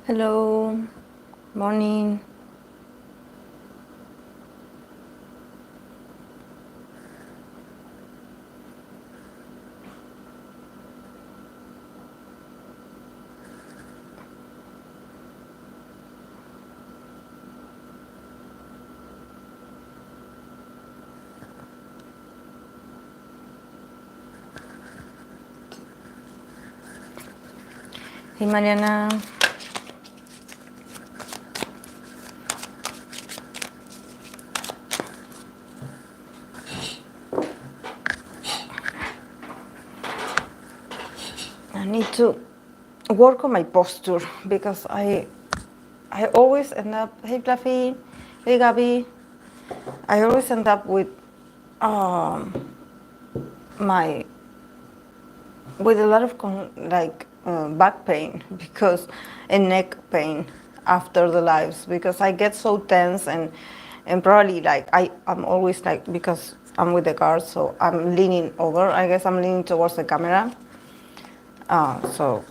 Hello, morning. Hey, Mariana. I need to work on my posture because I always end up. Hey, Fluffy. Hey, Gabby. I always end up with um, my with a lot of back pain because and neck pain after the lives because I get so tense and probably like I'm always like because I'm with the car, so I'm leaning over. I guess I'm leaning towards the camera. So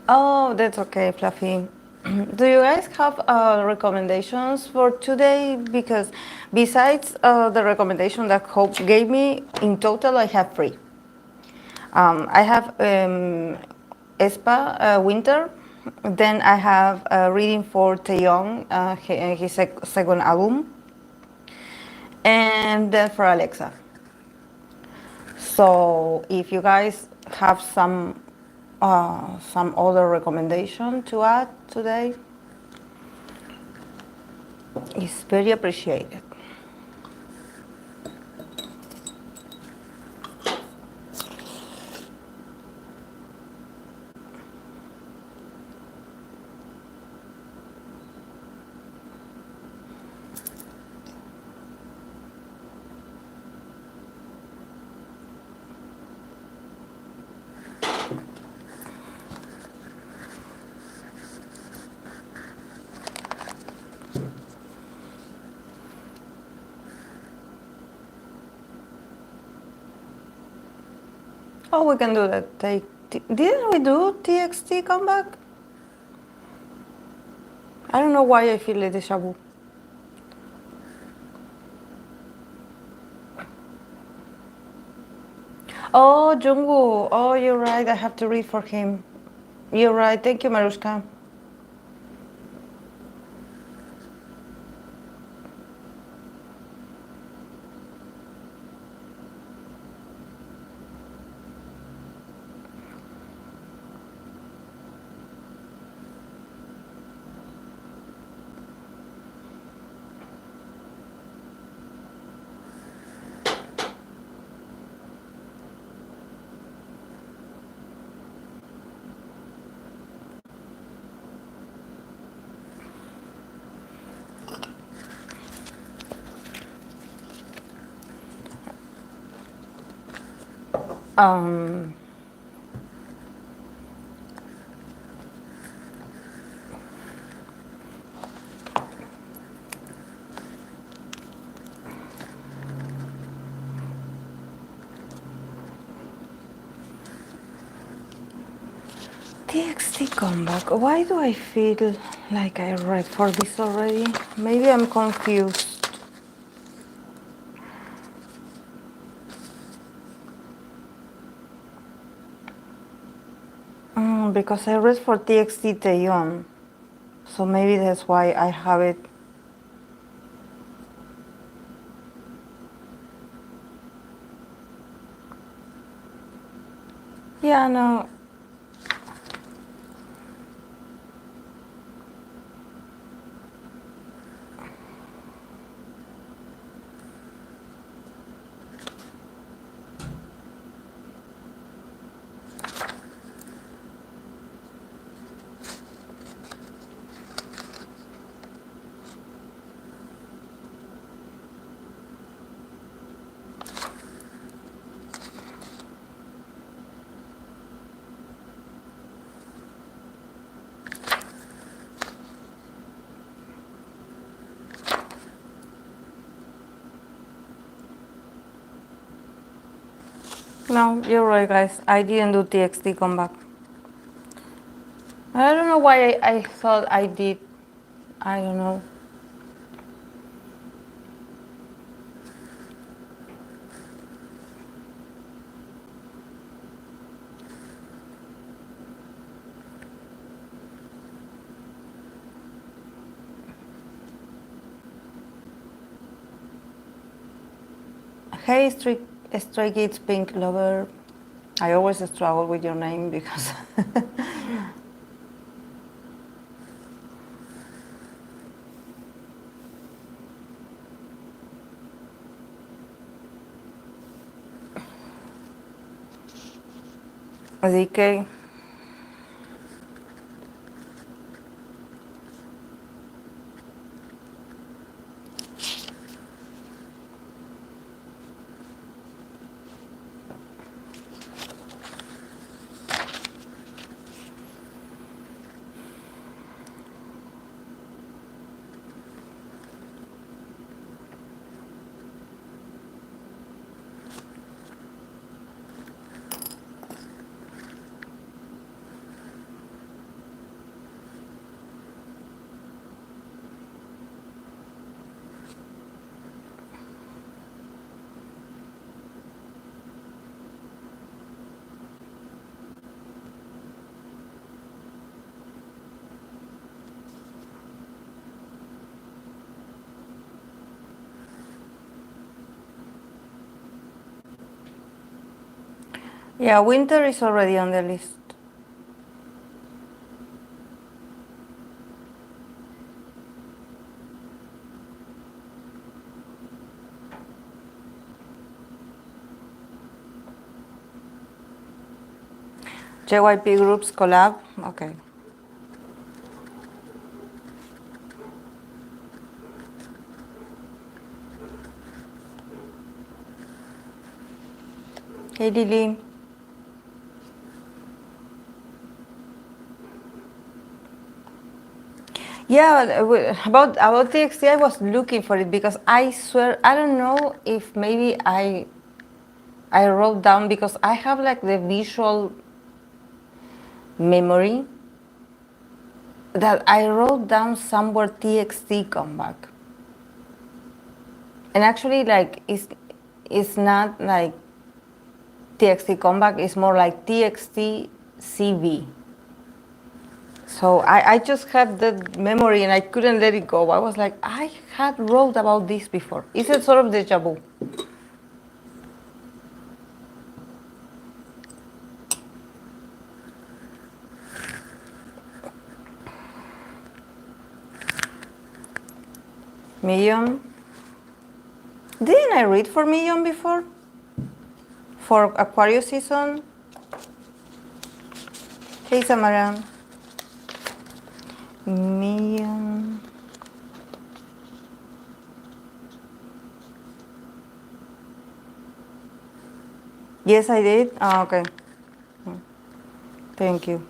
oh, that's okay, Fluffy. Do you guys have recommendations for today? Because besides the recommendation that Hope gave me, in total I have three. I have aespa Winter. Then I have a reading for Taeyong, his second album, and then for AleXa. So if you guys have some other recommendation to add today, it's very appreciated. Oh, we can do that. Didn't we do TXT comeback? I don't know why I feel a deja vu. Oh, Jungwoo. Oh, you're right. I have to read for him. You're right. Thank you, Marushka. Um, TXT comeback. Why do I feel like I read for this already? Maybe I'm confused. Because I read for TXT Taeyong. So maybe that's why I have it. Yeah, no. No, you're right, guys. I didn't do TXT comeback. I don't know why I thought I did. I don't know. Hey, Stray Kids Pink Lover. I always struggle with your name because. DK. Yeah, Winter is already on the list. JYP groups collab. Okay. Hey, Lily. Yeah, about TXT, I was looking for it because I swear I don't know if maybe I wrote down because I have like the visual memory that I wrote down somewhere TXT comeback, and actually like it's not like TXT comeback. It's more like TXT CV. So I just had that memory and I couldn't let it go. I was like, I had wrote about this before. It's a sort of deja vu. Million. Didn't I read for Million before? For Aquarius season? Hey, Samaran. Million. Yes, I did. Oh, okay. Thank you.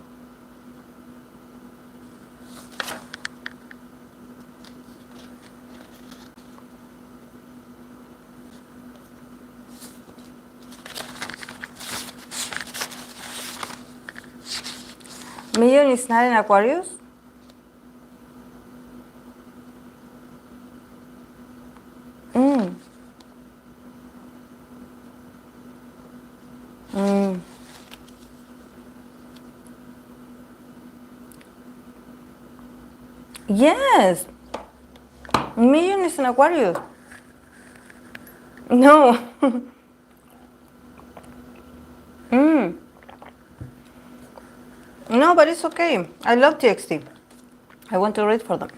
Million is not in Aquarius? Mm. Mm. Yes. Million is in Aquarius. No. Mm. No, but it's okay. I love TXT. I want to read for them.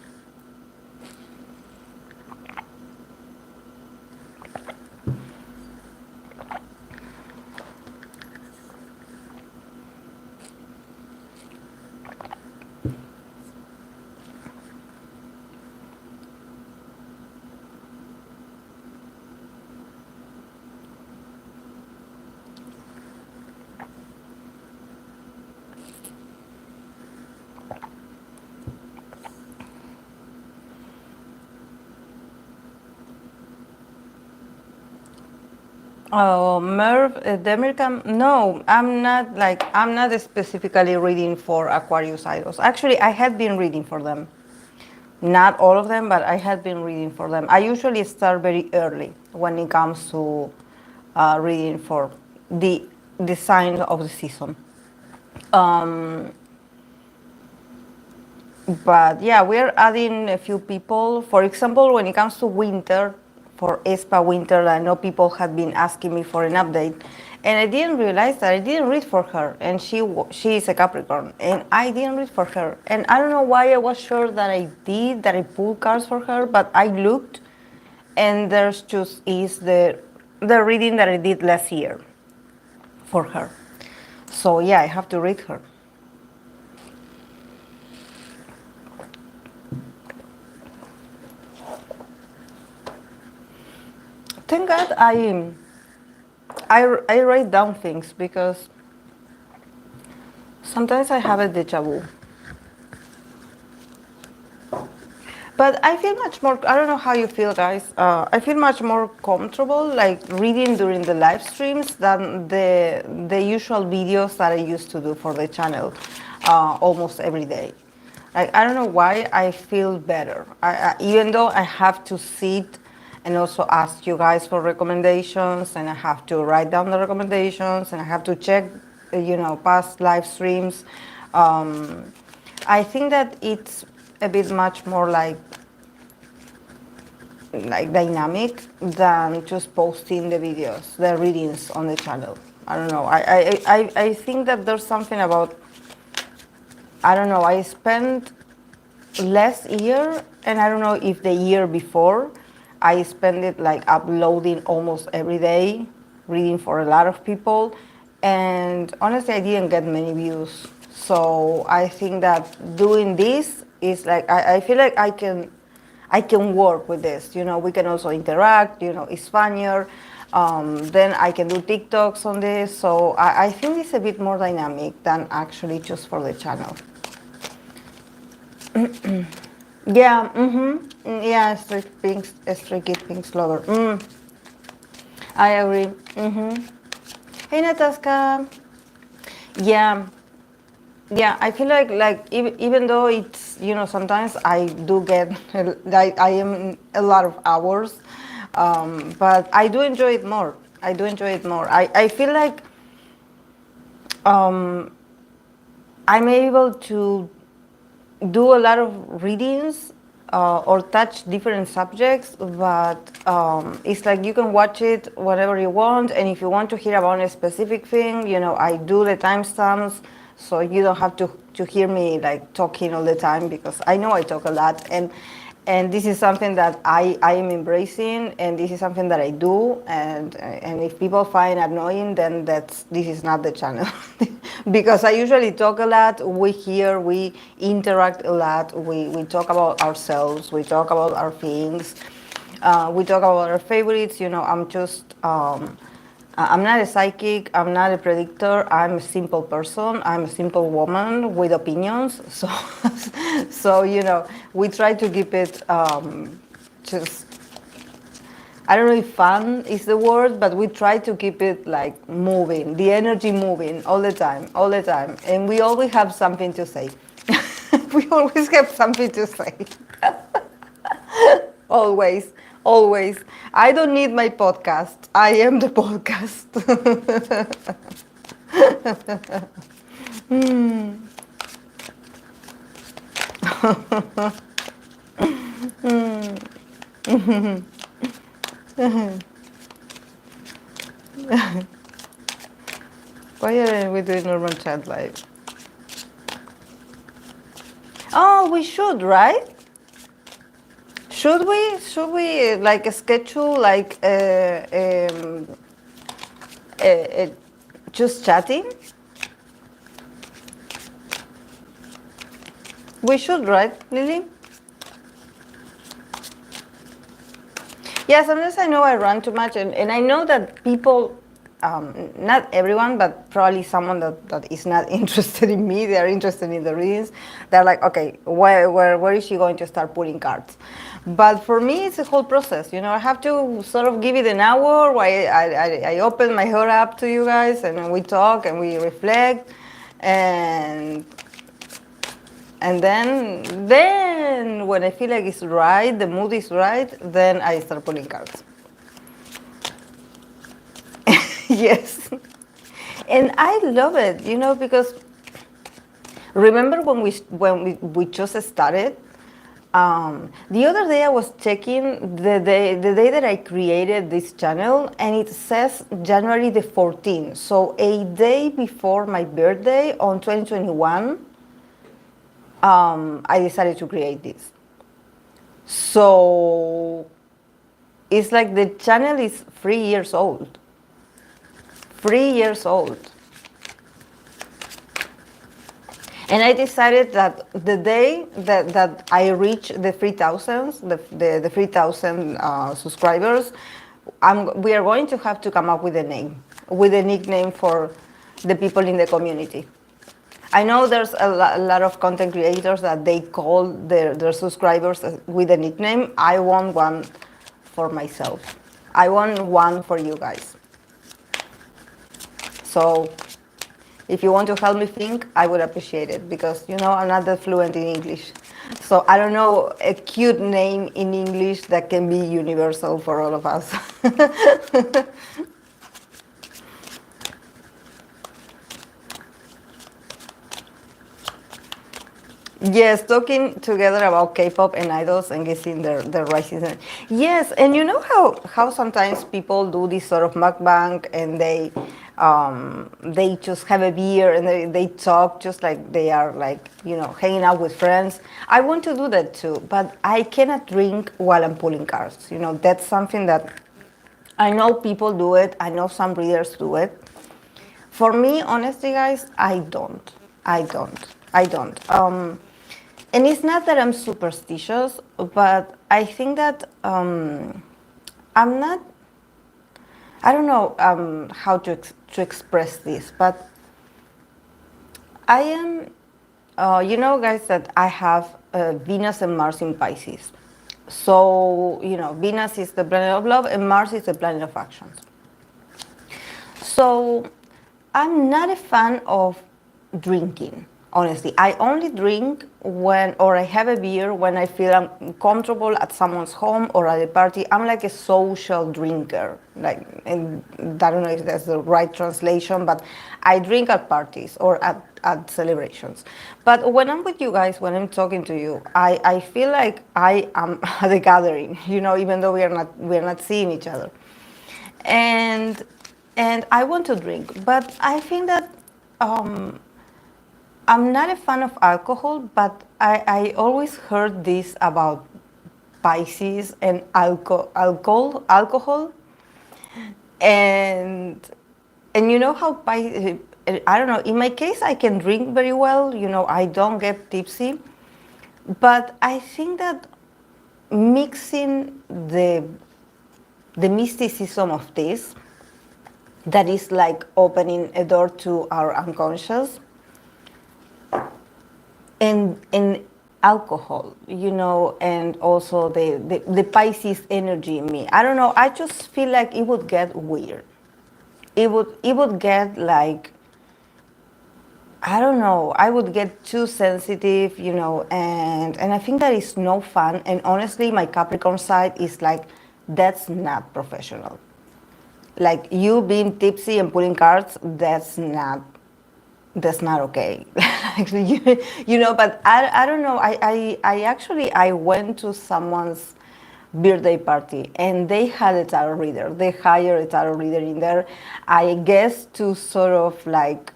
Oh, Merv, Demirkam. No, I'm not specifically reading for Aquarius idols. Actually, I had been reading for them. Not all of them, but I had been reading for them. I usually start very early when it comes to reading for the the sign of the season. Um, But yeah, we're adding a few people. For example, when it comes to winter, for aespa winter, I know people had been asking me for an update, and I didn't realize that I didn't read for her, and she is a Capricorn, and I didn't read for her, and I don't know why I was sure that I did, that I pulled cards for her, but I looked, and there's just is the reading that I did last year for her. So yeah, I have to read her. Thank God I write down things because sometimes I have a deja vu. But I feel much more, I don't know how you feel, guys. I feel much more comfortable like reading during the live streams than the usual videos that I used to do for the channel almost every day. Like, I don't know why I feel better. Even though I have to sit and also ask you guys for recommendations, and I have to write down the recommendations, and I have to check, past live streams. Um, I think that it's a bit much more like dynamic than just posting the videos, the readings on the channel. I don't know. I think that there's something about, I don't know, I spent last year, and I don't know if the year before, I spent it like uploading almost every day, reading for a lot of people, and honestly, I didn't get many views. So I think that doing this is like I feel like I can work with this. We can also interact. It's funnier. Then I can do TikToks on this. So I think it's a bit more dynamic than actually just for the channel. Yeah, yeah, streaky pinks lover. I agree. Hey, Natasha. Yeah, yeah. I feel like even though it's sometimes I do get I am a lot of hours, but I do enjoy it more. I do enjoy it more. I feel like um, I'm able to do a lot of readings or touch different subjects, but it's like you can watch it whenever you want, and if you want to hear about a specific thing, I do the timestamps, so you don't have to hear me like talking all the time, because I know I talk a lot, and this is something that I am embracing, and this is something that I do, and if people find annoying, then this is not the channel. Because I usually talk a lot, we interact a lot, we talk about ourselves, we talk about our things, we talk about our favorites. I'm not a psychic, I'm not a predictor, I'm a simple person, I'm a simple woman with opinions. So, so we try to keep it just, I don't know if fun is the word, but we try to keep it like moving, the energy moving all the time, all the time. And we always have something to say. We always have something to say. Always, always. I don't need my podcast. I am the podcast. Why aren't we doing normal chat live? Oh, we should, right? Should we? Should we like schedule like uh, just chatting? We should, right, Lily? Yeah, sometimes I know I run too much, and I know that people not everyone, but probably someone that is not interested in me, they are interested in the readings. They're like, okay, where is she going to start pulling cards? But for me, it's a whole process. You know, I have to sort of give it an hour where I open my heart up to you guys, and we talk and we reflect, and then when I feel like it's right, the mood is right, then I start pulling cards. Yes. And I love it, you know, because remember when we just started. The other day I was checking the day that I created this channel, and it says January the 14th. So a day before my birthday on 2021, I decided to create this. So it's like the channel is 3 years old. 3 years old. And I decided that the day that I reach the 3,000, the 3,000 subscribers, we are going to have to come up with a name, with a nickname for the people in the community. I know there's a lot of content creators that they call their subscribers with a nickname. I want one for myself. I want one for you guys. So if you want to help me think, I would appreciate it, because, you know, I'm not that fluent in English. So I don't know a cute name in English that can be universal for all of us. Yes, talking together about K-pop and idols and guessing their rising. Yes, and you know how sometimes people do this sort of mukbang, and they just have a beer and they talk just like they are, like, you know, hanging out with friends. I want to do that too, but I cannot drink while I'm pulling cards. You know, that's something that I know people do it. I know some readers do it. For me, honestly, guys, I don't. And it's not that I'm superstitious, but I think that I'm not. I don't know how to express this, but I am. You know, guys, that I have Venus and Mars in Pisces. So, you know, Venus is the planet of love and Mars is the planet of actions. So I'm not a fan of drinking, honestly. I only drink or I have a beer when I feel I'm comfortable at someone's home or at a party. I'm like a social drinker. Like, and I don't know if that's the right translation, but I drink at parties or at celebrations. But when I'm with you guys, when I'm talking to you, I feel like I am at a gathering, you know, even though we're not seeing each other. And I want to drink, but I think that I'm not a fan of alcohol, but I always heard this about Pisces and alcohol, and you know how Pisces. I don't know. In my case, I can drink very well. You know, I don't get tipsy, but I think that mixing the mysticism of this, that is like opening a door to our unconscious, and alcohol, you know, and also the Pisces energy in me. I don't know. I just feel like it would get weird. It would get like, I don't know. I would get too sensitive, you know, and I think that is no fun. And honestly, my Capricorn side is like, that's not professional. Like, you being tipsy and pulling cards, that's not okay. You know, but I don't know. I actually I went to someone's birthday party and they had a tarot reader. They hired a tarot reader in there, I guess, to sort of like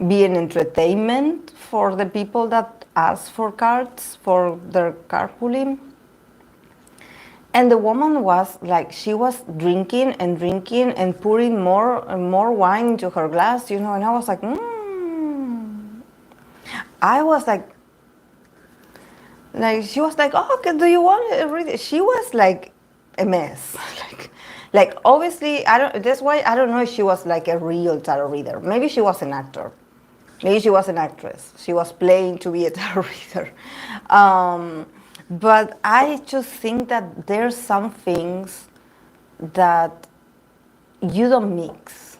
be an entertainment for the people that ask for cards for their card pulling. And the woman was like, she was drinking and drinking and pouring more and more wine into her glass, you know, and I was like, I was like, she was like, oh, okay, do you want to read it? She was like a mess. like obviously, I don't. That's why I don't know if she was like a real tarot reader. Maybe she was an actor. Maybe she was an actress. She was playing to be a tarot reader. But I just think that there's some things that you don't mix.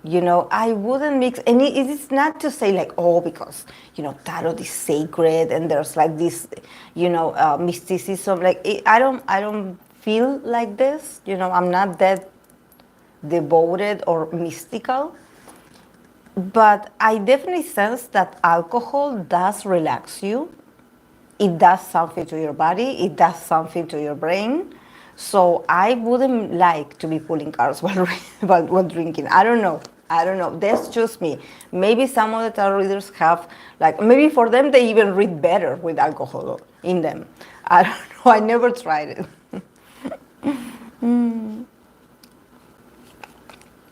You know, I wouldn't mix, and it is not to say like, oh, because you know, tarot is sacred, and there's like this, you know, mysticism. Like, I don't feel like this. You know, I'm not that devoted or mystical, but I definitely sense that alcohol does relax you. It does something to your body. It does something to your brain. So I wouldn't like to be pulling cards while drinking. I don't know. I don't know. That's just me. Maybe some of the tarot readers have, like, maybe for them they even read better with alcohol in them. I don't know. I never tried it.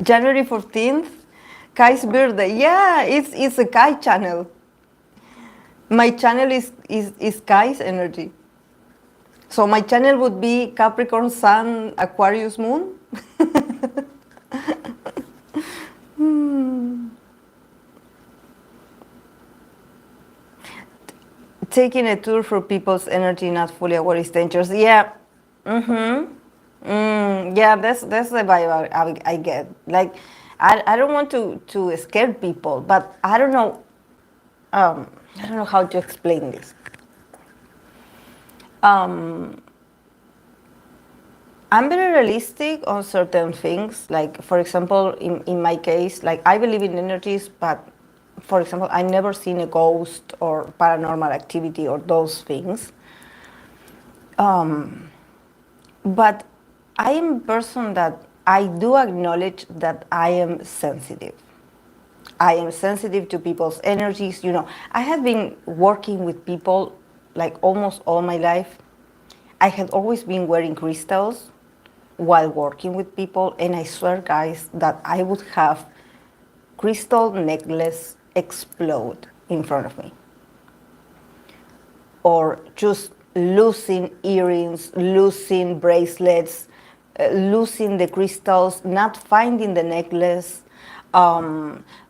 January 14th, Kai's birthday. Yeah, it's a Kai channel. My channel is Kai's energy. So my channel would be Capricorn Sun, Aquarius Moon. Taking a tour for people's energy not fully aware is dangerous. Yeah. Yeah, that's the vibe I get. Like, I don't want to scare people, but I don't know. I don't know how to explain this. I'm very realistic on certain things. Like, for example, in my case, like, I believe in energies, but for example, I never seen a ghost or paranormal activity or those things. But I am a person that I do acknowledge that I am sensitive. I am sensitive to people's energies. You know, I have been working with people like almost all my life. I had always been wearing crystals while working with people, and I swear, guys, that I would have crystal necklace explode in front of me. Or just losing earrings, losing bracelets, losing the crystals, not finding the necklace.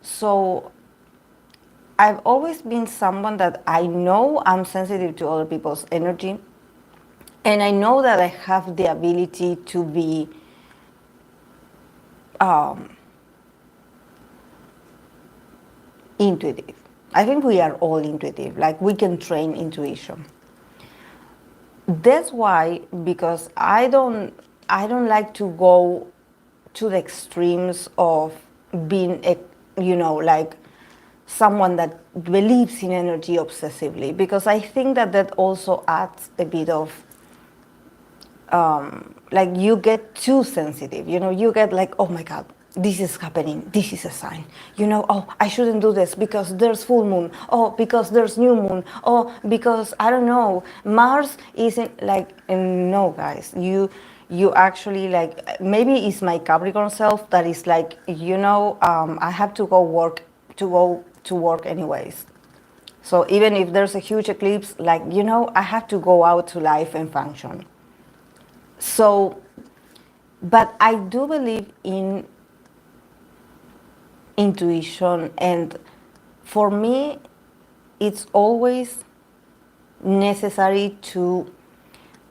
So I've always been someone that I know I'm sensitive to other people's energy. And I know that I have the ability to be intuitive. I think we are all intuitive, like we can train intuition. That's why, because I don't like to go to the extremes of being, you know, like someone that believes in energy obsessively, because I think that also adds a bit of like you get too sensitive, you know, you get like, oh my God, this is happening, this is a sign, you know, oh, I shouldn't do this because there's full moon, oh, because there's new moon, oh, because I don't know, Mars isn't like, no, guys, you actually, like, maybe it's my Capricorn self that is like, you know, I have to go to work anyways. So even if there's a huge eclipse, like, you know, I have to go out to life and function. So, but I do believe in intuition, and for me, it's always necessary to,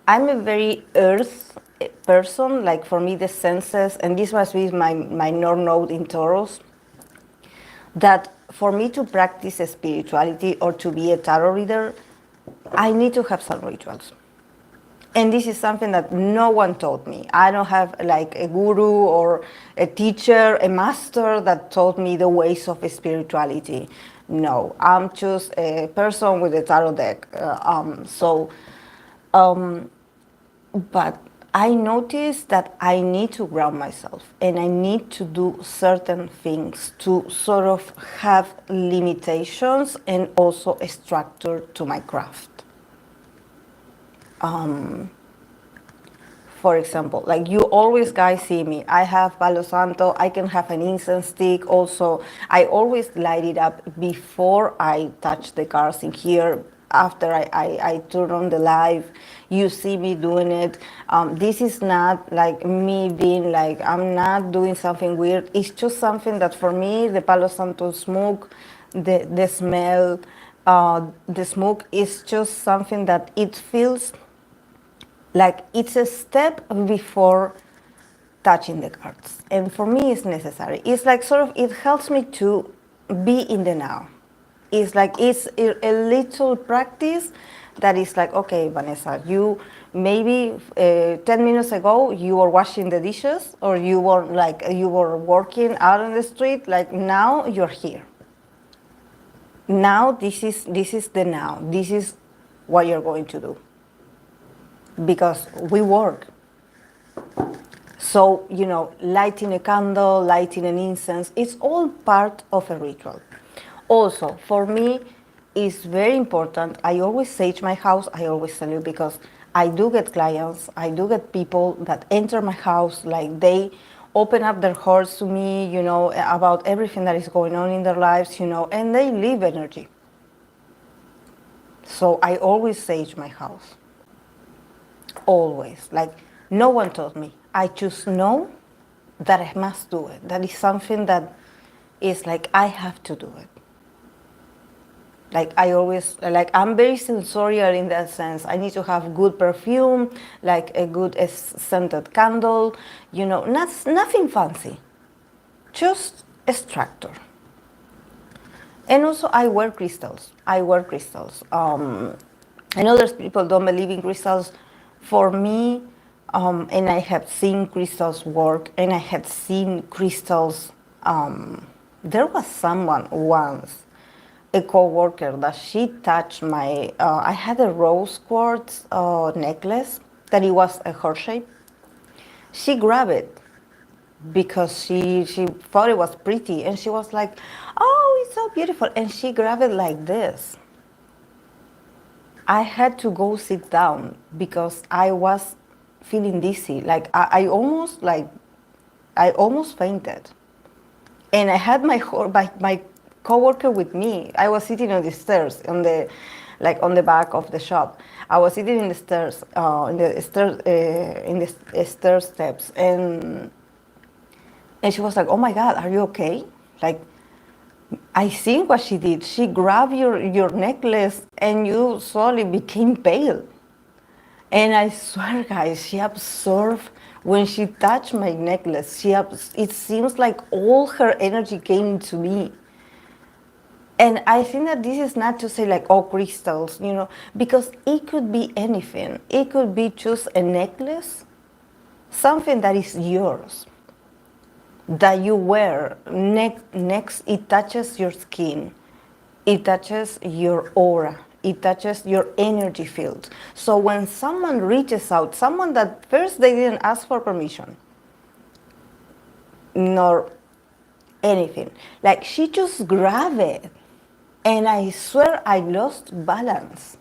I'm a very earth person, like for me the senses, and this must be my North Node in Taurus, that for me to practice spirituality or to be a tarot reader, I need to have some rituals. And this is something that no one taught me. I don't have like a guru or a teacher, a master that taught me the ways of spirituality. No, I'm just a person with a tarot deck. But I noticed that I need to ground myself and I need to do certain things to sort of have limitations and also a structure to my craft. For example, like you always guys see me, I have Palo Santo, I can have an incense stick also. I always light it up before I touch the cards in here. after I turn on the live, you see me doing it. This is not like me being like, I'm not doing something weird. It's just something that for me, the Palo Santo smoke, the smell, the smoke is just something that it feels like it's a step before touching the cards. And for me, it's necessary. It's like sort of, it helps me to be in the now. It's like, it's a little practice that is like, okay, Vanessa, you maybe 10 minutes ago, you were washing the dishes, or you were like, you were working out on the street. Like, now you're here. Now, this is the now. This is what you're going to do. Because we work. So, lighting a candle, lighting an incense, it's all part of a ritual. Also, for me, it's very important. I always sage my house. I always tell you, because I do get clients, I do get people that enter my house, like they open up their hearts to me, about everything that is going on in their lives, and they leave energy. So I always sage my house. Always. Like, no one told me. I just know that I must do it. That is something that is like, I have to do it. Like, I always, like, I'm very sensorial in that sense. I need to have good perfume, like a good scented candle, nothing fancy, just extractor. And also, I wear crystals. I know there's people don't believe in crystals. For me, and I have seen crystals work, and I had seen crystals. There was someone once, a co-worker, that she touched my, I had a rose quartz necklace that it was a heart shape. She grabbed it because she thought it was pretty, and she was like, oh, it's so beautiful, and she grabbed it like this. I had to go sit down because I was feeling dizzy. Like, I almost fainted. And I had my coworker with me. I was sitting on the stairs, on the back of the shop. I was sitting in the stairs, in the stair steps, and she was like, "Oh my God, are you okay?" Like, I think what she did, she grabbed your necklace, and you slowly became pale. And I swear, guys, she absorbed, when she touched my necklace, it seems like all her energy came to me. And I think that this is not to say like, oh, crystals, because it could be anything. It could be just a necklace, something that is yours, that you wear. Next, it touches your skin. It touches your aura. It touches your energy field. So when someone reaches out, someone that first they didn't ask for permission, nor anything, like she just grabbed it, and I swear I lost balance.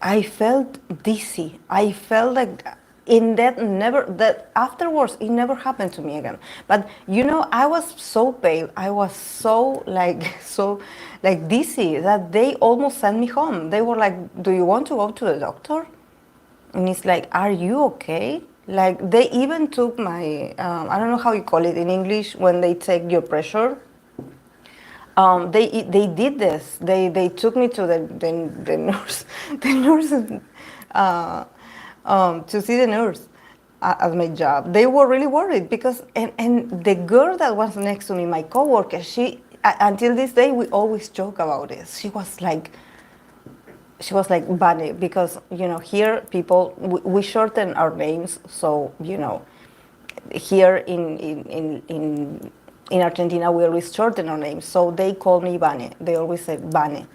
I felt dizzy. I felt like that afterwards it never happened to me again. But I was so pale. I was so dizzy that they almost sent me home. They were like, "Do you want to go to the doctor?" And it's like, "Are you okay?" Like, they even took my I don't know how you call it in English, when they take your pressure. They did this. They took me to the nurse, to see the nurse at my job. They were really worried because, and the girl that was next to me, my coworker, she, until this day, we always joke about this. She was like Bunny, because here people, we shorten our names, so here in Argentina, we always shorten our names, so they call me Vane. They always say Vane.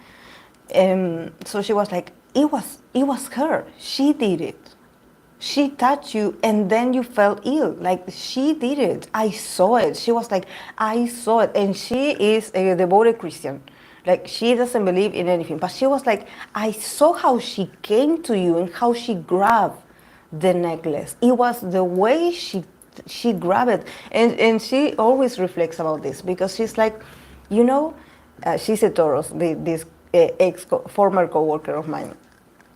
So she was like, it was her. She did it. She touched you, and then you felt ill. Like, she did it. I saw it. She was like, I saw it. And she is a devoted Christian. Like, she doesn't believe in anything. But she was like, I saw how she came to you and how she grabbed the necklace. It was the way she grabbed it. And she always reflects about this, because she's like, she's a Taurus, this former coworker of mine.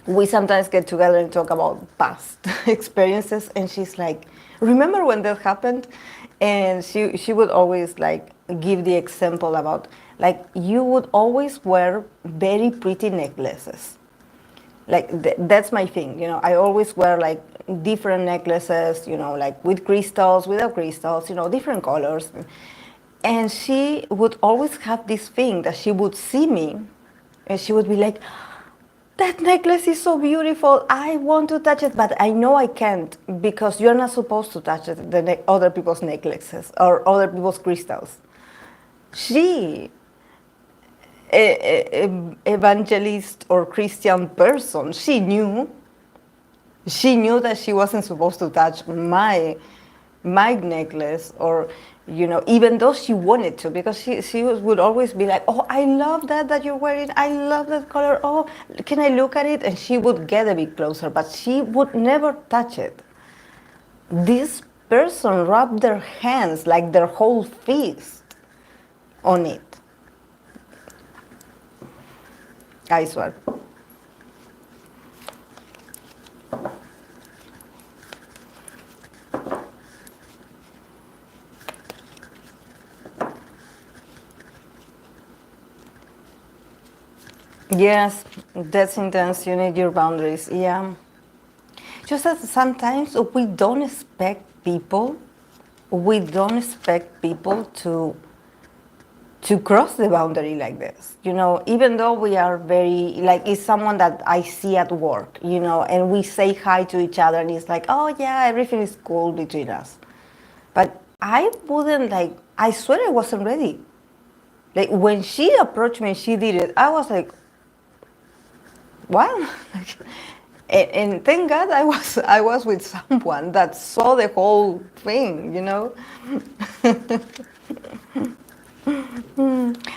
We sometimes get together and talk about past experiences, and she's like, remember when that happened? And she would always like give the example about like you would always wear very pretty necklaces. Like that's my thing, you know. I always wear like different necklaces, you know, like with crystals, without crystals, you know, different colors. And she would always have this thing that she would see me and she would be like, that necklace is so beautiful. I want to touch it, but I know I can't because you're not supposed to touch it, other people's necklaces or other people's crystals. She, evangelist or Christian person, she knew that she wasn't supposed to touch my necklace, or you know, even though she wanted to, because would always be like, oh, I love that you're wearing, I love that color, oh, can I look at it? And she would get a bit closer, but she would never touch it. This person rubbed their hands, like their whole fist, on it. I swear. Yes, that's intense. You need your boundaries. Yeah. Just that sometimes we don't expect people to cross the boundary like this. You know, even though we are very, like, it's someone that I see at work, you know, and we say hi to each other and it's like, oh yeah, everything is cool between us. But I wouldn't, like, I swear I wasn't ready. Like, when she approached me and she did it, I was like, what? And thank God I was with someone that saw the whole thing, you know.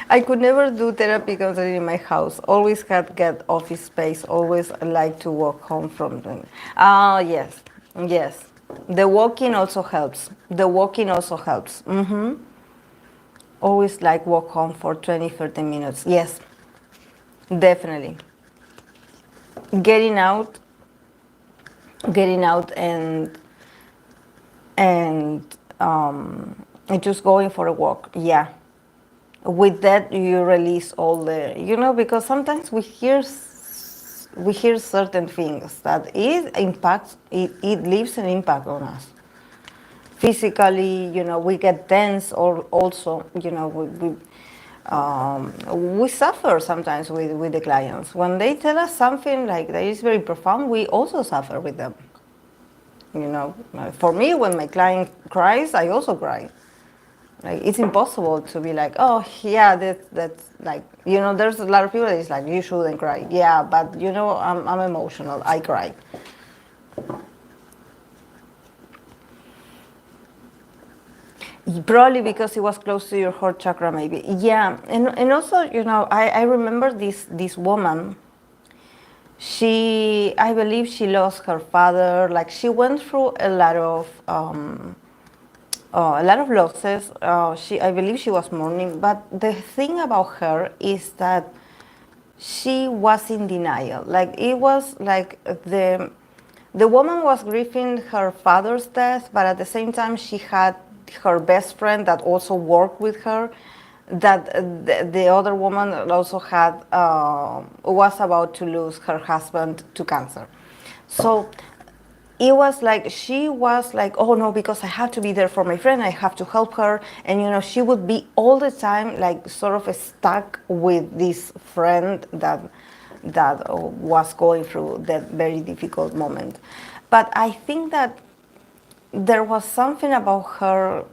I could never do therapy constantly in my house. Always had to get office space. Always like to walk home from them. Ah, yes, yes. The walking also helps. Always like walk home for 20, 30 minutes. Yes, definitely. Getting out and just going for a walk. Yeah. With that, you release all the, you know, because sometimes we hear certain things that it leaves an impact on us. Physically, you know, we get tense, or also, you know, we suffer sometimes with the clients. When they tell us something like that is very profound, we also suffer with them. You know, for me, when my client cries, I also cry. Like, it's impossible to be like, oh yeah, that's like, you know, there's a lot of people that is like, you shouldn't cry. Yeah, but you know, I'm emotional. I cry. Probably because it was close to your heart chakra, maybe. Yeah, and also, you know, I remember this woman. I believe she lost her father. Like, she went through a lot of losses. I believe she was mourning. But the thing about her is that she was in denial. Like, it was like the woman was grieving her father's death, but at the same time she had her best friend that also worked with her, that the other woman also had was about to lose her husband to cancer. So it was like, she was like, oh no, because I have to be there for my friend, I have to help her. And you know, she would be all the time like sort of stuck with this friend that was going through that very difficult moment. But I think that there was something about her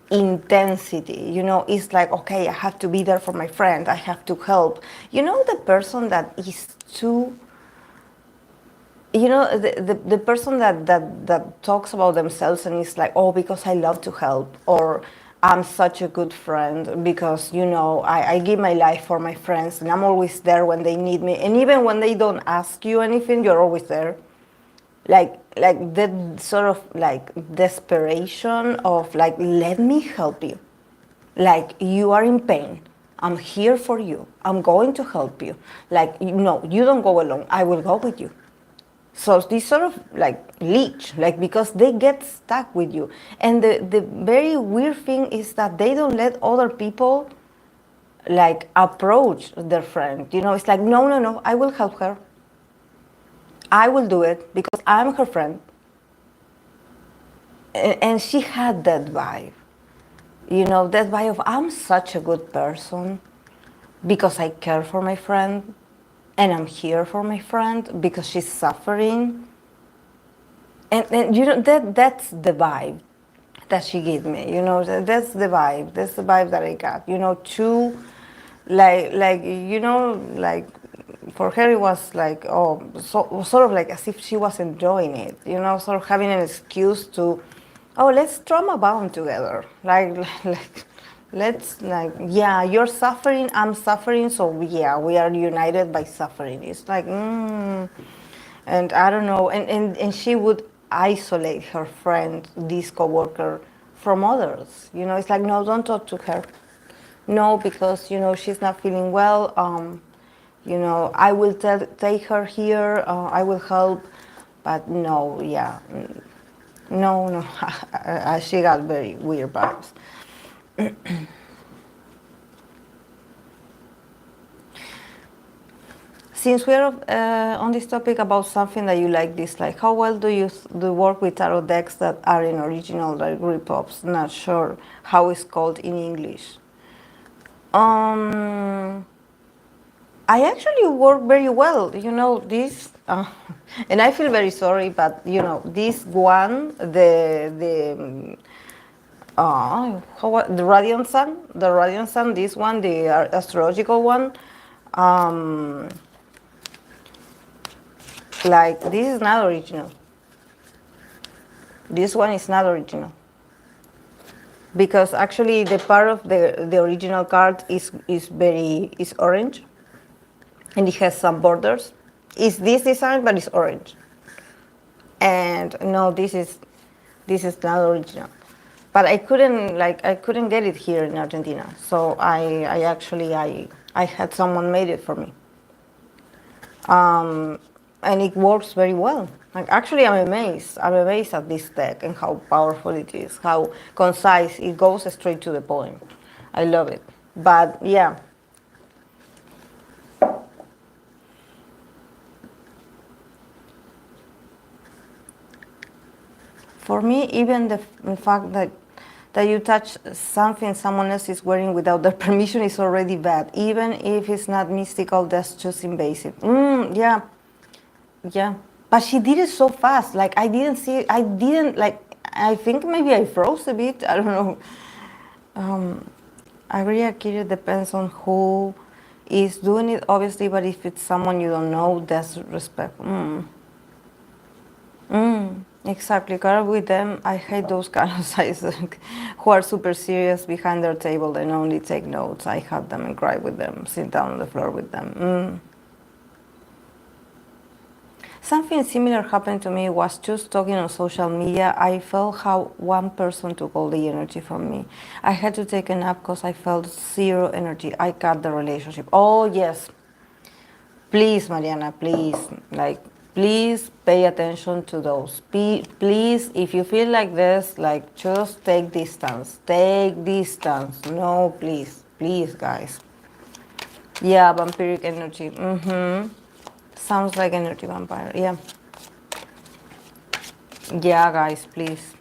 intensity, you know. It's like, okay, I have to be there for my friend, I have to help. You know, the person that is too, you know, the person that talks about themselves and is like, oh, because I love to help, or I'm such a good friend because, you know, I give my life for my friends and I'm always there when they need me, and even when they don't ask you anything, you're always there. Like that sort of like desperation of like, let me help you. Like, you are in pain. I'm here for you. I'm going to help you. Like, no, you don't go alone. I will go with you. So this sort of like leech, like because they get stuck with you. And the very weird thing is that they don't let other people like approach their friend. You know, it's like, no, no, no, I will help her. I will do it because I'm her friend. And she had that vibe. You know, that vibe of I'm such a good person because I care for my friend and I'm here for my friend because she's suffering. And you know, that's the vibe that she gave me. You know, that's the vibe. That's the vibe that I got. You know, two, like you know, like for her it was like, oh, so sort of like as if she was enjoying it. You know, sort of having an excuse to, oh, let's trauma bond together. Like let's like, yeah, you're suffering, I'm suffering, so yeah, we are united by suffering. It's like, and I don't know, and she would isolate her friend, this coworker, from others. You know, it's like, no, don't talk to her. No, because you know she's not feeling well. You know, I will take her here. I will help, but no, yeah, no, no. She got very weird vibes. Since we're on this topic about something that you like, dislike, how well do you work with tarot decks that are in original, like rip-offs? Not sure how it's called in English. I actually work very well. You know, this, and I feel very sorry, but you know, this one, the Radiant Sun, this one, the astrological one, like this is not original. This one is not original. Because actually the part of the original card is orange, and it has some borders. It's this design, but it's orange. And no, this is not original. But I couldn't get it here in Argentina. So I actually I had someone made it for me. And it works very well. Like, actually, I'm amazed. I'm amazed at this deck and how powerful it is, how concise it goes straight to the point. I love it. But yeah. For me, even the fact that you touch something someone else is wearing without their permission is already bad. Even if it's not mystical, that's just invasive. Yeah. Yeah, but she did it so fast. Like I didn't see. I didn't like. I think maybe I froze a bit. I don't know. Agree, Akira. Depends on who is doing it, obviously. But if it's someone you don't know, that's respect. Exactly. Girl, with them, I hate those kind of guys who are super serious behind their table and only take notes. I hug them and cry with them, sit down on the floor with them. Something similar happened to me was just talking on social media. I felt how one person took all the energy from me. I had to take a nap because I felt zero energy. I cut the relationship. Oh, yes. Please, Mariana, please. Like, please pay attention to those. Please, if you feel like this, like, just take distance. Take distance. No, please. Please, guys. Yeah, vampiric energy. Sounds like energy vampire, yeah. Yeah, guys, please.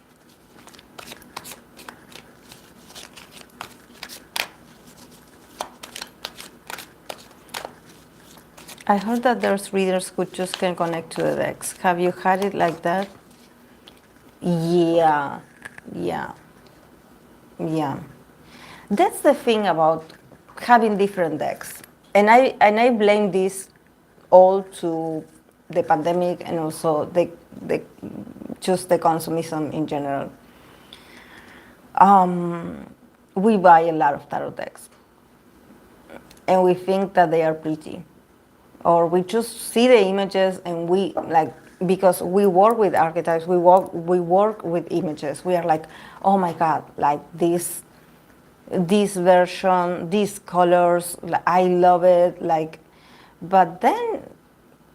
I heard that there's readers who just can connect to the decks. Have you had it like that? Yeah, yeah, yeah. That's the thing about having different decks. And I blame this all to the pandemic and also the just the consumerism in general. We buy a lot of tarot decks, and we think that they are pretty, or we just see the images and we like, because we work with archetypes, we work with images. We are like, oh my God, like this this version, these colors, I love it, like, but then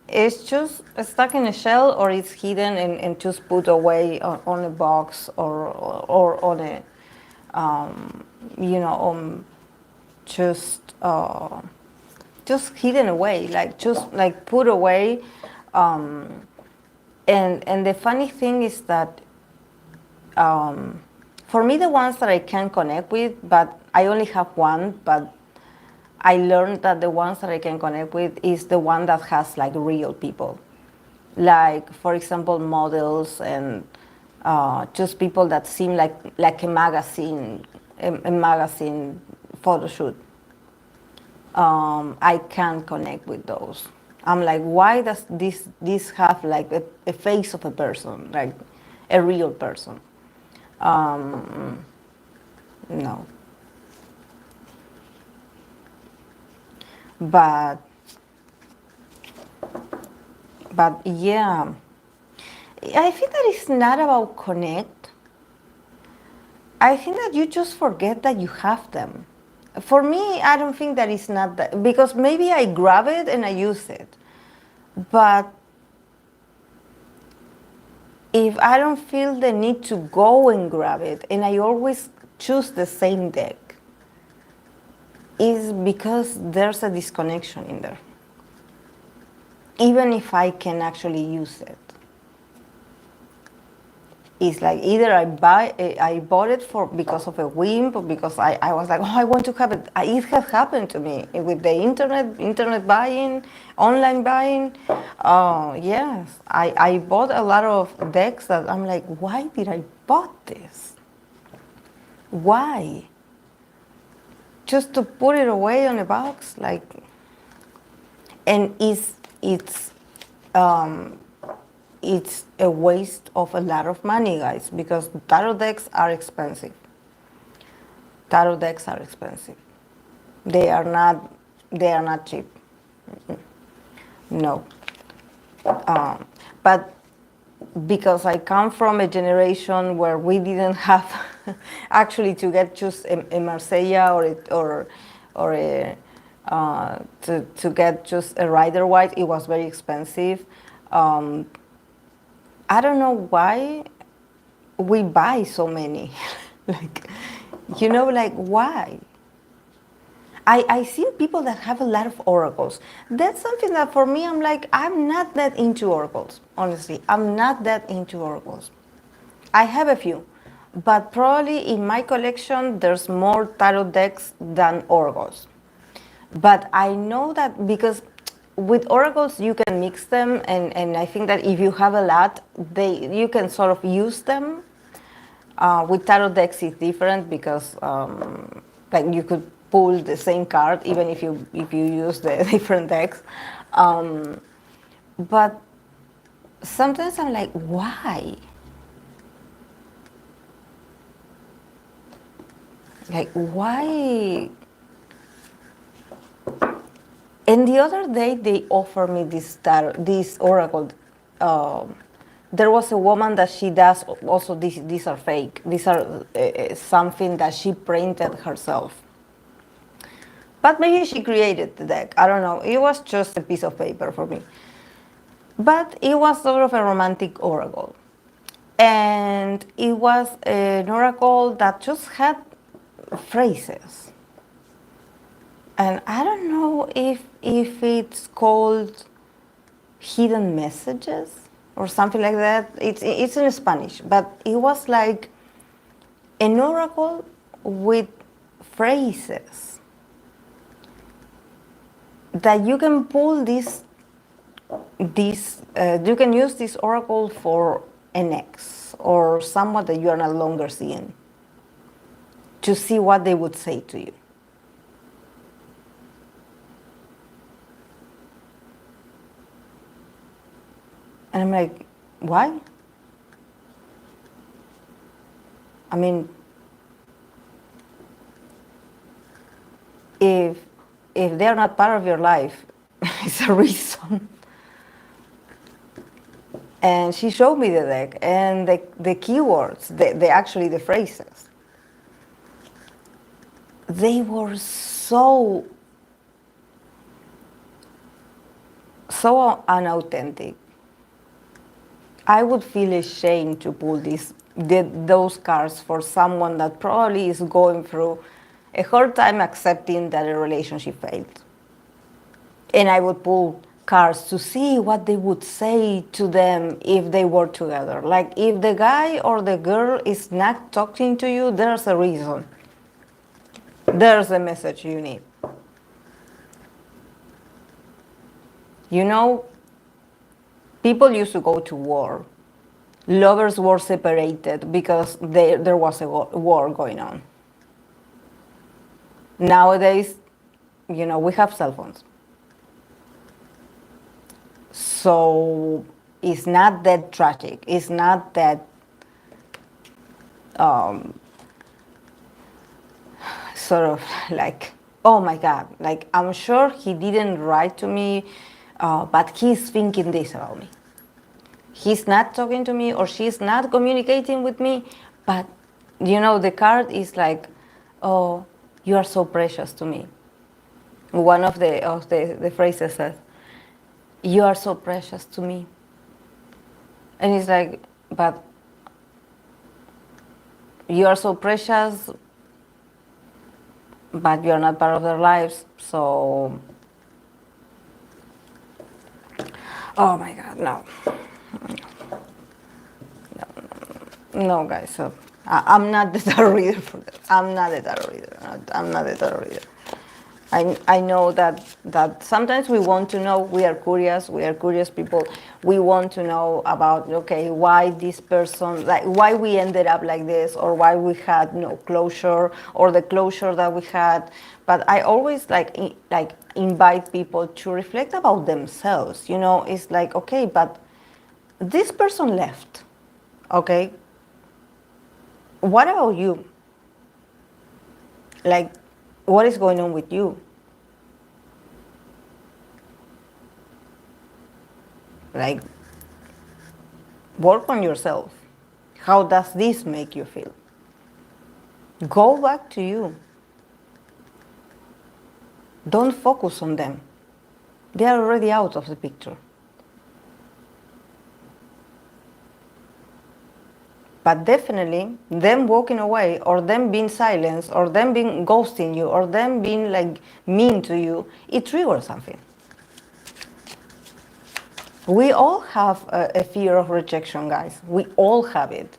it's just stuck in a shell, or it's hidden and just put away on a box, or on a, you know, just just hidden away, like just like put away. And the funny thing is that for me, the ones that I can connect with, but I only have one, but I learned that the ones that I can connect with is the one that has like real people, like for example models, and just people that seem like a magazine, a magazine photo shoot. I can connect with those. I'm like, why does this have like a face of a person, like a real person? No, but yeah, I think that it's not about connect. I think that you just forget that you have them. For me, I don't think that it's not that, because maybe I grab it and I use it, but if I don't feel the need to go and grab it, and I always choose the same deck, is because there's a disconnection in there, even if I can actually use it. It's like either I bought it for because of a whim, or because I was like, oh, I want to have it. It has happened to me with the internet buying, online buying. Yes, I bought a lot of decks that I'm like, why did I bought this? Why? Just to put it away on a box, like, and um, it's a waste of a lot of money, guys, because tarot decks are expensive. Tarot decks are expensive. They are not. They are not cheap. No. But because I come from a generation where we didn't have actually to get just a Marsella or a to get just a Rider White, it was very expensive. I don't know why we buy so many. Like, like why? I see people that have a lot of oracles. That's something that for me, I'm like, I'm not that into oracles. Honestly, I'm not that into oracles. I have a few, but probably in my collection, there's more tarot decks than oracles. But I know that because with oracles, you can mix them, and I think that if you have a lot, you can sort of use them. With tarot decks, it's different because like you could pull the same card even if you use the different decks. But sometimes I'm like, why? Like, why? And the other day they offered me this oracle. Uh, there was a woman that she does also. These are fake. These are something that she printed herself. But maybe she created the deck. I don't know. It was just a piece of paper for me. But it was sort of a romantic oracle. And it was an oracle that just had phrases. And I don't know if it's called hidden messages or something like that. It's in Spanish, but it was like an oracle with phrases that you can pull you can use this oracle for an ex or someone that you are no longer seeing to see what they would say to you. And I'm like, why? I mean, if they're not part of your life, it's a reason. And she showed me the deck and the keywords, the actually the phrases. they were so unauthentic. I would feel ashamed to pull those cards for someone that probably is going through a hard time accepting that a relationship failed. And I would pull cards to see what they would say to them if they were together. Like, if the guy or the girl is not talking to you, there's a reason. There's a message you need. You know, people used to go to war. Lovers were separated because there was a war going on. Nowadays, we have cell phones. So it's not that tragic. It's not that sort of like, oh my God, like, I'm sure he didn't write to me, but he's thinking this about me. He's not talking to me, or she's not communicating with me, but the card is like, oh, you are so precious to me. One of the phrases says, you are so precious to me. And it's like, but you are so precious, but you're not part of their lives, so, oh my God, no. No, guys, so I'm not the tarot reader for that. I'm not a tarot reader. I'm not a tarot reader. I know that sometimes we want to know, we are curious people. We want to know about, okay, why this person, like, why we ended up like this, or why we had no closure, or the closure that we had. But I always like invite people to reflect about themselves. It's like, okay, but this person left, okay? What about you? Like, what is going on with you? Like, work on yourself. How does this make you feel? Go back to you. Don't focus on them. They are already out of the picture. But definitely, them walking away, or them being silenced, or them being ghosting you, or them being like mean to you, it triggers something. We all have a fear of rejection, guys. We all have it.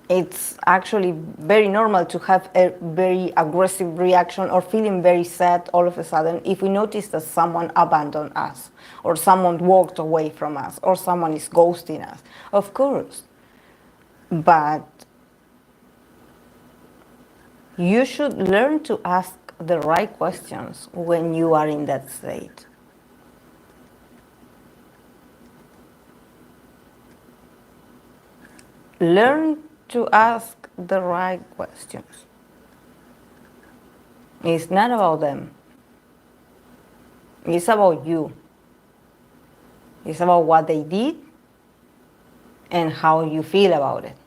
It's actually very normal to have a very aggressive reaction, or feeling very sad all of a sudden if we notice that someone abandoned us, or someone walked away from us, or someone is ghosting us. Of course. But you should learn to ask the right questions when you are in that state. Learn to ask the right questions. It's not about them. It's about you. It's about what they did and how you feel about it.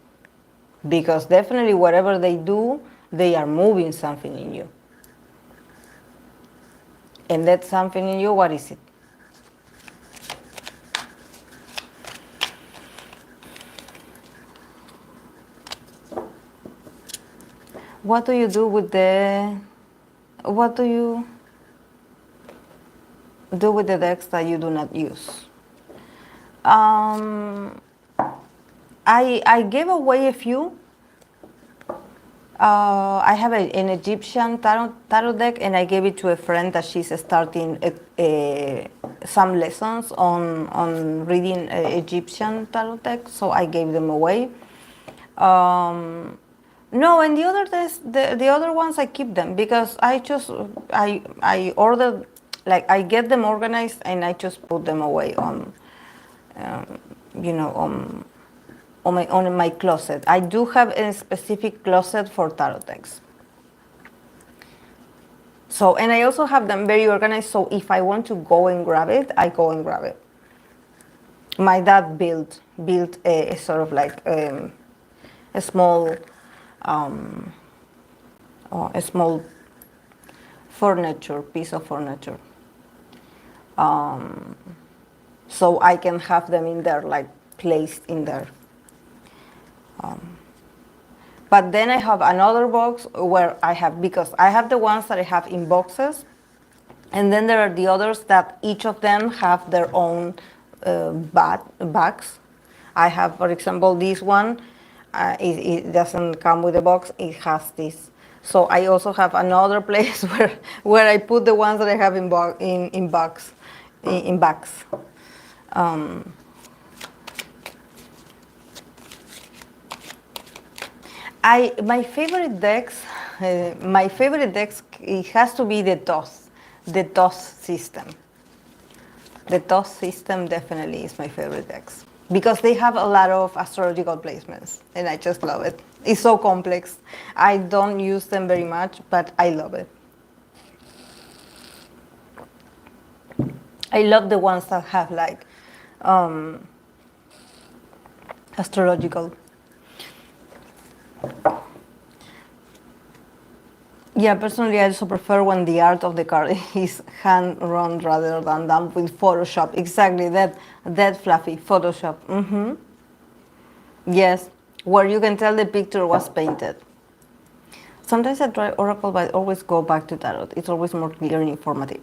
Because definitely whatever they do, they are moving something in you. And that something in you, what is it? What do you do with the decks that you do not use? I gave away a few. I have an Egyptian tarot deck, and I gave it to a friend that she's starting some lessons on reading Egyptian tarot deck, so I gave them away. No, and the other ones I keep them, because I ordered, like, I get them organized and I just put them away on my closet. I do have a specific closet for tarot decks. So, and I also have them very organized, so if I want to go and grab it, I go and grab it. My dad built a sort of like a small a small piece of furniture. So I can have them in there, like placed in there. But then I have another box where I have, because I have the ones that I have in boxes, and then there are the others that each of them have their own bags. I have, for example, this one. It doesn't come with a box. It has this. So I also have another place where I put the ones that I have in bags. In bags. My favorite decks, it has to be the TOS system. The TOS system definitely is my favorite decks because they have a lot of astrological placements, and I just love it. It's so complex. I don't use them very much, but I love it. I love the ones that have like astrological. Yeah, personally, I also prefer when the art of the card is hand-drawn rather than done with Photoshop. Exactly, that fluffy Photoshop. Yes, where you can tell the picture was painted. Sometimes I try Oracle, but I always go back to Tarot. It's always more clear and informative.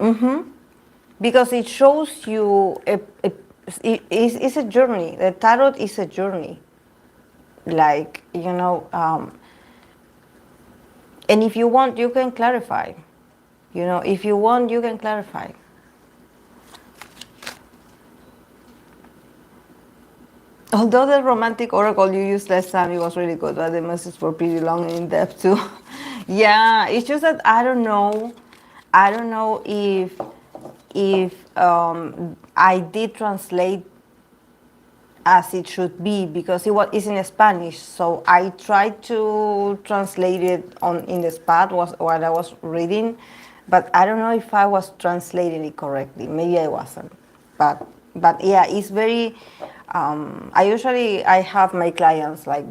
Because it shows you, it's a journey. The Tarot is a journey. Like, and if you want, you can clarify. If you want, you can clarify. Although the romantic oracle you used last time, it was really good, but the messages were pretty long and in depth too. Yeah, it's just that I don't know if I did translate as it should be, because it's in Spanish. So I tried to translate it in the spot what I was reading, but I don't know if I was translating it correctly. Maybe I wasn't, but yeah, it's very. I have my clients like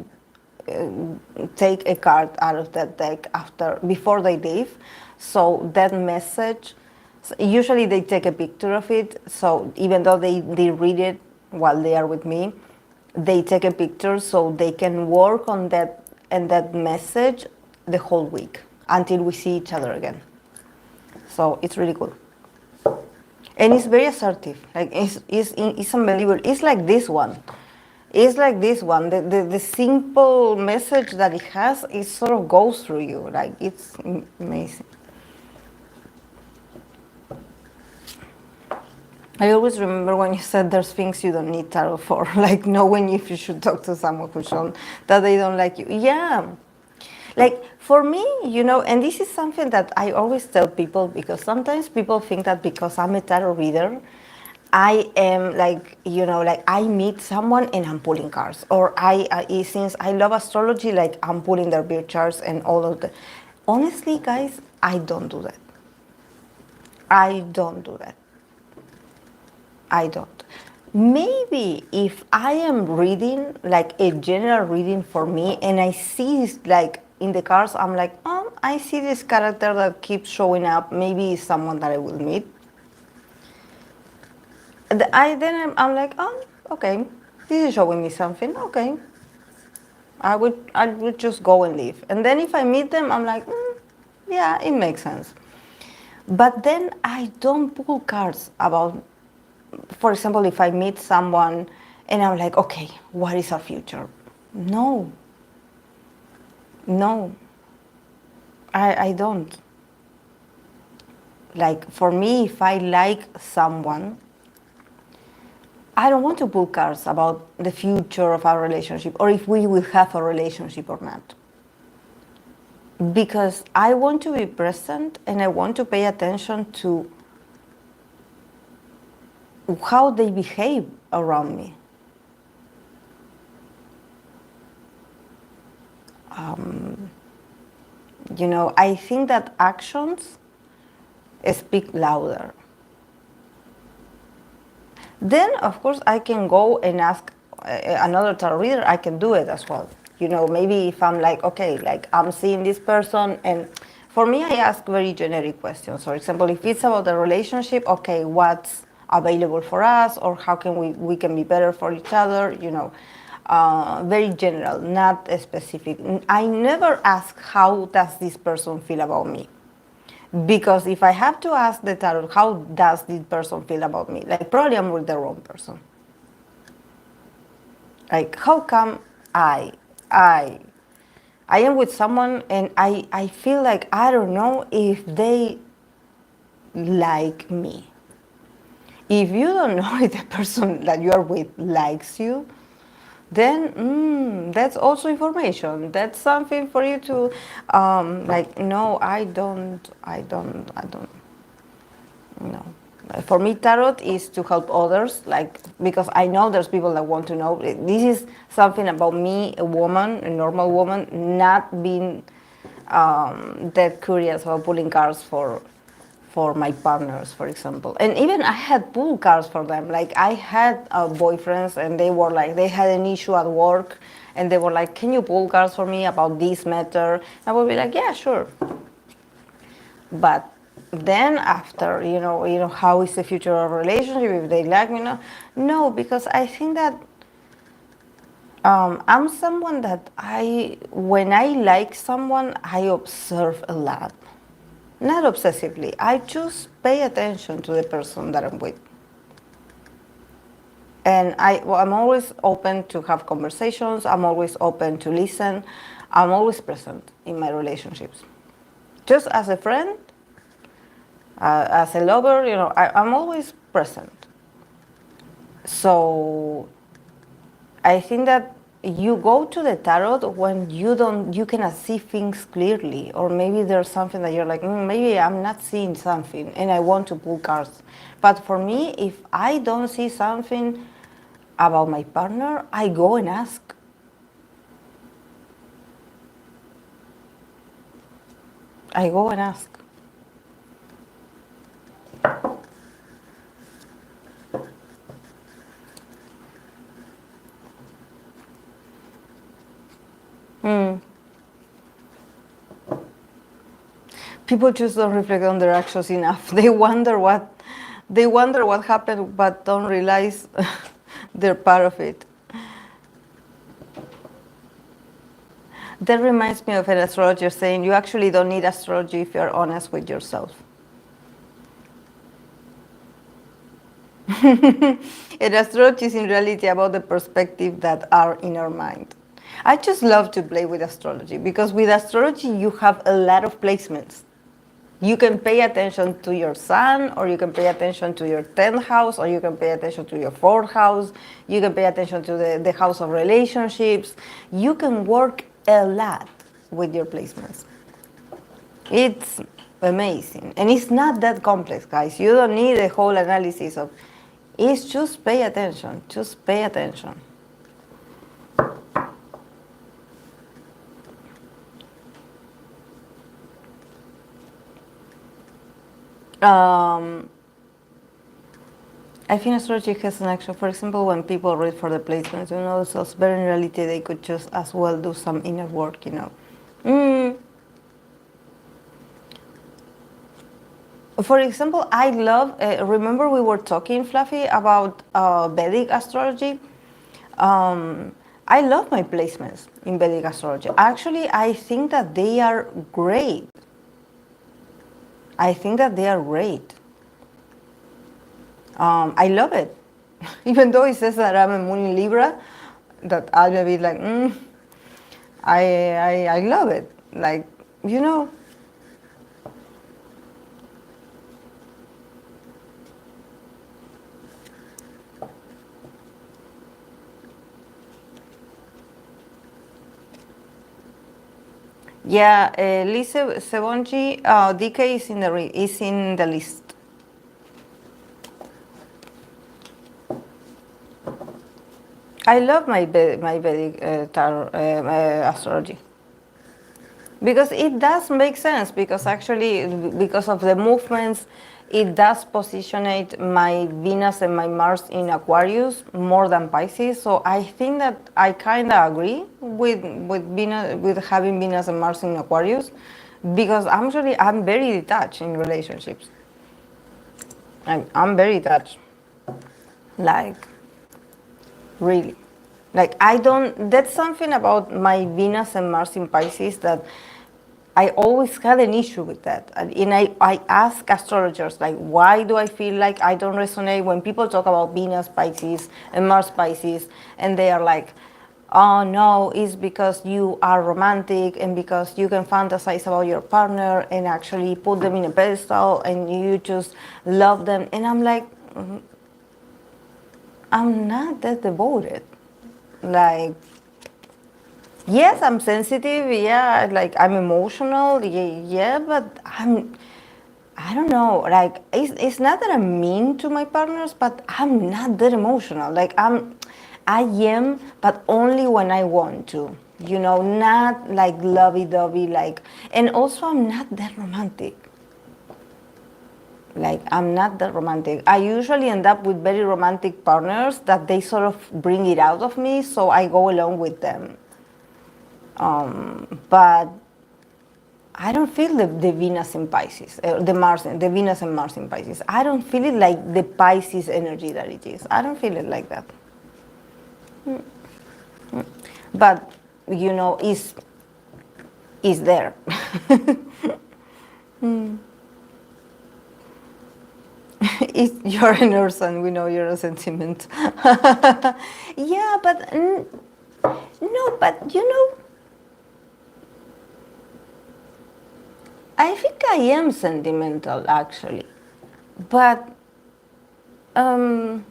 take a card out of that deck before they leave, so that message. Usually they take a picture of it. So even though they read it while they are with me, they take a picture so they can work on that and that message the whole week until we see each other again. So it's really cool. And it's very assertive. Like it's unbelievable. It's like this one. The simple message that it has, it sort of goes through you. Like, it's amazing. I always remember when you said there's things you don't need tarot for, like knowing if you should talk to someone that they don't like you. Yeah. Like, for me, and this is something that I always tell people, because sometimes people think that because I'm a tarot reader, I am like, I meet someone and I'm pulling cards. Or since I love astrology, like I'm pulling their birth charts and all of that. Honestly, guys, I don't do that. I don't. Maybe if I am reading, like a general reading for me, and I see like in the cards, I'm like, oh, I see this character that keeps showing up. Maybe it's someone that I will meet. I'm like, oh, okay, this is showing me something. Okay, I would just go and leave. And then if I meet them, I'm like, yeah, it makes sense. But then I don't pull cards about, for example, if I meet someone and I'm like, okay, what is our future? No, I don't. Like, for me, if I like someone, I don't want to pull cards about the future of our relationship or if we will have a relationship or not. Because I want to be present and I want to pay attention to how they behave around me. I think that actions speak louder. Then, of course, I can go and ask another tarot reader. I can do it as well. You know, maybe if I'm like, okay, like I'm seeing this person, and for me, I ask very generic questions. For example, if it's about a relationship, okay, what's available for us, or how can we can be better for each other, you know. Very general, not specific. I never ask how does this person feel about me. Because if I have to ask the tarot, how does this person feel about me? Like, probably I'm with the wrong person. Like, how come I, I, I am with someone and I feel like I don't know if they like me. If you don't know if the person that you are with likes you, then that's also information. That's something for you to, like, no, I don't. No. For me, tarot is to help others, like, because I know there's people that want to know. This is something about me, a woman, a normal woman, not being that curious about pulling cards for my partners, for example. And even I had pulled cards for them. Like, I had boyfriends, and they were like, they had an issue at work, and they were like, "Can you pull cards for me about this matter?" I would be like, "Yeah, sure." But then after, how is the future of relationship, if they like me? No, because I think that I'm someone that when I like someone, I observe a lot. Not obsessively. I just pay attention to the person that I'm with. And I'm always open to have conversations. I'm always open to listen. I'm always present in my relationships. Just as a friend, as a lover, I'm always present. So I think that you go to the tarot when you cannot see things clearly, or maybe there's something that you're like, maybe I'm not seeing something and I want to pull cards. But for me, if I don't see something about my partner, I go and ask. I go and ask. People just don't reflect on their actions enough. They wonder what happened, but don't realize they're part of it. That reminds me of an astrologer saying, you actually don't need astrology if you're honest with yourself. And astrology is in reality about the perspective that are in our mind. I just love to play with astrology, because with astrology you have a lot of placements. You can pay attention to your sun, or you can pay attention to your 10th house, or you can pay attention to your 4th house. You can pay attention to the house of relationships. You can work a lot with your placements. It's amazing. And it's not that complex, guys. You don't need a whole analysis of. It's just pay attention. Just pay attention. I think astrology has an action. For example, when people read for the placements, themselves, but in reality they could just as well do some inner work, For example, I love, remember we were talking, Fluffy, about Vedic astrology? I love my placements in Vedic astrology. Actually, I think that they are great. I think that they are great. I love it. Even though it says that I'm a moon in Libra, that I'll be like, I love it. Like, Yeah, Lisa Sebonji, DK is in the list. I love my Vedic tarot, astrology, because it does make sense. Because actually, because of the movements, it does positionate my Venus and my Mars in Aquarius more than Pisces. So I think that I kind of agree with Venus, with having Venus and Mars in Aquarius, because I'm very detached in relationships. I'm very detached, like really. Like I don't. That's something about my Venus and Mars in Pisces that I always had an issue with that. And I ask astrologers, like, why do I feel like I don't resonate when people talk about Venus Pisces and Mars Pisces, and they are like, oh no, it's because you are romantic and because you can fantasize about your partner and actually put them in a pedestal and you just love them. And I'm like, I'm not that devoted. Like, yes, I'm sensitive. Yeah, like I'm emotional. Yeah, but I don't know. Like it's not that I'm mean to my partners, but I'm not that emotional. Like I am, but only when I want to. You know, not like lovey-dovey. Like, and also I'm not that romantic. Like I'm not that romantic. I usually end up with very romantic partners that they sort of bring it out of me, so I go along with them. But I don't feel the Venus in Pisces, the Venus and Mars in Pisces. I don't feel it like the Pisces energy that it is. I don't feel it like that. But you know, is there. You're an earth and we know you're a sentiment. Yeah, but no, but you know, I think I am sentimental actually, but um,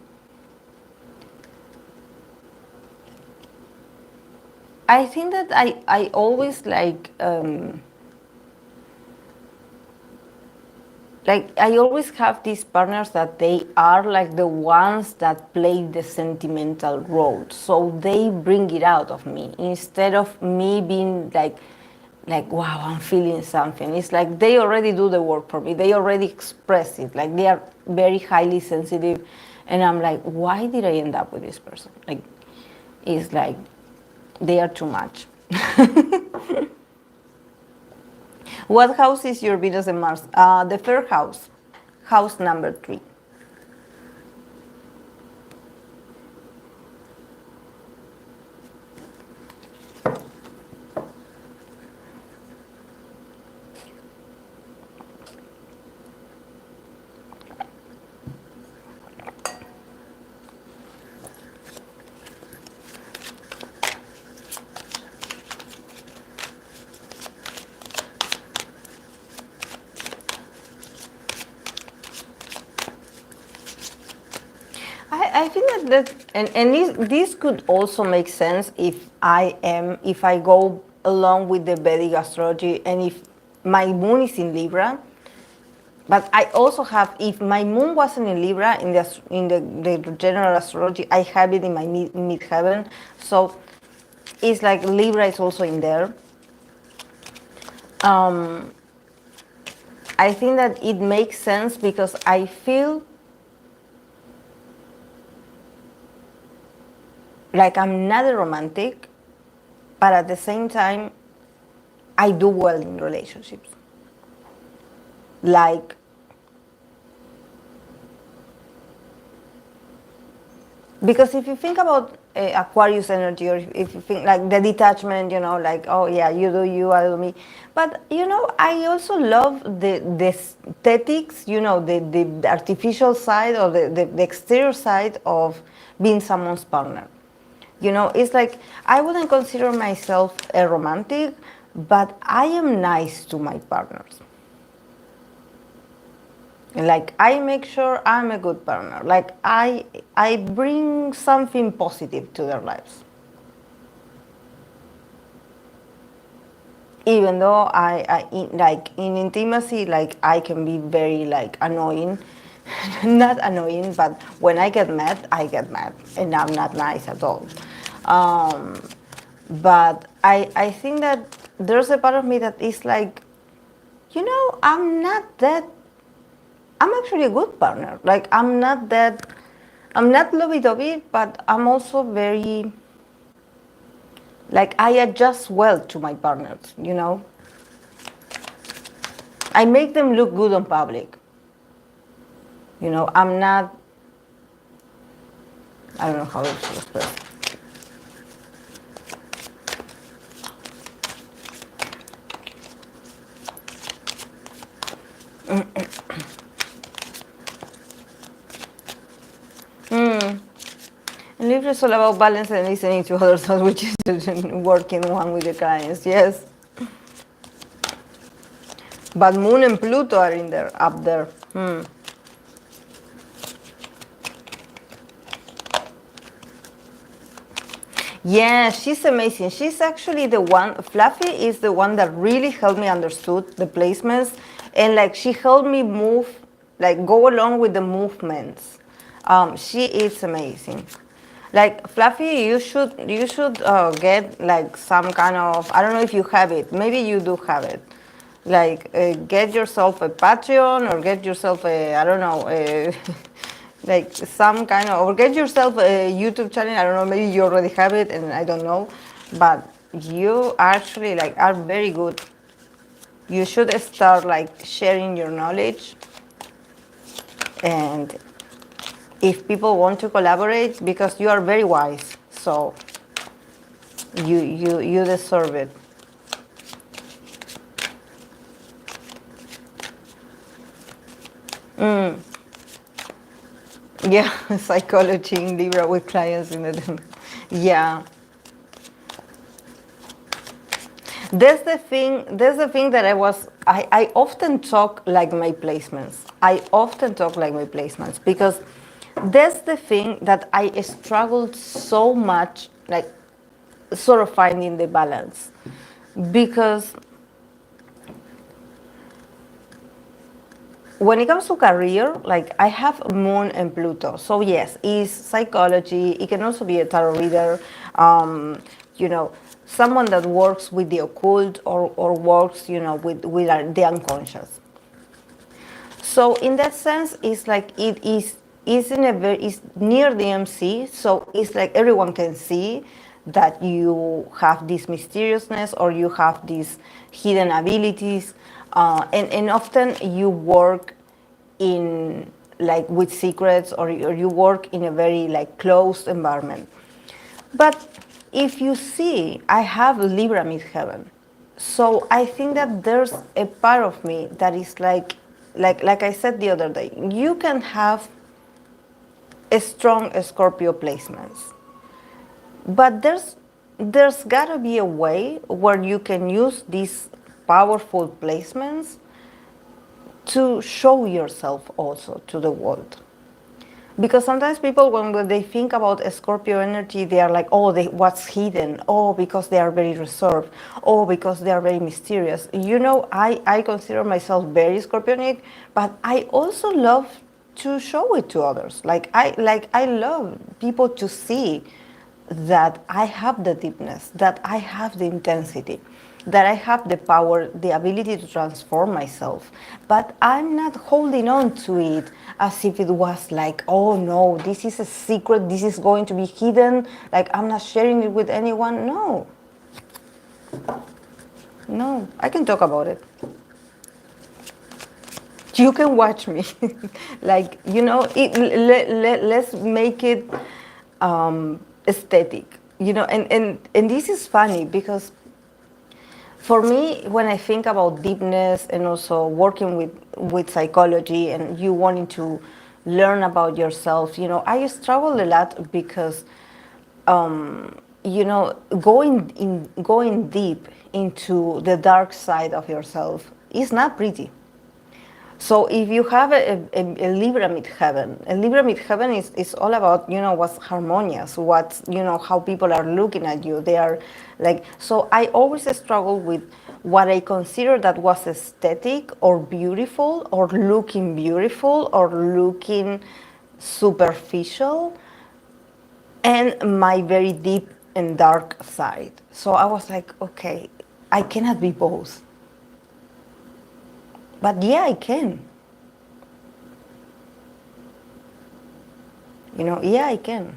I think that I always like I always have these partners that they are like the ones that play the sentimental role, so they bring it out of me instead of me being like wow, I'm feeling something. It's like they already do the work for me. They already express it. Like they are very highly sensitive, and I'm like, why did I end up with this person? Like, it's like they are too much. What house is your Venus and Mars? The third house, house number 3. I think and this could also make sense if I go along with the Vedic astrology and if my moon is in Libra. But I also have, if my moon wasn't in Libra the general astrology, I have it in my midheaven. So it's like Libra is also in there. I think that it makes sense because I feel like I'm not a romantic, but at the same time, I do well in relationships. Like, because if you think about Aquarius energy, or if you think like the detachment, you know, like, oh yeah, you do you, I do me. But, you know, I also love the aesthetics, you know, the artificial side or the exterior side of being someone's partner. You know, it's like I wouldn't consider myself a romantic, but I am nice to my partners. Like I make sure I'm a good partner. Like I bring something positive to their lives. Even though like in intimacy, like I can be very like annoying. Not annoying, but when I get mad, I get mad, and I'm not nice at all. Um, but I think that there's a part of me that is like, you know, I'm actually a good partner. Like I'm not lovey-dovey, but I'm also very, Like I adjust well to my partners, you know. I make them look good on public. You know, I'm not, I don't know how to express. And life is all about balance and listening to others, which is working one with the clients, yes. But Moon and Pluto are in there, up there. Yeah, she's amazing. She's actually the one, Fluffy is the one that really helped me understood the placements, and like she helped me move, like go along with the movements. She is amazing. Like Fluffy, you should get like some kind of, I don't know if you have it. Maybe you do have it. Like get yourself a Patreon or get yourself a, I don't know, a like some kind of, or get yourself a YouTube channel. I don't know, maybe you already have it and I don't know, but you actually like are very good. You should start like sharing your knowledge, and if people want to collaborate, because you are very wise, so you deserve it. Yeah, psychology in Libra with clients in the yeah. That's the thing that I often talk like my placements. I often talk like my placements because that's the thing that I struggled so much, like sort of finding the balance. Because when it comes to career, like I have Moon and Pluto. So yes, it's psychology. It can also be a tarot reader. You know, someone that works with the occult or works, you know, with the unconscious. So in that sense, it's like it's in a very it's near the MC. So it's like everyone can see that you have this mysteriousness or you have these hidden abilities, and often you work in like with secrets, or you work in a very like closed environment. But if you see, I have Libra midheaven. So I think that there's a part of me that is like I said the other day, you can have a strong Scorpio placements, but there's gotta be a way where you can use these powerful placements to show yourself also to the world. Because sometimes people, when they think about a Scorpio energy, they are like, oh, what's hidden? Oh, because they are very reserved. Oh, because they are very mysterious. You know, I consider myself very Scorpionic, but I also love to show it to others. I love people to see that I have the deepness, that I have the intensity, that I have the power, the ability to transform myself. But I'm not holding on to it as if it was like, oh no, this is a secret, this is going to be hidden, like I'm not sharing it with anyone. No. No, I can talk about it. You can watch me. Like, you know, let's make it aesthetic. You know, and this is funny because for me, when I think about deepness and also working with psychology and you wanting to learn about yourself, you know, I struggle a lot because, you know, going deep into the dark side of yourself is not pretty. So if you have a Libra midheaven, a Libra midheaven is all about, you know, what's harmonious, what's, you know, how people are looking at you. They are like, so I always struggle with what I consider that was aesthetic or beautiful or looking beautiful or looking superficial and my very deep and dark side. So I was like, okay, I cannot be both. But yeah, I can. You know, yeah, I can.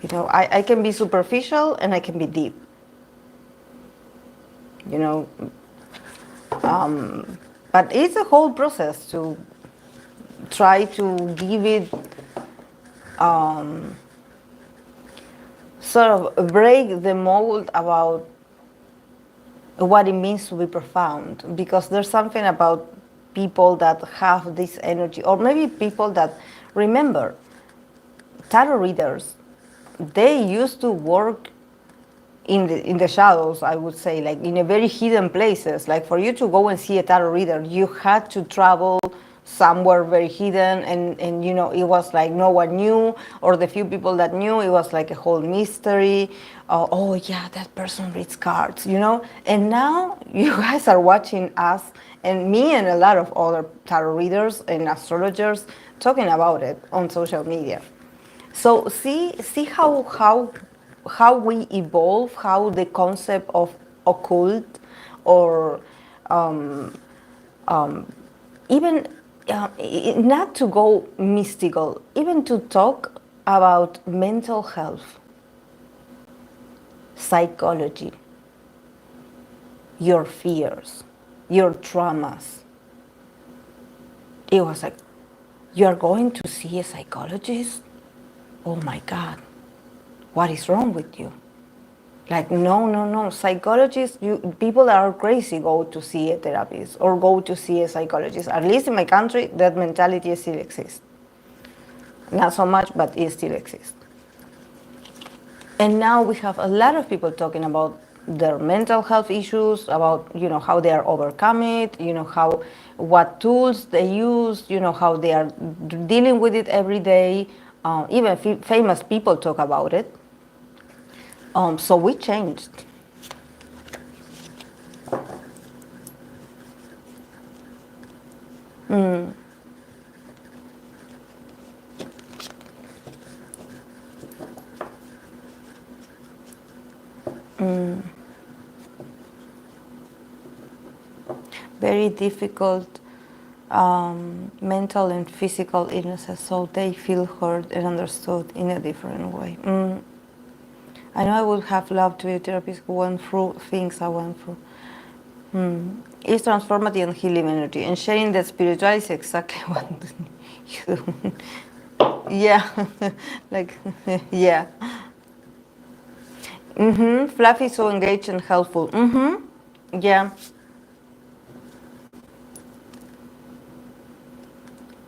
You know, I can be superficial and I can be deep. You know, but it's a whole process to try to give it sort of break the mold about what it means to be profound, because there's something about people that have this energy, or maybe people that remember tarot readers, they used to work in the shadows, I would say, like in a very hidden places. Like for you to go and see a tarot reader, you had to travel somewhere very hidden, and you know, it was like no one knew, or the few people that knew, it was like a whole mystery. Oh yeah, that person reads cards, you know. And now you guys are watching us and me and a lot of other tarot readers and astrologers talking about it on social media. So see how we evolve, how the concept of occult, or even not to go mystical, even to talk about mental health, psychology, your fears, your traumas. It was like, you're going to see a psychologist? Oh my God, what is wrong with you? Like, no. Psychologists, people that are crazy go to see a therapist or go to see a psychologist. At least in my country, that mentality still exists. Not so much, but it still exists. And now we have a lot of people talking about their mental health issues, about, you know, how they are overcome it, you know, how, what tools they use, you know, how they are dealing with it every day. Even famous people talk about it. So we changed. Very difficult mental and physical illnesses, so they feel heard and understood in a different way. I know I would have loved to be a therapist who went through things I went through. It's transformative and healing energy, and sharing that spirituality is exactly what you do. Yeah, like, yeah. Fluffy, so engaged and helpful. Yeah.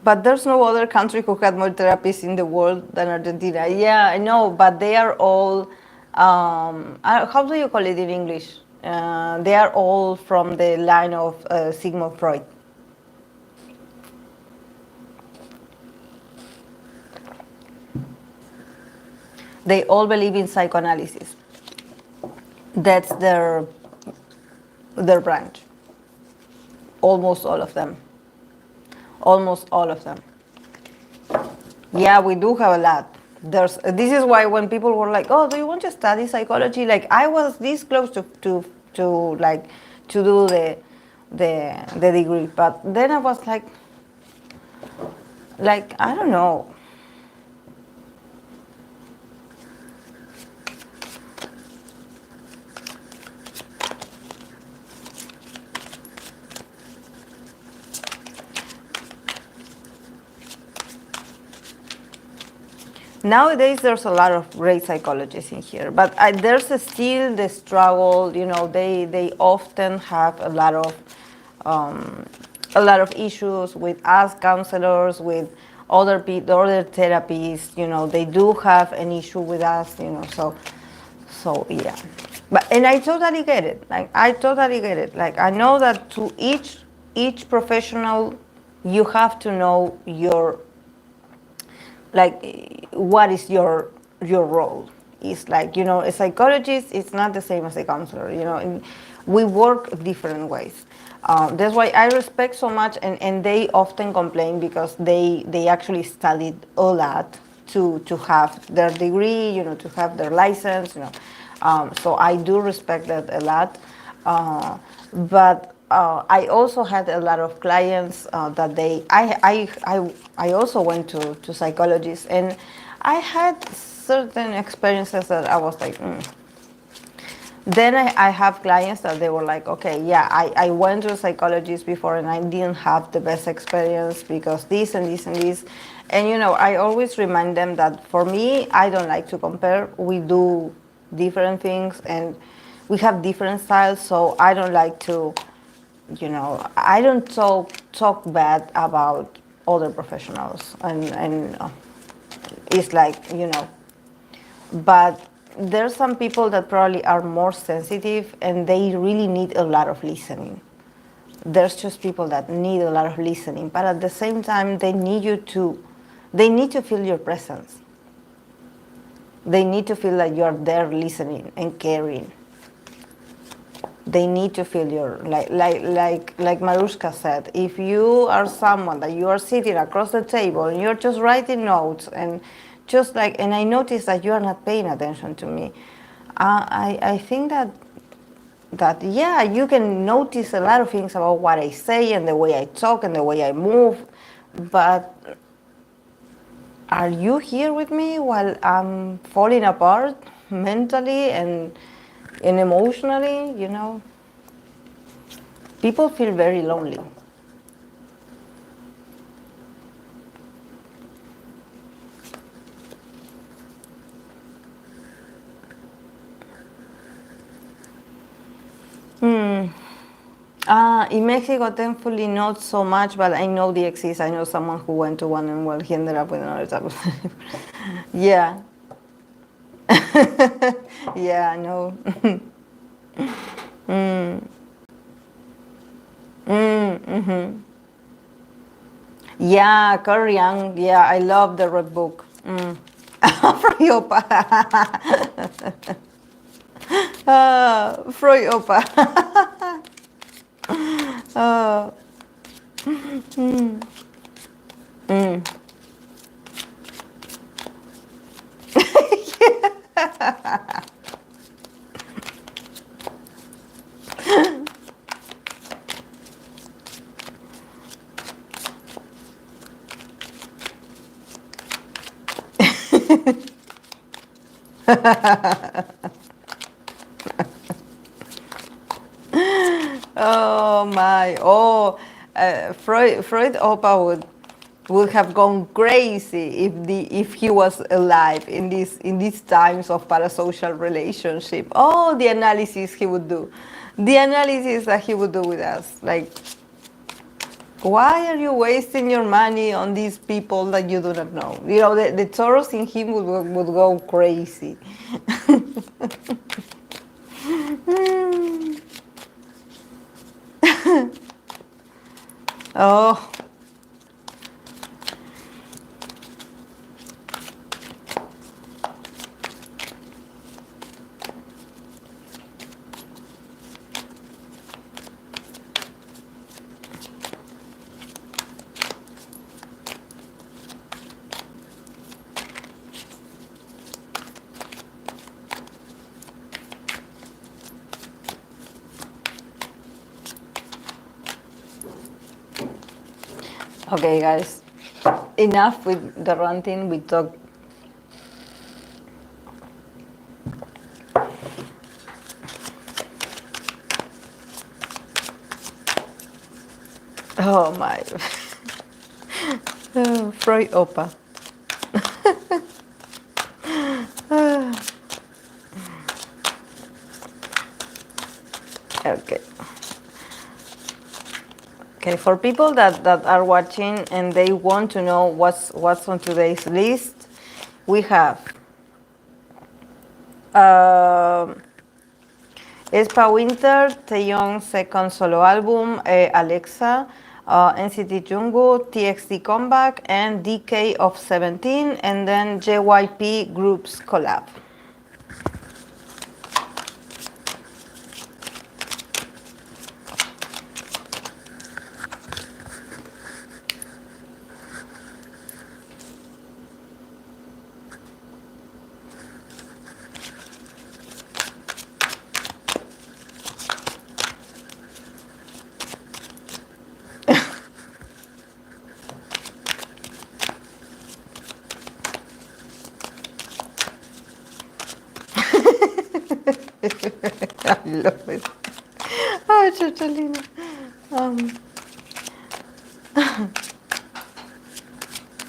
But there's no other country who had more therapists in the world than Argentina. Yeah, I know, but they are all, how do you call it in English? They are all from the line of Sigmund Freud. They all believe in psychoanalysis. That's their branch. Almost all of them. Almost all of them. Yeah, we do have a lot. This is why when people were like, "Oh, do you want to study psychology?" Like, I was this close to like to do the degree, but then I was like I don't know. Nowadays, there's a lot of great psychologists in here, but there's still the struggle. You know, they often have a lot of issues with us counselors, with other people, other therapists. You know, they do have an issue with us. You know, so yeah. But and I totally get it. Like I totally get it. Like I know that to each professional, you have to know your, like, what is your role. It's like, you know, a psychologist is not the same as a counselor, you know, and we work different ways. That's why I respect so much, and they often complain because they actually studied a lot to have their degree, you know, to have their license, you know. So I do respect that a lot. But I also had a lot of clients that I also went to psychologists, and I had certain experiences that I was like, Then I have clients that they were like, okay, yeah, I went to a psychologist before and I didn't have the best experience because this and this and this. And, I always remind them that for me, I don't like to compare. We do different things and we have different styles. So I don't like to, I don't talk bad about other professionals. And it's like, but there's some people that probably are more sensitive and they really need a lot of listening. There's just people that need a lot of listening, but at the same time, they need to feel your presence. They need to feel that you're there listening and caring. They need to feel like Marushka said, if you are someone that you are sitting across the table and you're just writing notes and and I notice that you are not paying attention to me. I think that yeah, you can notice a lot of things about what I say and the way I talk and the way I move, but are you here with me while I'm falling apart mentally and emotionally? People feel very lonely. In Mexico, thankfully, not so much, but I know they exist. I know someone who went to one and well, he ended up with another type of Yeah. Yeah, I know. Yeah, Korean. Yeah, I love the red book. Freud Opa. Freud Opa. Oh my! Freud Opa would have gone crazy if he was alive in these times of parasocial relationship. Oh, the analysis he would do, the analysis that he would do with us, like. Why are you wasting your money on these people that you do not know? The Taurus in him would go crazy. Oh. Okay, guys. Enough with the ranting. We talk. Oh my. Oh, Freud Opa. Okay. Okay, for people that are watching and they want to know what's on today's list, we have aespa Winter, Taeyong's second solo album, AleXa, NCT Jungwoo, TXT Comeback, and DK of 17, and then JYP Groups collab. I love it. Oh, Chicholina. Um,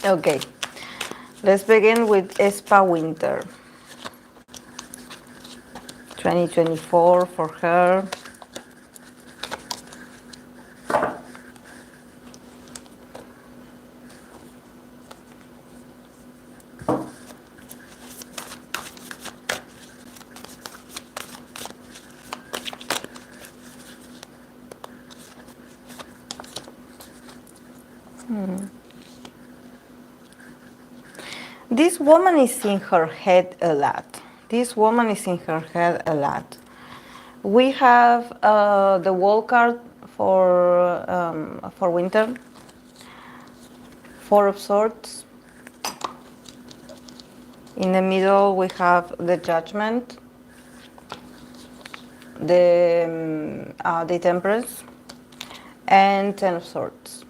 okay, let's begin with aespa winter 2024 for her. This woman is in her head a lot. This woman is in her head a lot. We have the wall card for winter, Four of Swords. In the middle, we have the Judgment, the Temperance, and Ten of Swords.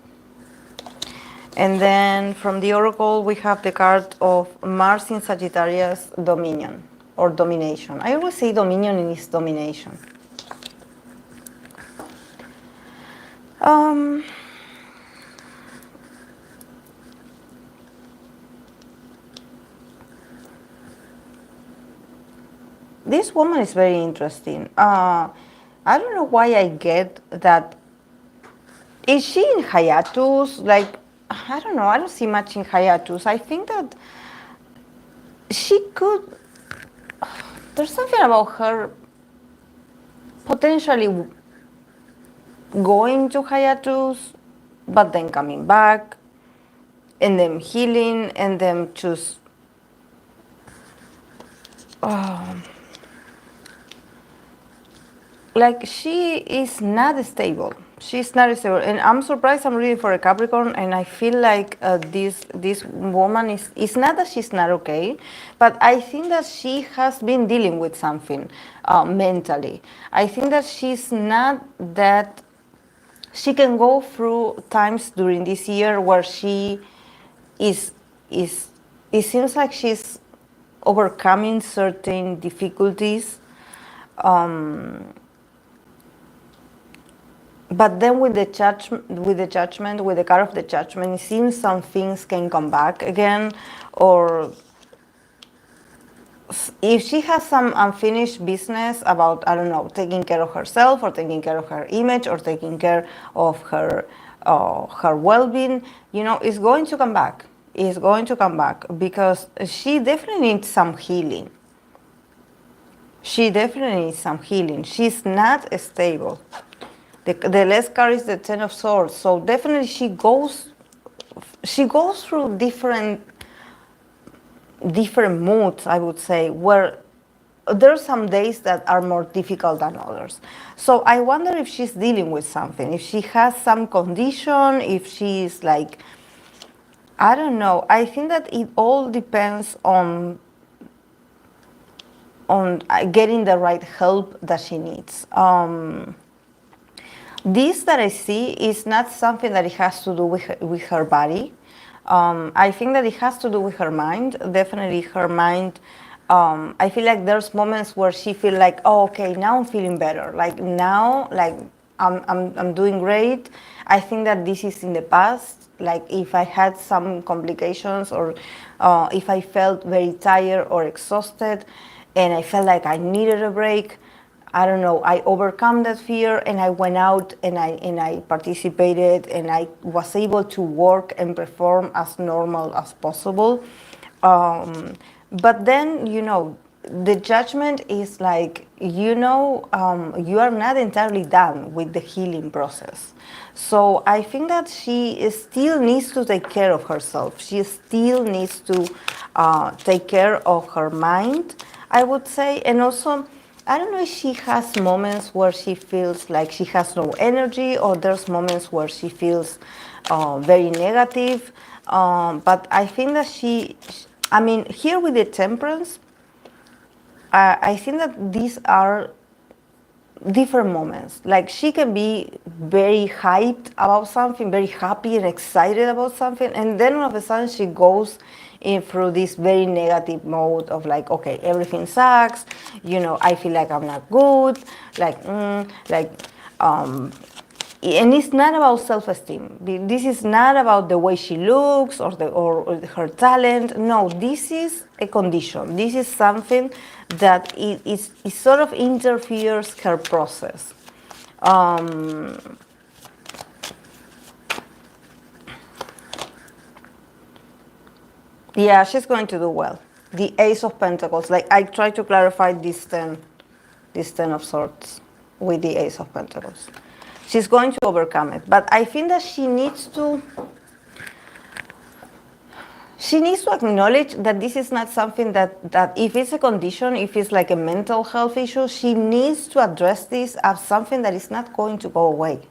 And then from the Oracle, we have the card of Mars in Sagittarius, Dominion, or Domination. I always say Dominion and it's Domination. This woman is very interesting. I don't know why I get that. Is she in hiatus? Like, I don't know. I don't see much in hiatus. I think that she could. There's something about her potentially going to hiatus, but then coming back, and then healing, and then just. Like, she is not stable. She's not stable, and I'm surprised. I'm reading for a Capricorn, and I feel like this woman is not that she's not okay, but I think that she has been dealing with something mentally. I think that she's not that. She can go through times during this year where she is. It seems like she's overcoming certain difficulties. But then with the judgment, with the card of the judgment, it seems some things can come back again, or if she has some unfinished business about, I don't know, taking care of herself or taking care of her image or taking care of her well-being, you know, it's going to come back. It's going to come back because she definitely needs some healing. She definitely needs some healing. She's not stable. The last card is the Ten of Swords, so definitely she goes through different moods, I would say, where there are some days that are more difficult than others. So I wonder if she's dealing with something, if she has some condition, if she's like, I don't know. I think that it all depends on getting the right help that she needs. This that I see is not something that it has to do with her body. I think that it has to do with her mind. Definitely her mind. I feel like there's moments where she feels like, oh, okay, now I'm feeling better. Like now, like I'm doing great. I think that this is in the past. Like if I had some complications or if I felt very tired or exhausted and I felt like I needed a break, I don't know, I overcome that fear and I went out and I participated and I was able to work and perform as normal as possible. But then, you know, the judgment is like, you know, you are not entirely done with the healing process. So I think that she still needs to take care of herself. She still needs to take care of her mind, I would say, and also, I don't know if she has moments where she feels like she has no energy or there's moments where she feels very negative. But I think that I mean, here with the temperance, I think that these are different moments. Like she can be very hyped about something, very happy and excited about something, and then all of a sudden she goes in through this very negative mode of like, okay, everything sucks, I feel like I'm not good, like, and it's not about self-esteem. This is not about the way she looks or her talent. No, this is a condition. This is something that it sort of interferes her process. Yeah, she's going to do well. The Ace of Pentacles. Like I try to clarify this ten of Swords with the Ace of Pentacles. She's going to overcome it, but I think that she needs to acknowledge that this is not something that if it's a condition, if it's like a mental health issue, she needs to address this as something that is not going to go away.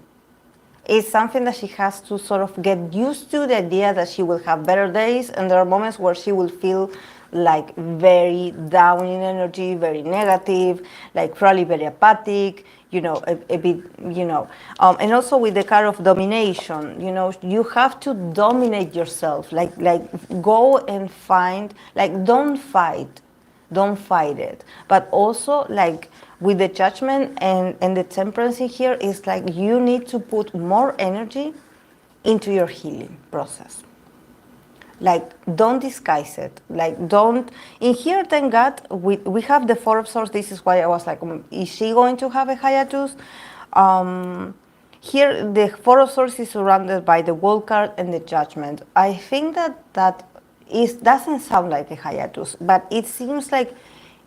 It's something that she has to sort of get used to, the idea that she will have better days, and there are moments where she will feel like very down in energy, very negative, like probably very apathic, a bit, and also with the card of domination, you have to dominate yourself, like go and find, like don't fight it, but also like with the judgment and the temperance here is like you need to put more energy into your healing process. Like don't disguise it, like don't in here. Thank God we have the Four of Swords. This is why I was like, is she going to have a hiatus? Here the Four of Swords is surrounded by the World card and the Judgment. I think that doesn't sound like a hiatus, but it seems like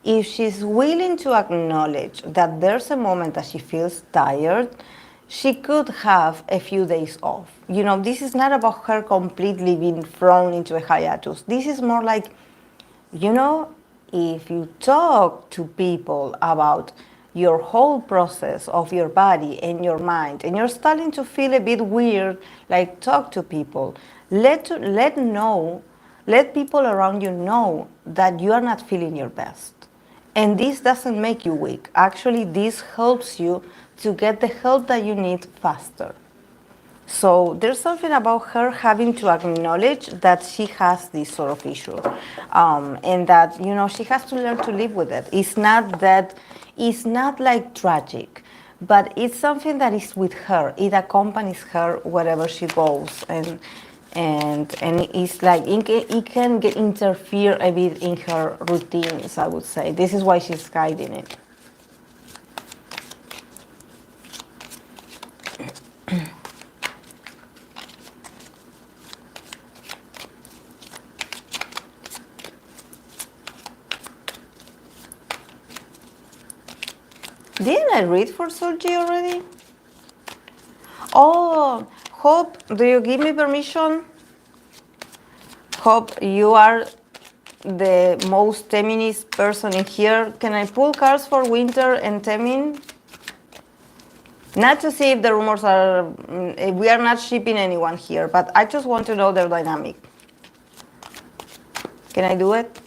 if she's willing to acknowledge that there's a moment that she feels tired, she could have a few days off. This is not about her completely being thrown into a hiatus. This is more like, if you talk to people about your whole process of your body and your mind, and you're starting to feel a bit weird, like talk to people. Let people around you know that you are not feeling your best. And this doesn't make you weak. Actually, this helps you to get the help that you need faster. So there's something about her having to acknowledge that she has this sort of issue, and that she has to learn to live with it. It's not like tragic, but it's something that is with her. It accompanies her wherever she goes, and it's like it can interfere a bit in her routines. I would say this is why she's hiding it. Didn't I read for Solji already? Oh, Hope, do you give me permission? Hope, you are the most Taeminist person in here. Can I pull cards for Winter and Taemin? Not to see if the rumors are... we are not shipping anyone here, but I just want to know their dynamic. Can I do it?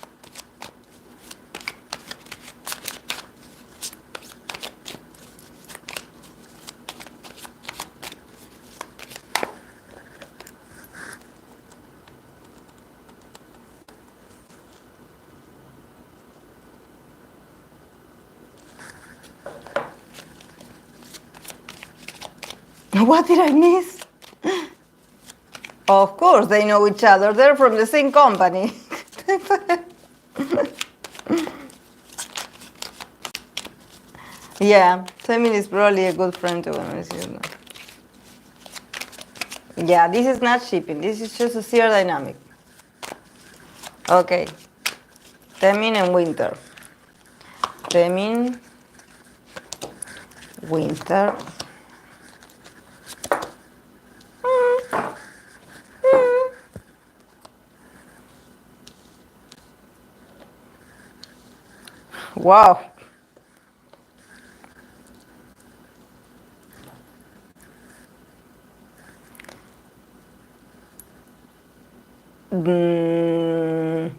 What did I miss? Of course, they know each other. They're from the same company. Yeah, Taemin is probably a good friend to him. Yeah, this is not shipping. This is just a seer dynamic. Okay. Taemin and Winter. Taemin, Winter. Wow. Mm.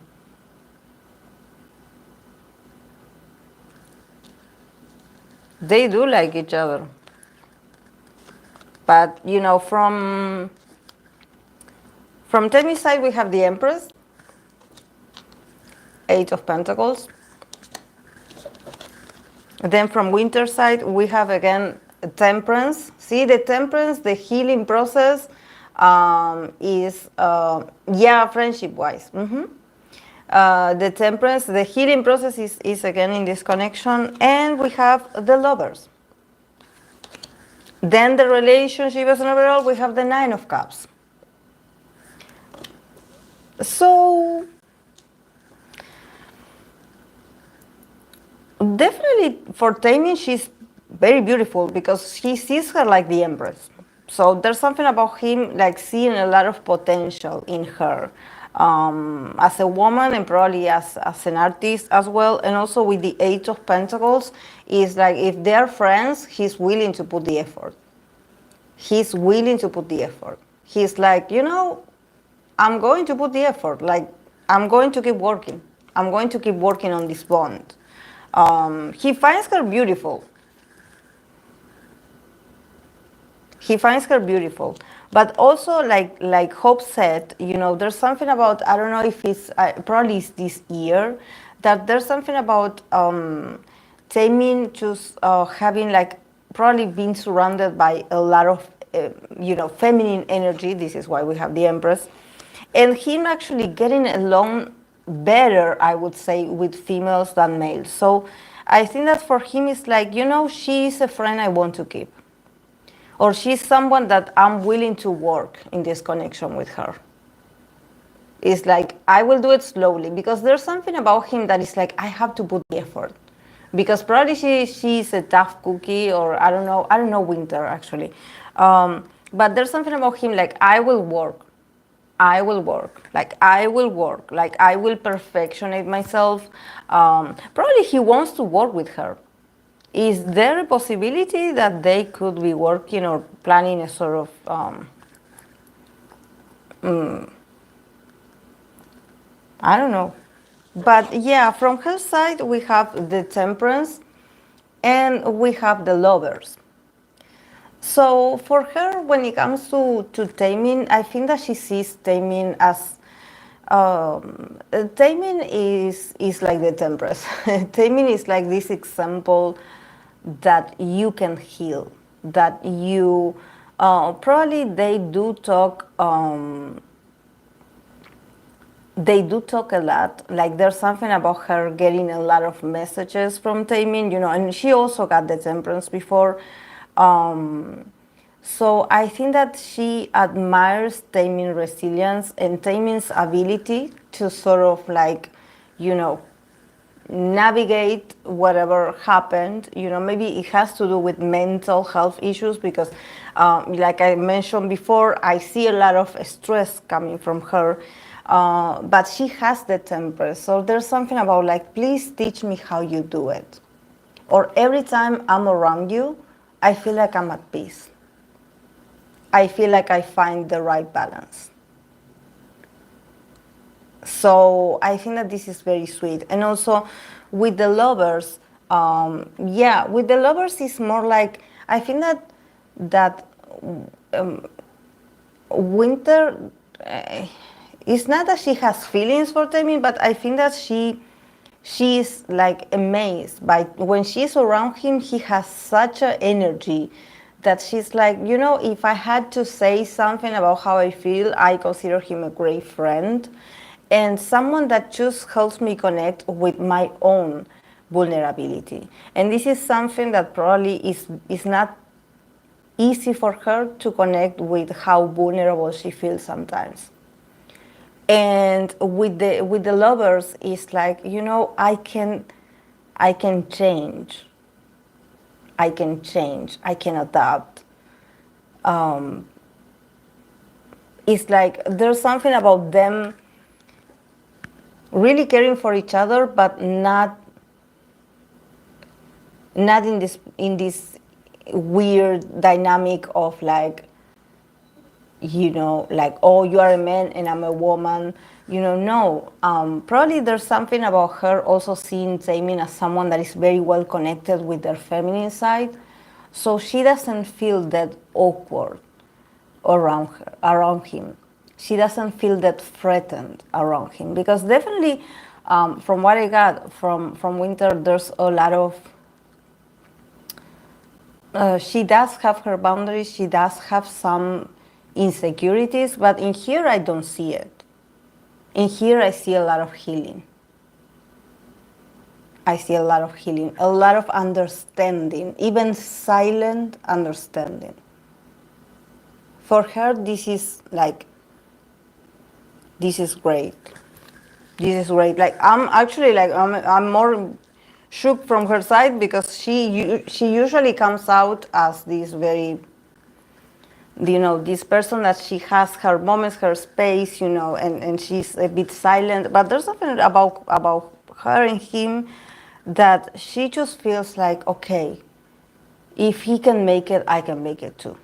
They do like each other. But you know, from Taemin's side, we have the Empress, Eight of Pentacles. Then from Winter's side, we have again Temperance. See, the Temperance, the healing process is, yeah, friendship-wise. The Temperance, the healing process is again in this connection. And we have the Lovers. Then the relationship as an overall, we have the Nine of Cups. So definitely for Taemin, she's very beautiful because he sees her like the Empress. So there's something about him like seeing a lot of potential in her as a woman and probably as an artist as well. And also with the Eight of Pentacles, is like if they're friends, he's willing to put the effort. He's willing to put the effort. He's like, you know, I'm going to put the effort. Like, I'm going to keep working. I'm going to keep working on this bond. He finds her beautiful. He finds her beautiful. But also, like Hope said, you know, there's something about, I don't know if it's, probably it's this year, that there's something about Taemin just having like, probably been surrounded by a lot of, you know, feminine energy. This is why we have the Empress. And him actually getting along better, I would say, with females than males. So I think that for him it's like, you know, she's a friend I want to keep. Or she's someone that I'm willing to work in this connection with her. It's like, I will do it slowly because there's something about him that is like, I have to put the effort. Because probably she's a tough cookie, or I don't know Winter actually. But there's something about him like, I will work, like I will perfectionate myself. Probably he wants to work with her. Is there a possibility that they could be working or planning a sort of, I don't know. But yeah, from her side, we have the Temperance and we have the Lovers. So for her, when it comes to Taemin, I think that she sees Taemin as Taemin is like the Temperance. Taemin is like this example that you can heal, that you probably they do talk a lot. Like there's something about her getting a lot of messages from Taemin, you know, and she also got the Temperance before. So I think that she admires Taemin's resilience and Taemin's ability to sort of like, you know, navigate whatever happened. You know, maybe it has to do with mental health issues because, like I mentioned before, I see a lot of stress coming from her. But she has the temper. So there's something about like, please teach me how you do it. Or every time I'm around you, I feel like I'm at peace. I feel like I find the right balance. So I think that this is very sweet. And also with the Lovers, yeah, with the Lovers it's more like, I think that Winter, it's not that she has feelings for Taemin, but I think that she's like amazed by when she's around him. He has such an energy that she's like, you know, if I had to say something about how I feel, I consider him a great friend and someone that just helps me connect with my own vulnerability. And this is something that probably is not easy for her to connect with how vulnerable she feels sometimes. And with the Lovers, it's like, you know, I can change. I can adapt. It's like there's something about them really caring for each other, but not in this weird dynamic of like you know, like, oh, you are a man and I'm a woman, you know, no. Probably there's something about her also seeing Taemin as someone that is very well connected with their feminine side, so she doesn't feel that awkward around him. She doesn't feel that threatened around him, because definitely, from what I got from Winter, there's a lot of. She does have her boundaries. She does have some insecurities, but in here I don't see it. In here I see a lot of healing. I see a lot of healing, a lot of understanding, even silent understanding. For her, this is great. This is great. Like, I'm actually like, I'm more shook from her side, because she usually comes out as this very, you know, this person that she has her moments, her space, you know, and she's a bit silent. But there's something about her and him that she just feels like, okay, if he can make it, I can make it too.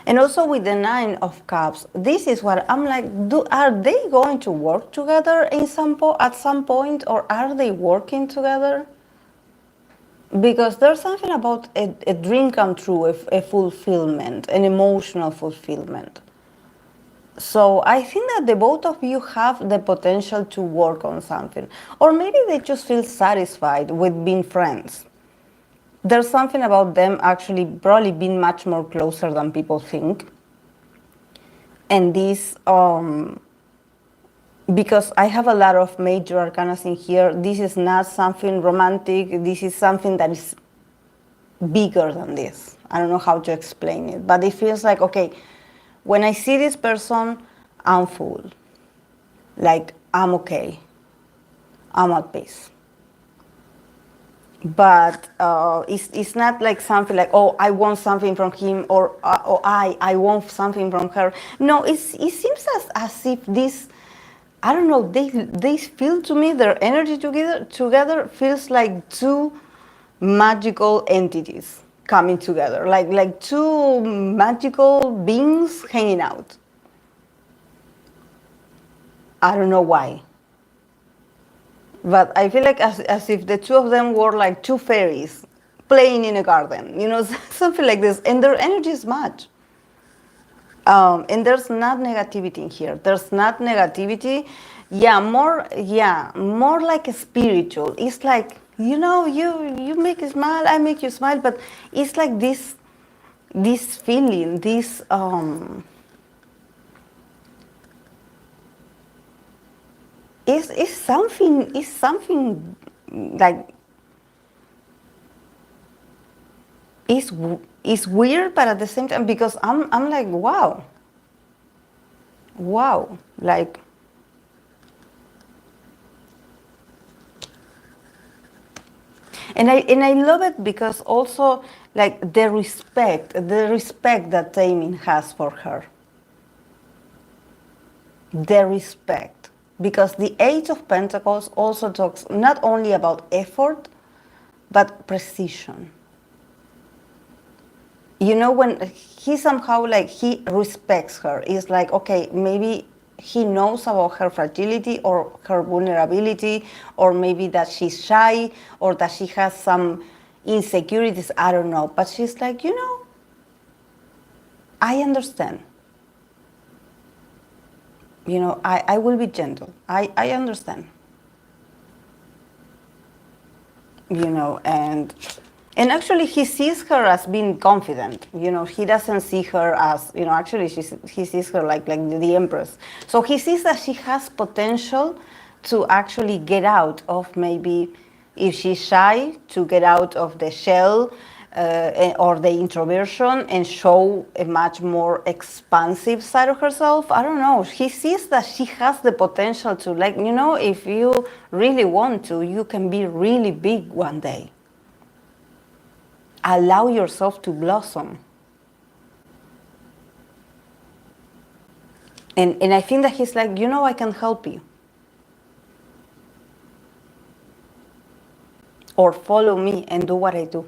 And also with the Nine of Cups, this is what I'm like, are they going to work together at some point, or are they working together? Because there's something about a dream come true, a fulfillment, an emotional fulfillment. So I think that the both of you have the potential to work on something. Or maybe they just feel satisfied with being friends. There's something about them actually probably being much more closer than people think. And this, because I have a lot of major arcanas in here, this is not something romantic. This is something that is bigger than this. I don't know how to explain it, but it feels like, okay, when I see this person, I'm full. Like, I'm okay. I'm at peace. But it's not like something like, oh, I want something from him, or I want something from her. No, it seems as if this, I don't know, they feel to me, their energy together feels like two magical entities coming together, like two magical beings hanging out. I don't know why. But I feel like as if the two of them were like two fairies playing in a garden, you know, something like this. And their energies match. And there's not negativity in here. There's not negativity. More like a spiritual. It's like, you know, you make me smile, I make you smile, but it's like this feeling, this is something like, it's weird, but at the same time, because I'm like, wow, like, and I love it, because also like the respect that Taemin has for her, the respect, because the Eight of Pentacles also talks not only about effort but precision. You know, when he somehow, like, he respects her, it's like, okay, maybe he knows about her fragility or her vulnerability, or maybe that she's shy, or that she has some insecurities, I don't know, but she's like, you know, I understand, you know, I will be gentle, I understand, you know. And actually, he sees her as being confident. You know, he doesn't see her as, you know, actually he sees her like the Empress. So he sees that she has potential to actually get out of, maybe if she's shy, to get out of the shell or the introversion, and show a much more expansive side of herself. I don't know. He sees that she has the potential to, like, you know, if you really want to, you can be really big one day. Allow yourself to blossom. And I think that he's like, you know, I can help you. Or follow me and do what I do.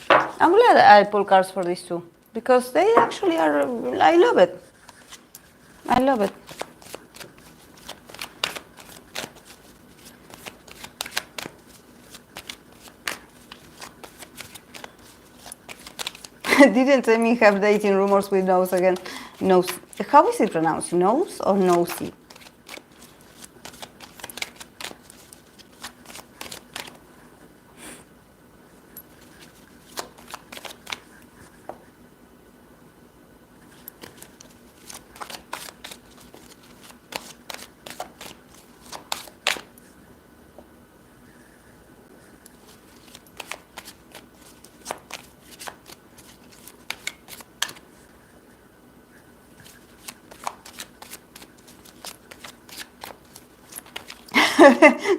I'm I pull cards for these two because they actually are. I love it. I love it. Didn't Taemin have dating rumors with Nose again? Nose. How is it pronounced? Nose or nosy?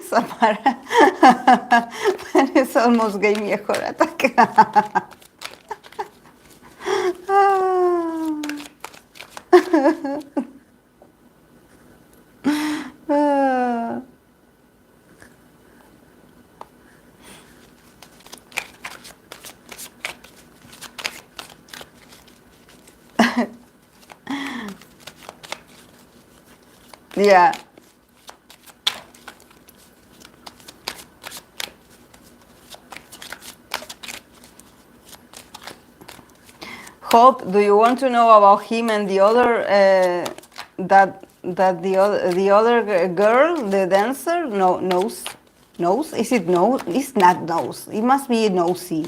Samara. This almost gave me a heart attack. Yeah. Hope, do you want to know about him and the other that the other girl, the dancer, knows? Is it no? It's not nose. It must be nosy.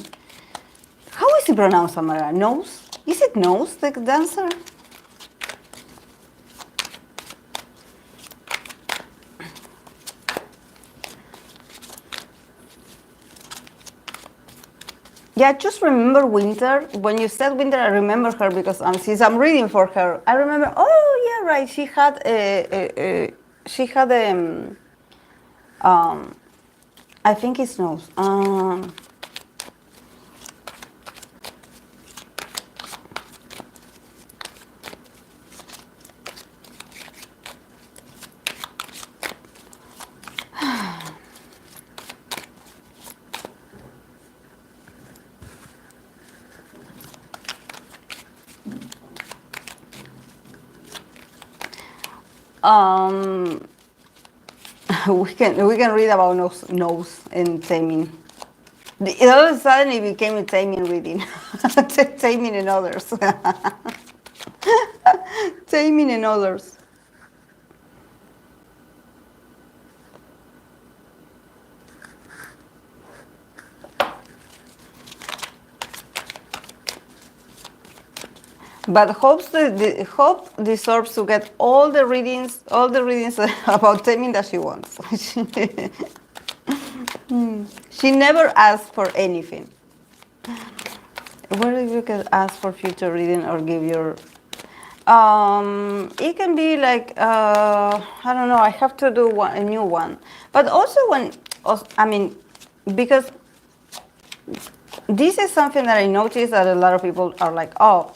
How is it pronounced, Amara? Nose? Is it nose, the dancer? Yeah, just remember Winter. When you said Winter, I remember her because since I'm reading for her, I remember. Oh, yeah, right. She had I think it's nose. We can read about nose and Taemin. All of a sudden, it became a Taemin reading. Taemin and others. Taemin and others. But Hope deserves to get all the readings about Taemin that she wants. She never asked for anything. Where you can ask for future reading or give your. It can be like I don't know. I have to do a new one, but also because this is something that I noticed that a lot of people are like, oh.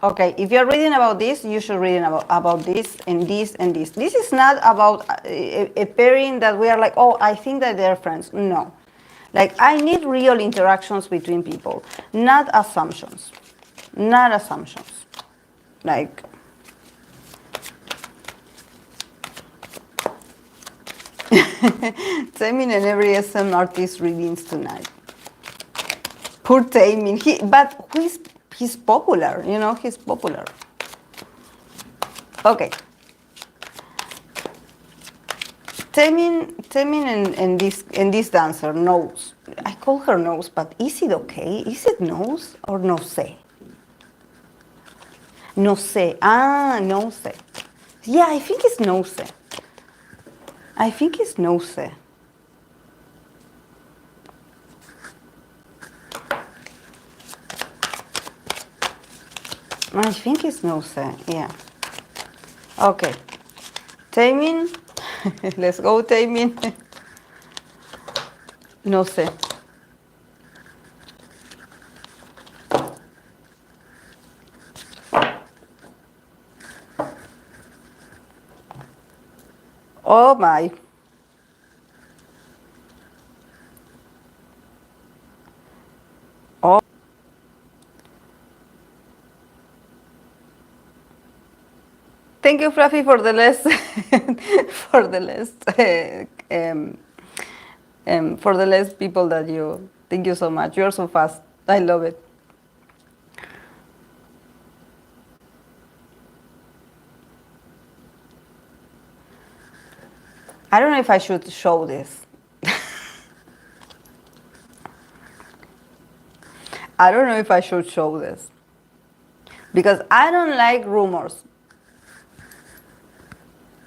Okay, if you're reading about this, you should read about this and this and this. This is not about a pairing that we are like, oh, I think that they're friends. No. Like, I need real interactions between people, not assumptions. Not assumptions. Like, Taemin and every SM artist readings tonight. Poor Taemin. But he's popular, he's popular. Okay. Taemin and this dancer, Nose. I call her Nose, but is it okay? Is it Nose or no sé? No sé. No sé. Yeah, I think it's no sé. I think it's no sé. I think it's no sé, yeah. Okay. Taemin. Let's go, Taemin. No sé. Oh my. Oh. Thank you, Fluffy, for the list. For the list. For the less people that you. Thank you so much. You're so fast. I love it. I don't know if I should show this. I don't know if I should show this. Because I don't like rumors.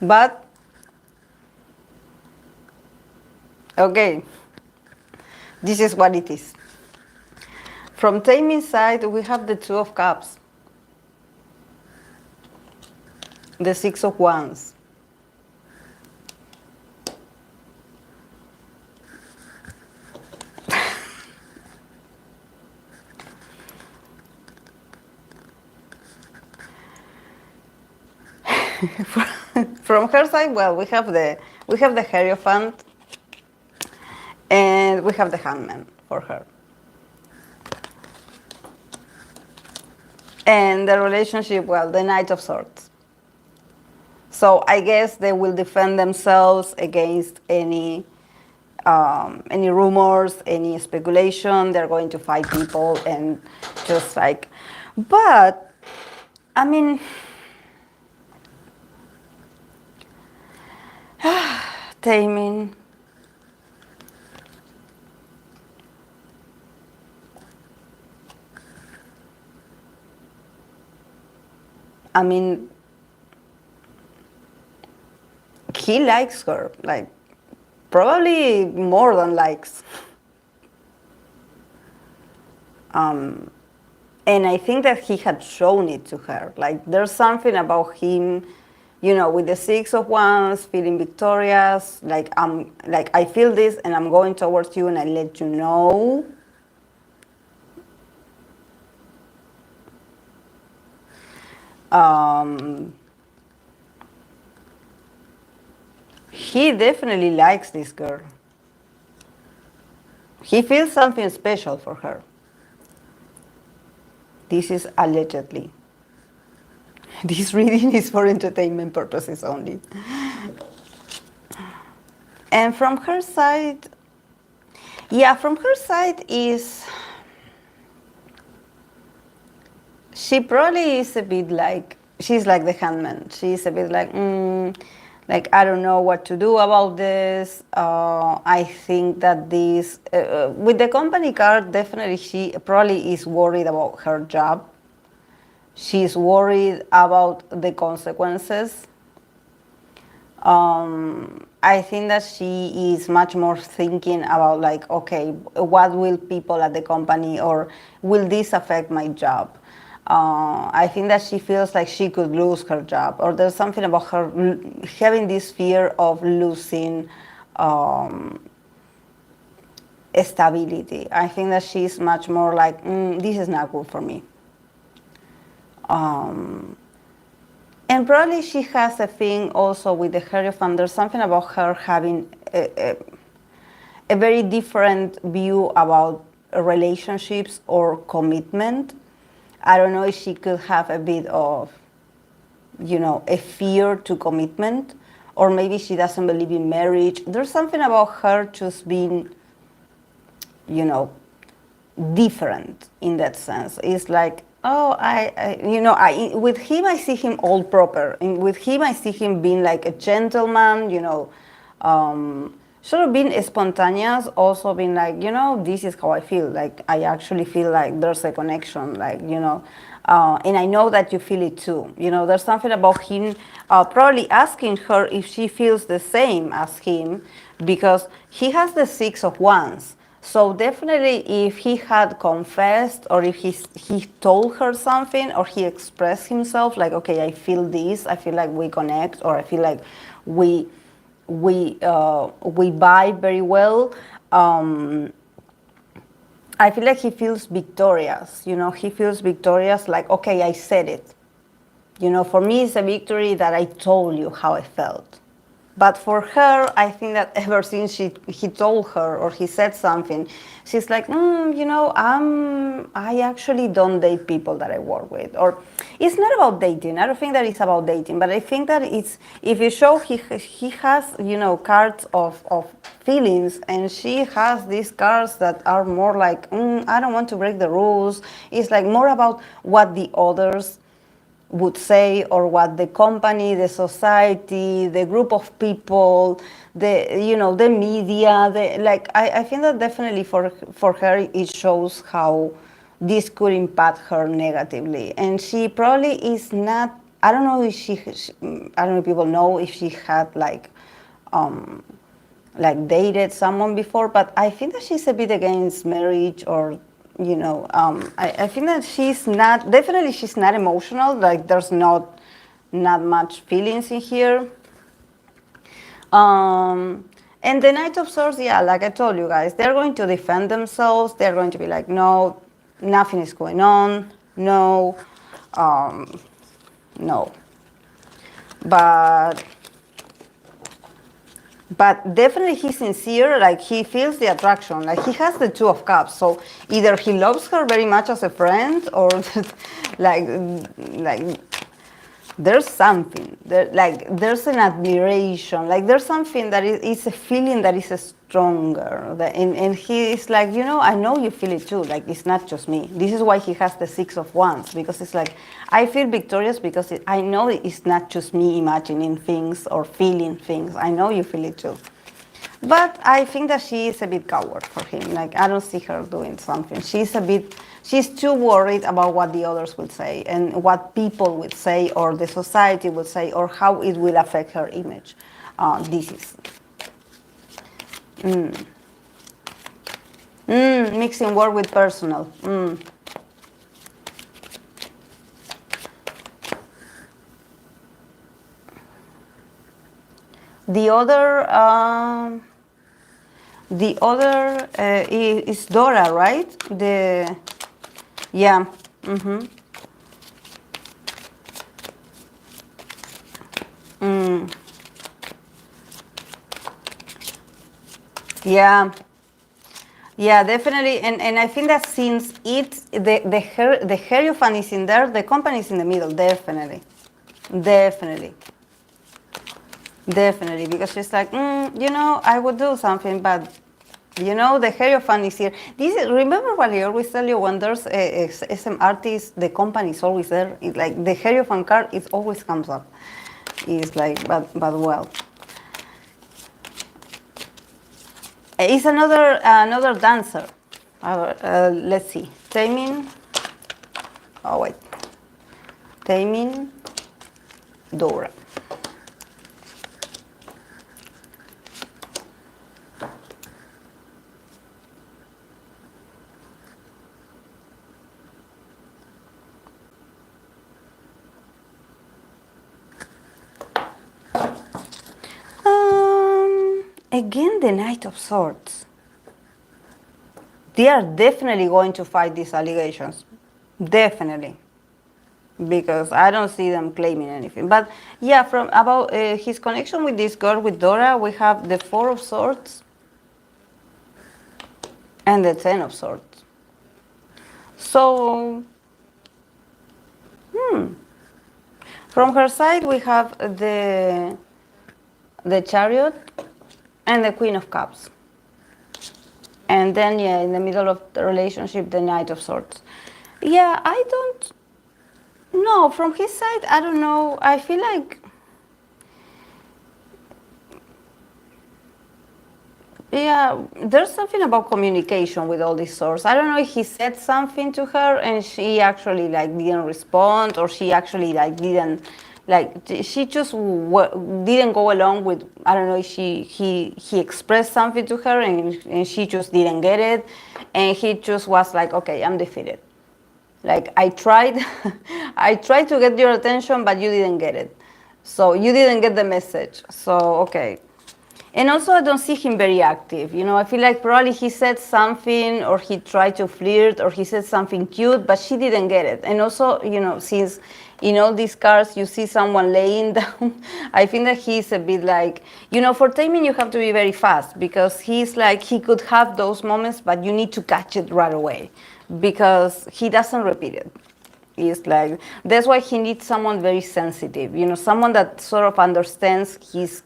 But, okay, this is what it is. From Taemin's side, we have the Two of Cups, the Six of Wands. From her side, well, we have the Hierophant, and we have the Hangman for her. And the relationship, well, the Knight of Swords. So I guess they will defend themselves against any rumors, any speculation. They're going to fight people and just like, but I mean, Taemin. I mean, he likes her, like, probably more than likes. And I think that he had shown it to her. Like, there's something about him, you know, with the Six of Wands, feeling victorious. Like, I feel this, and I'm going towards you, and I let you know. He definitely likes this girl. He feels something special for her. This is allegedly. This reading is for entertainment purposes only. And from her side, yeah, from her side is, she probably is a bit like, she's like the Handman. She's a bit like, I don't know what to do about this. I think that this, with the company card, definitely she probably is worried about her job. She's worried about the consequences. I think that she is much more thinking about like, okay, what will people at the company, or will this affect my job? I think that she feels like she could lose her job, or there's something about her having this fear of losing stability. I think that she's much more like, this is not good for me. And probably she has a thing also with the Hierophant. There's something about her having a very different view about relationships or commitment. I don't know if she could have a bit of, you know, a fear to commitment, or maybe she doesn't believe in marriage. There's something about her just being, you know, different in that sense. It's like, oh, with him I see him all proper. And with him I see him being like a gentleman, you know, sort of being spontaneous, also being like, you know, this is how I feel. Like, I actually feel like there's a connection, like, you know, and I know that you feel it too. You know, there's something about him probably asking her if she feels the same as him, because he has the Six of Wands. So definitely if he had confessed, or if he told her something, or he expressed himself like, okay, I feel this, I feel like we connect, or I feel like we vibe very well. I feel like he feels victorious. You know, he feels victorious, like, okay, I said it. You know, for me, it's a victory that I told you how I felt. But for her, I think that ever since he told her or he said something, she's like, I actually don't date people that I work with. Or it's not about dating. I don't think that it's about dating, but I think that it's, if you show he has, cards of feelings, and she has these cards that are more like, I don't want to break the rules. It's like more about what the others would say, or what the company, the society, the group of people, the media, I think that definitely for her it shows how this could impact her negatively, and she probably is not. I don't know if I don't know if people know if she had um, dated someone before, but I think that she's a bit against marriage, or I think that she's not, definitely she's not emotional, like there's not much feelings in here. And the Knight of Swords, yeah, like I told you guys, they're going to defend themselves. They're going to be like, no, nothing is going on, no, no. But definitely he's sincere, like he feels the attraction, like he has the Two of Cups, so either he loves her very much as a friend, or like there's something there, like there's an admiration, like there's something that is a feeling that is stronger, and he is like, I know you feel it too, like it's not just me. This is why he has the Six of Wands, because it's like, I feel victorious because I know it's not just me imagining things or feeling things. I know you feel it too. But I think that she is a bit coward for him. Like, I don't see her doing something. She's too worried about what the others will say, and what people will say, or the society will say, or how it will affect her image. This is. Mixing work with personal. The other is Dora, right? Yeah. Yeah. Yeah, definitely, and I think that since the Hierophant is in there, the company is in the middle, definitely, because she's like, I would do something, but the Hierophant is here. Remember what I always tell you, when there's a SM artist, the company is always there. It's like the Hierophant card, it always comes up. It's like, but well. It's another dancer. Let's see. Taemin. Oh wait. Taemin. Dora. Again, the Knight of Swords. They are definitely going to fight these allegations. Definitely. Because I don't see them claiming anything. But yeah, from about his connection with this girl, with Dora, we have the Four of Swords and the Ten of Swords. So, from her side, we have the Chariot and the Queen of Cups. And then, yeah, in the middle of the relationship, the Knight of Swords. Yeah, I don't know. From his side, I don't know. I feel like, yeah, there's something about communication with all these swords. I don't know if he said something to her and she actually didn't respond, or she actually didn't, she just didn't go along with, I don't know if he expressed something to her and she just didn't get it, and he just was like, okay, I'm defeated. Like, I tried, I tried to get your attention, but you didn't get it. So you didn't get the message. So, okay. And also, I don't see him very active. You know, I feel like probably he said something, or he tried to flirt, or he said something cute, but she didn't get it. And also, you know, since in all these cards you see someone laying down, I think that he's a bit like, you know, for Taemin you have to be very fast, because he's like, he could have those moments, but you need to catch it right away, because he doesn't repeat it. Is like, that's why he needs someone very sensitive, you know, someone that sort of understands his,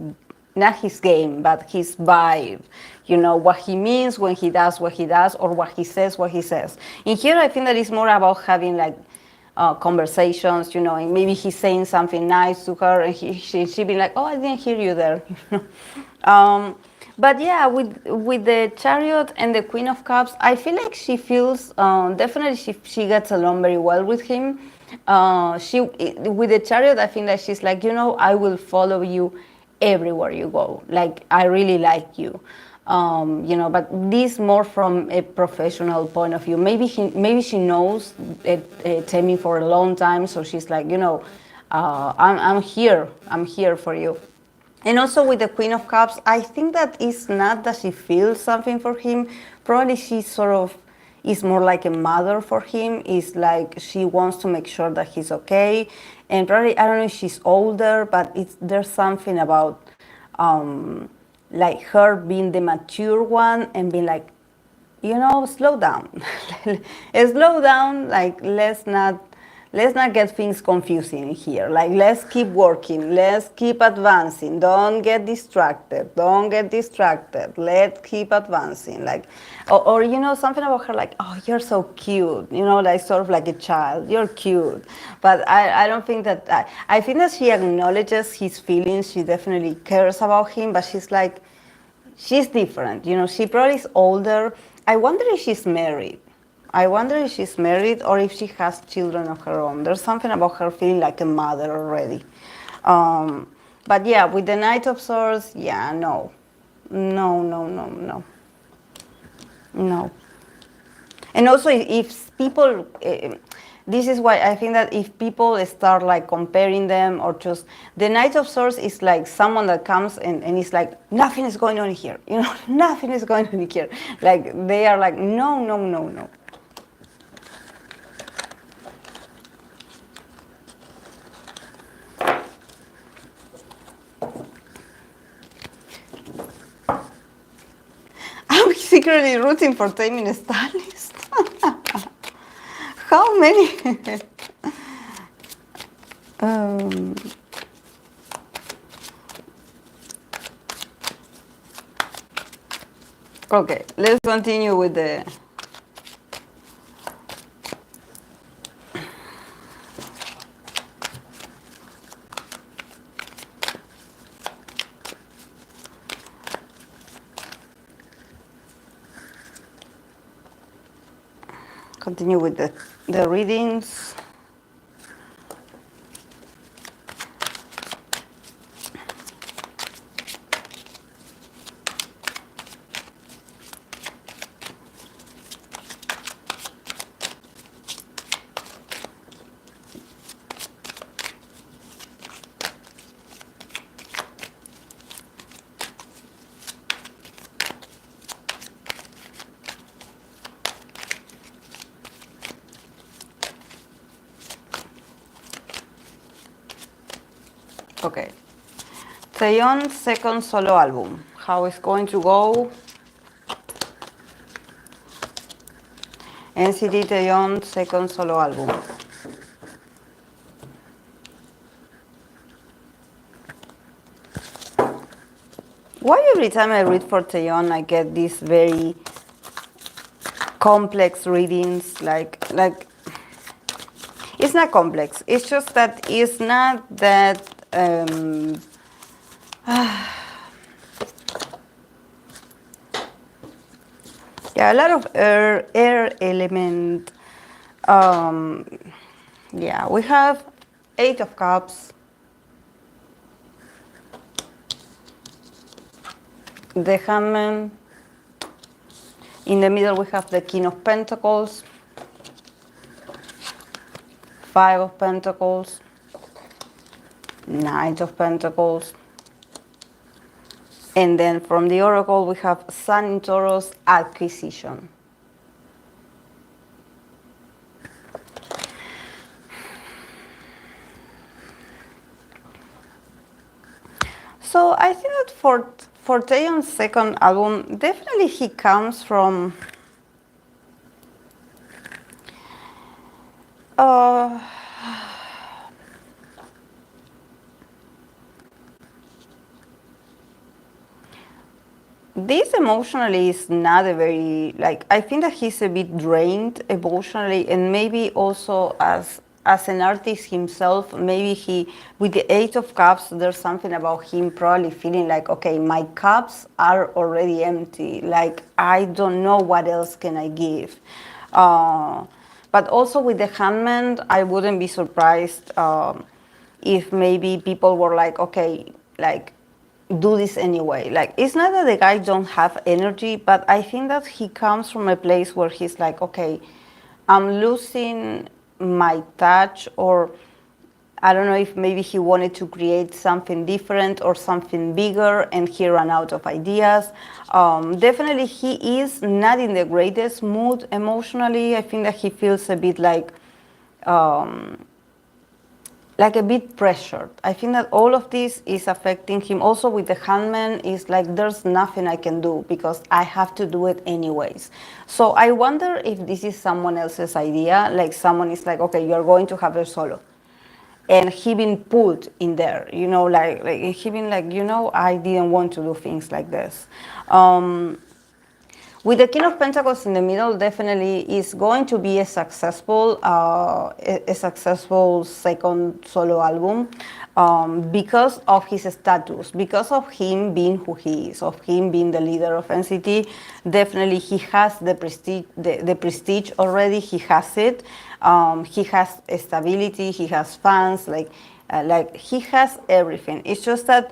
not his game, but his vibe, you know, what he means when he does what he does, or what he says. In here, I think that it's more about having like conversations, you know, and maybe he's saying something nice to her, and she be like, oh, I didn't hear you there, you know. But yeah, with the Chariot and the Queen of Cups, I feel like she feels definitely she gets along very well with him. With the Chariot, I think that she's like, you know, I will follow you everywhere you go. Like, I really like you. You know, but this more from a professional point of view. Maybe she knows Taemin for a long time, so she's like, you know, I'm here. I'm here for you. And also with the Queen of Cups, I think that it's not that she feels something for him. Probably she sort of is more like a mother for him. It's like she wants to make sure that he's okay. And probably, I don't know if she's older, but there's something about like her being the mature one and being like, you know, slow down. Slow down, like let's not get things confusing here. Like, let's keep working, let's keep advancing. Don't get distracted. Don't get distracted. Let's keep advancing. Like, or you know, something about her, like, oh, you're so cute. You know, like sort of like a child. You're cute. But I don't think that I think that she acknowledges his feelings. She definitely cares about him, but she's like, she's different. You know, she probably is older. I wonder if she's married. I wonder if she's married or if she has children of her own. There's something about her feeling like a mother already. But yeah, with the Knight of Swords, yeah, no. No, no, no, no. No. And also, if people, this is why I think that if people start like comparing them, or just, the Knight of Swords is like someone that comes and is like, nothing is going on here, you know, nothing is going on here. Like, they are like, no, no, no, no. I'm secretly rooting for Taemin Stylist. How many? Okay, let's continue with the... Continue with the readings. Okay. Taeyong's second solo album. How it's going to go? NCT Taeyong's second solo album. Why every time I read for Taeyong I get these very complex readings? Like it's not complex. It's just that it's not that. Yeah, a lot of air element. Yeah, we have Eight of Cups, the Hangman. In the middle, we have the King of Pentacles, Five of Pentacles, Knight of Pentacles, And then from the oracle, we have Sun in Taurus, acquisition. So I think that for Taeyong's second album, definitely he comes from this emotionally is not a very, like, I think that he's a bit drained emotionally, and maybe also as an artist himself, maybe he, with the Eight of Cups, there's something about him probably feeling like, okay, my cups are already empty. Like, I don't know what else can I give. But also with the Hangman, I wouldn't be surprised if maybe people were like, okay, like, do this anyway. Like, it's not that the guy don't have energy, but I think that he comes from a place where he's like, okay, I'm losing my touch, or I don't know if maybe he wanted to create something different or something bigger and he ran out of ideas. Definitely he is not in the greatest mood emotionally. I think that he feels a bit like a bit pressured. I think that all of this is affecting him. Also with the Hangman, is like there's nothing I can do because I have to do it anyways. So I wonder if this is someone else's idea. Like someone is like, okay, you're going to have a solo. And he been pulled in there, you know, like he been like, you know, I didn't want to do things like this. With the King of Pentacles in the middle, definitely is going to be a successful second solo album because of his status, because of him being who he is, of him being the leader of NCT. Definitely, he has the prestige, the prestige already. He has it. He has stability. He has fans. Like he has everything. It's just that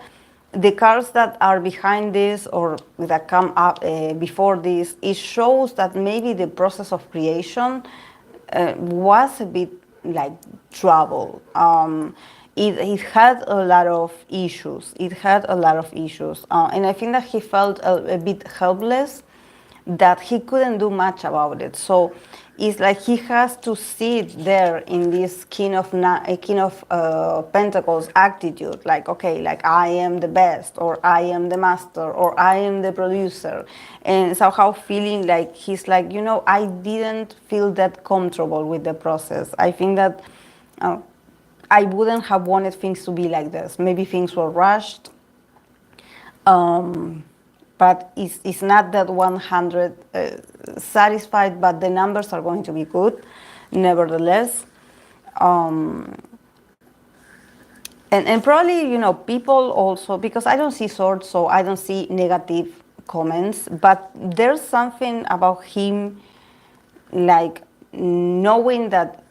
the cards that are behind this or that come up before this, it shows that maybe the process of creation was a bit like trouble. It had a lot of issues. It had a lot of issues. And I think that he felt a bit helpless, that he couldn't do much about it. So it's like he has to sit there in this King of Pentacles attitude, like, okay, like I am the best, or I am the master, or I am the producer, and somehow feeling like he's like, you know, I didn't feel that comfortable with the process. I think that I wouldn't have wanted things to be like this. Maybe things were rushed. But it's not that 100 satisfied, but the numbers are going to be good, nevertheless. And probably, you know, people also, because I don't see swords, so I don't see negative comments, but there's something about him, like knowing that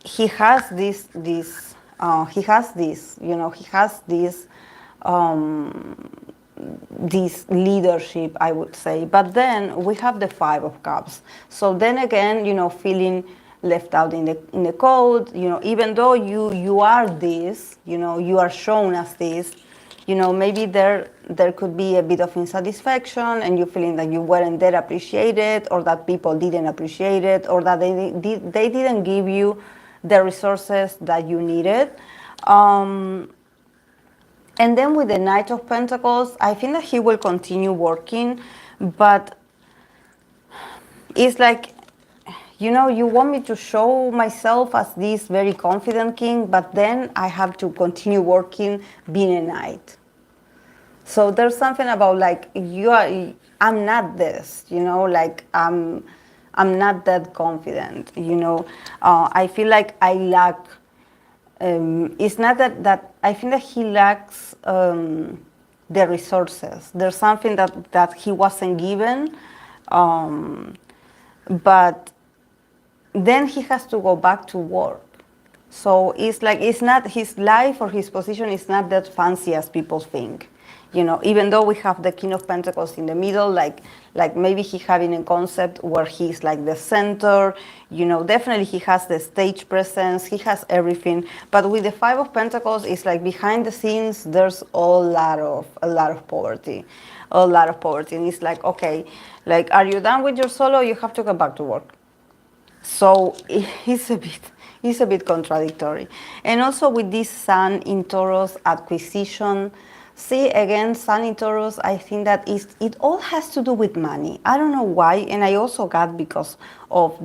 he has this, you know, he has this leadership, I would say. But then we have the Five of Cups. So then again, you know, feeling left out in the cold, you know, even though you are this, you know, you are shown as this, you know, maybe there could be a bit of insatisfaction and you feeling that you weren't that appreciated, or that people didn't appreciate it, or that they didn't give you the resources that you needed. And then with the Knight of Pentacles, I think that he will continue working, but it's like, you know, you want me to show myself as this very confident king, but then I have to continue working being a knight. So there's something about like, I'm not this, you know, like I'm not that confident, you know. I feel like I lack. It's not that I think that he lacks the resources. There's something that he wasn't given, but then he has to go back to work. So it's like, it's not his life or his position is not that fancy as people think. Even though we have the King of Pentacles in the middle, like maybe he having a concept where he's like the center, definitely he has the stage presence, he has everything. But with the Five of Pentacles, it's like behind the scenes, there's a lot of poverty, a lot of poverty. And it's like, okay, like, are you done with your solo? You have to go back to work. So it's a bit contradictory. And also with this Sun in Taurus acquisition, see again, Sun in Taurus, I think that it all has to do with money. I don't know why, and I also got because of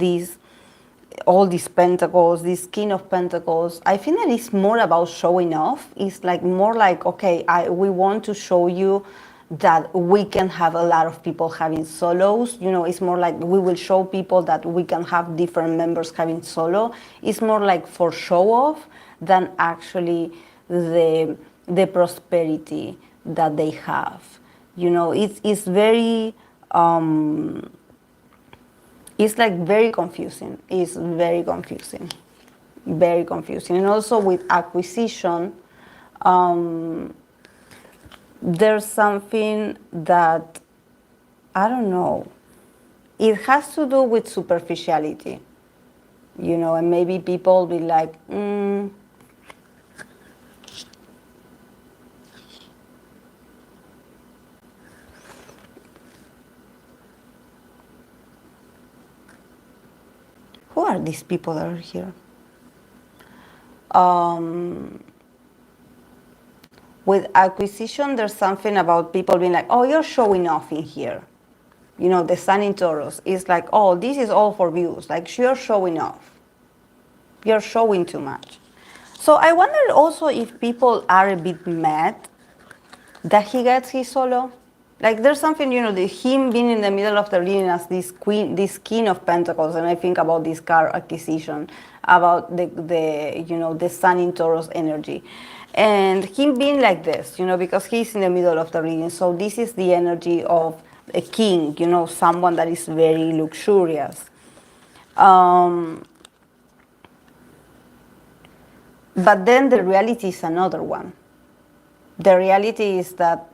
all these pentacles, this King of Pentacles. I think that it's more about showing off. It's like more like, okay, we want to show you that we can have a lot of people having solos. It's more like we will show people that we can have different members having solo. It's more like for show off than actually the prosperity that they have. It's very it's like very confusing. It's very confusing, very confusing. And also with acquisition, there's something that, I don't know, it has to do with superficiality, and maybe people be like, who are these people that are here? With acquisition, there's something about people being like, oh, you're showing off in here. The Sun in Taurus is like, oh, this is all for views. Like, you're showing off. You're showing too much. So I wonder also if people are a bit mad that he gets his solo. Like, there's something, him being in the middle of the reading as this King of Pentacles, and I think about this car acquisition, about the Sun in Taurus energy. And him being like this, because he's in the middle of the reading. So this is the energy of a king, someone that is very luxurious. But then the reality is another one. The reality is that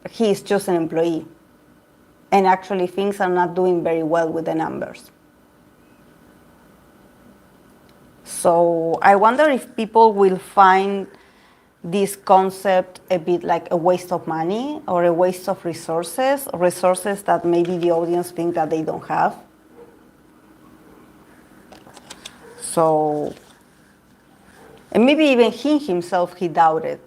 he is just an employee. And actually things are not doing very well with the numbers. So I wonder if people will find this concept a bit like a waste of money or a waste of resources that maybe the audience think that they don't have. So, and maybe even he himself, he doubted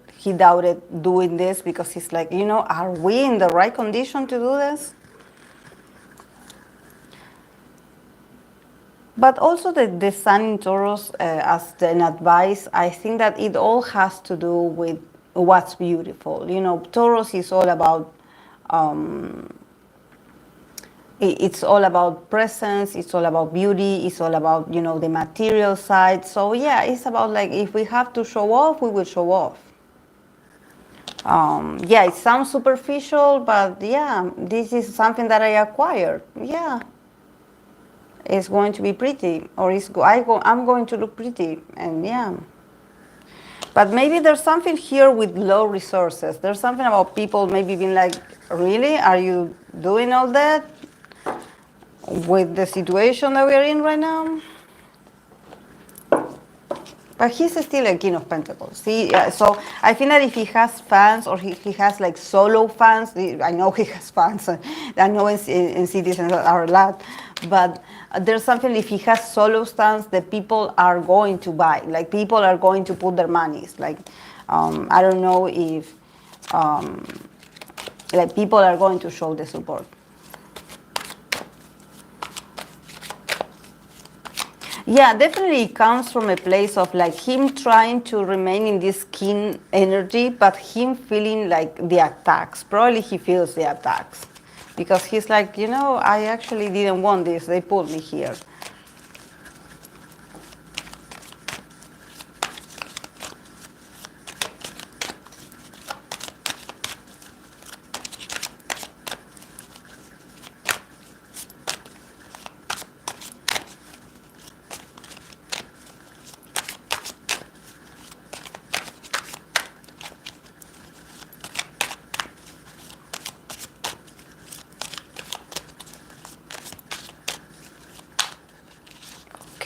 doing this because he's like, are we in the right condition to do this? But also the Sun in Taurus, as an advice, I think that it all has to do with what's beautiful. Taurus is all about, it's all about presence, it's all about beauty, it's all about, the material side. So yeah, it's about like, if we have to show off, we will show off. Yeah, it sounds superficial, but yeah, this is something that I acquired. Yeah. It's going to be pretty, or I'm going to look pretty, and yeah. But maybe there's something here with low resources. There's something about people maybe being like, really? Are you doing all that with the situation that we're in right now? But he's still a King of Pentacles. See, so I think that if he has fans or he has like solo fans, I know he has fans. I know NCT are a lot, but there's something, if he has solo stands, that people are going to buy. Like, people are going to put their monies. Like, I don't know if like people are going to show the support. Yeah, definitely it comes from a place of like him trying to remain in this king energy, but him feeling like the attacks. Probably he feels the attacks because he's like, I actually didn't want this. They put me here.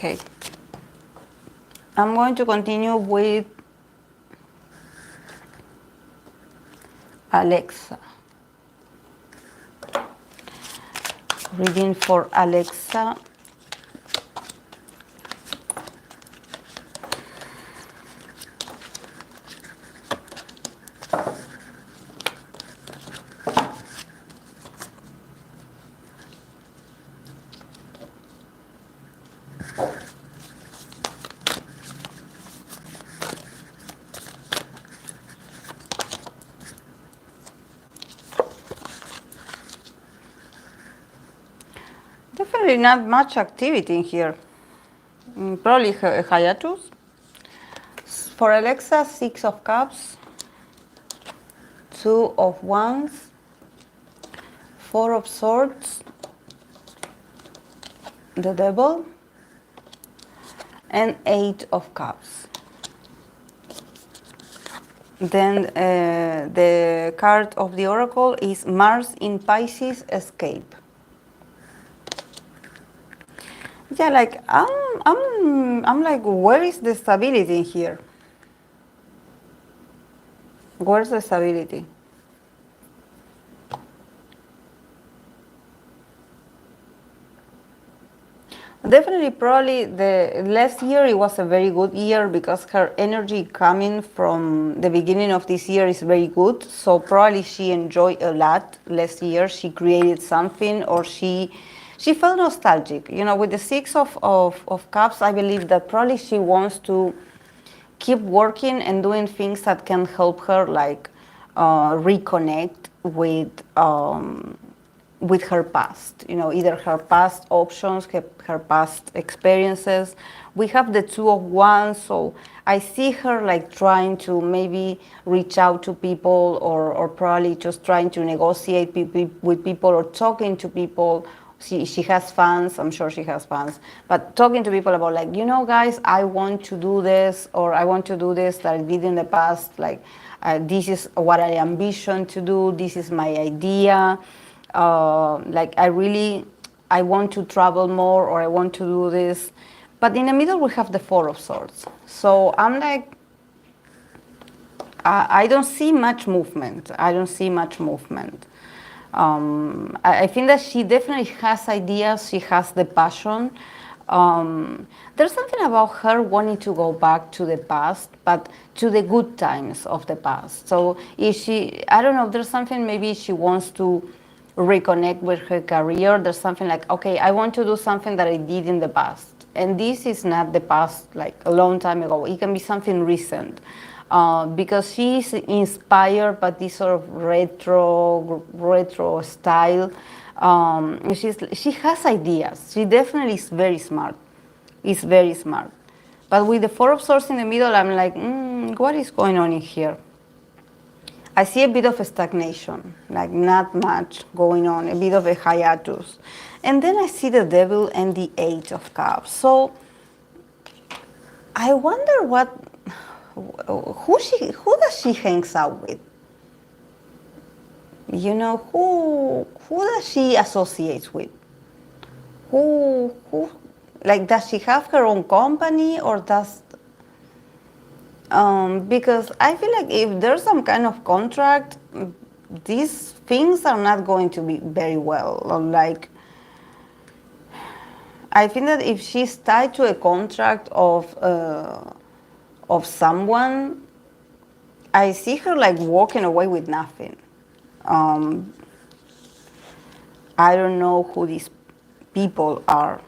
Okay. I'm going to continue with AleXa. Reading for AleXa. Definitely not much activity in here. Probably a hiatus. For AleXa, 6 of Cups, 2 of Wands, 4 of Swords, the Devil, and 8 of Cups. Then the card of the Oracle is Mars in Pisces, Escape. Yeah, like I'm like, where is the stability in here? Where's the stability? Definitely, probably the last year it was a very good year because her energy coming from the beginning of this year is very good. So probably she enjoyed a lot last year. She created something, or she felt nostalgic. You know, with the 6 of Cups, I believe that probably she wants to keep working and doing things that can help her, like reconnect with her past, you know, either her past options, her past experiences. We have the 2 of Wands, so I see her like trying to maybe reach out to people, or probably just trying to negotiate with people, or talking to people. She has fans, I'm sure she has fans, but talking to people about, like, you know, guys, I want to do this, or I want to do this that I did in the past, like this is what I ambition to do, this is my idea. Like I want to travel more, or I want to do this. But in the middle we have the 4 of Swords. So I'm like, I don't see much movement. I don't see much movement. I think that she definitely has ideas. She has the passion. There's something about her wanting to go back to the past, but to the good times of the past. So if she, I don't know, there's something, maybe she wants to reconnect with her career. There's something like, okay, I want to do something that I did in the past. And this is not the past, like a long time ago. It can be something recent. Because she's inspired by this sort of retro style. She has ideas. She definitely is very smart. Is very smart. But with the 4 of Swords in the middle, I'm like, what is going on in here? I see a bit of a stagnation, like not much going on, a bit of a hiatus. And then I see the Devil and the 8 of Cups. So I wonder who does she hangs out with? You know, who does she associates with? Who like, does she have her own company, or does because I feel like if there's some kind of contract, these things are not going to be very well. Like, I think that if she's tied to a contract of someone, I see her like walking away with nothing. I don't know who these people are,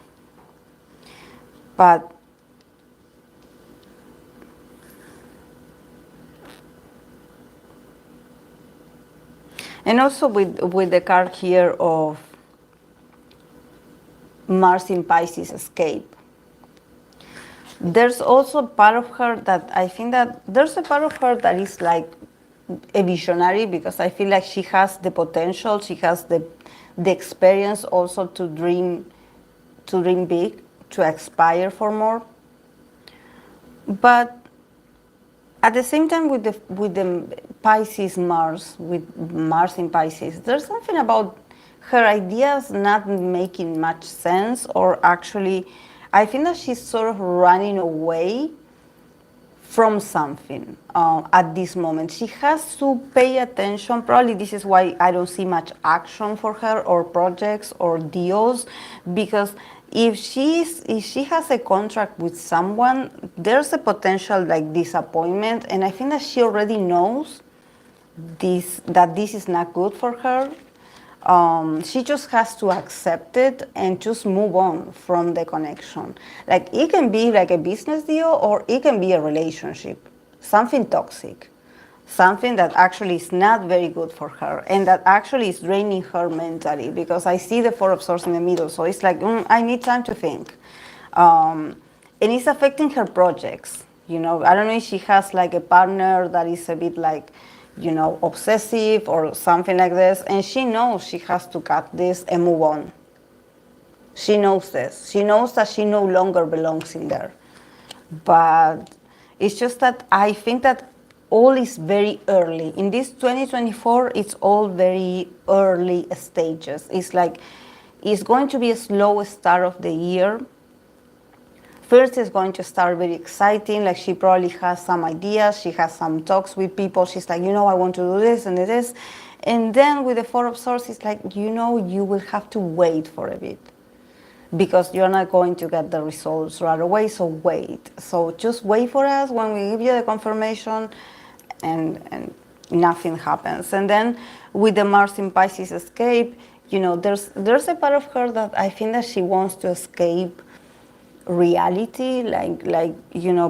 but and also with the card here of Mars in Pisces, Escape. There's also a part of her that I think that there's a part of her that is like a visionary, because I feel like she has the potential, she has the experience also to dream big, to aspire for more. But at the same time, with the Pisces Mars, with Mars in Pisces, there's something about her ideas not making much sense, or actually I think that she's sort of running away from something at this moment. She has to pay attention. Probably this is why I don't see much action for her or projects or deals, because if she has a contract with someone, there's a potential like disappointment, and I think that she already knows this is not good for her. She just has to accept it and just move on from the connection. Like it can be like a business deal or it can be a relationship, something toxic, something that actually is not very good for her and that actually is draining her mentally, because I see the Four of Swords in the middle. So it's like, I need time to think. And it's affecting her projects. I don't know if she has like a partner that is a bit like, obsessive or something like this, and she knows she has to cut this and move on. She knows this. She knows that she no longer belongs in there. But it's just that I think that all is very early. In this 2024, it's all very early stages. It's like, it's going to be a slow start of the year. First, it's going to start very exciting. Like she probably has some ideas. She has some talks with people. She's like, I want to do this and this. And then with the Four of Swords, it's like, you will have to wait for a bit, because you're not going to get the results right away. So wait. So just wait for us when we give you the confirmation, and nothing happens. And then with the Mars in Pisces escape, there's a part of her that I think that she wants to escape reality, like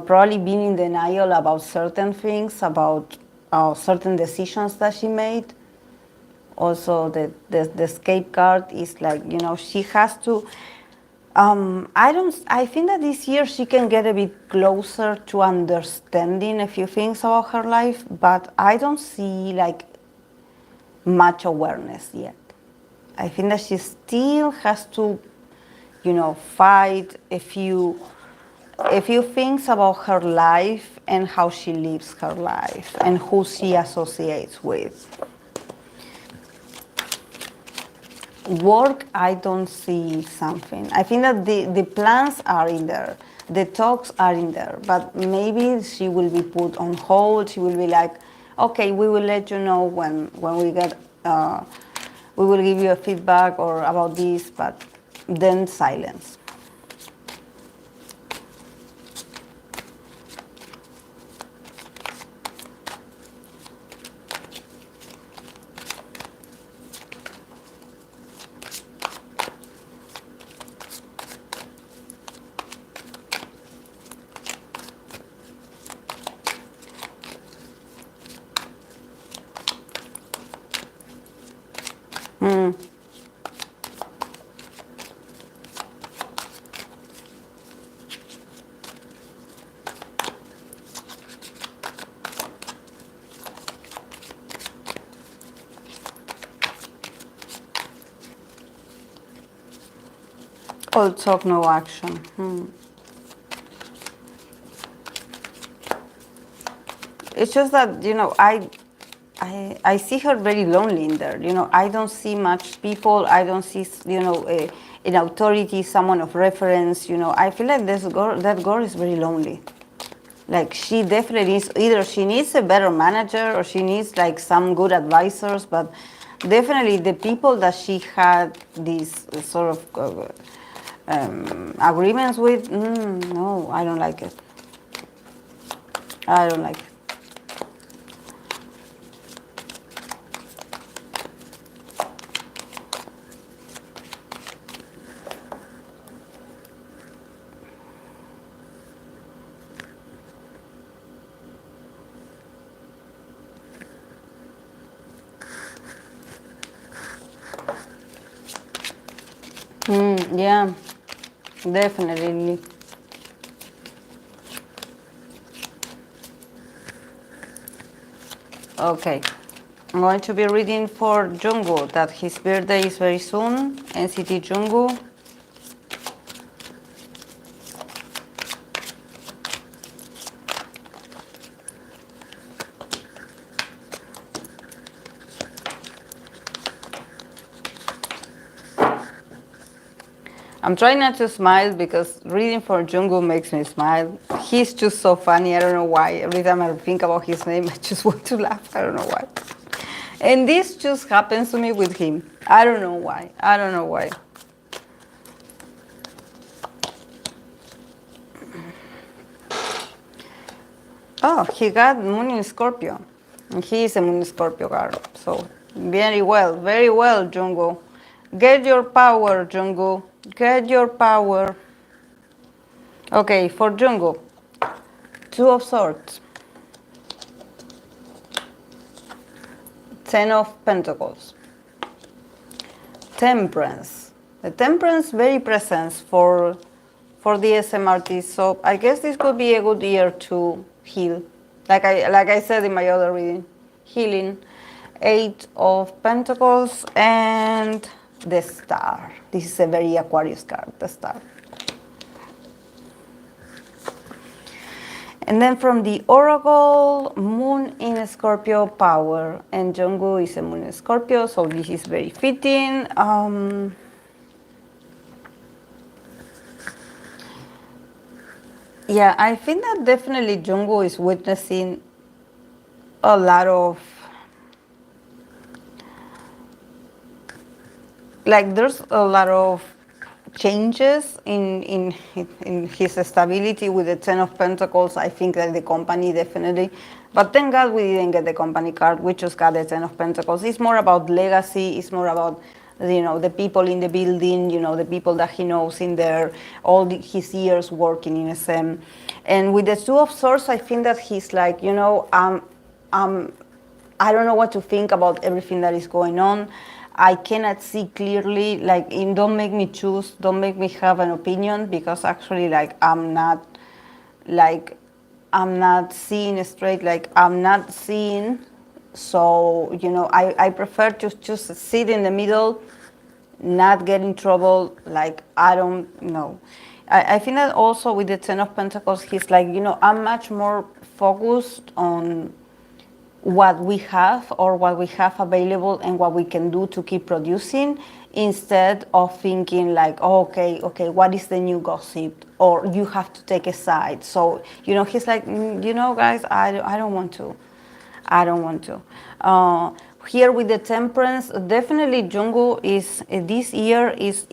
probably being in denial about certain things, about certain decisions that she made. Also, the escape card is like, she has to. I think that this year she can get a bit closer to understanding a few things about her life, but I don't see like much awareness yet. I think that she still has to fight a few things about her life and how she lives her life and who she associates with. Work, I don't see something. I think that the plans are in there, the talks are in there, but maybe she will be put on hold. She will be like, okay, we will let you know when we get, we will give you a feedback or about this, but then silence. All talk, no action. It's just that, I see her very lonely in there. I don't see much people. I don't see, an authority, someone of reference. I feel like that girl is very lonely. Like she definitely needs, either she needs a better manager or she needs like some good advisors, but definitely the people that she had these sort of agreements with, no, I don't like it. I don't like it. Yeah, definitely. Okay, I'm going to be reading for Jungwoo, that his birthday is very soon. NCT Jungwoo. I'm trying not to smile because reading for Jungwoo makes me smile. He's just so funny. I don't know why. Every time I think about his name, I just want to laugh. I don't know why. And this just happens to me with him. I don't know why. I don't know why. Oh, he got Moon in Scorpio. And he is a Moon in Scorpio card. So, very well, Jungwoo. Get your power, Jungwoo. Get your power. Okay, for Jungwoo. Two of Swords. 10 of Pentacles. Temperance. The Temperance very present for the SMRT. So I guess this could be a good year to heal. Like I said in my other reading. Healing. 8 of Pentacles and the Star. This is a very Aquarius card, the Star. And then from the Oracle, Moon in Scorpio, power. And Jungwoo is a Moon in Scorpio, so this is very fitting. Yeah, I think that definitely Jungwoo is witnessing a lot of, like there's a lot of changes in his stability with the 10 of Pentacles. I think that the company definitely, but thank God we didn't get the company card. We just got the 10 of Pentacles. It's more about legacy. It's more about, you know, the people in the building, you know, the people that he knows in there, his years working in SM. And with the 2 of Swords, I think that he's like, you know, I don't know what to think about everything that is going on. I cannot see clearly, like, don't make me choose, don't make me have an opinion, because actually, like, I'm not seeing straight, like, I'm not seeing, so, you know, I prefer to just sit in the middle, not get in trouble, like, I don't know. I think that also with the 10 of Pentacles, he's like, you know, I'm much more focused on what we have or what we have available and what we can do to keep producing, instead of thinking like, oh, okay, what is the new gossip, or you have to take a side. So, you know, he's like, you know, guys, I don't want to. Here with the Temperance, definitely Jungwoo is this year is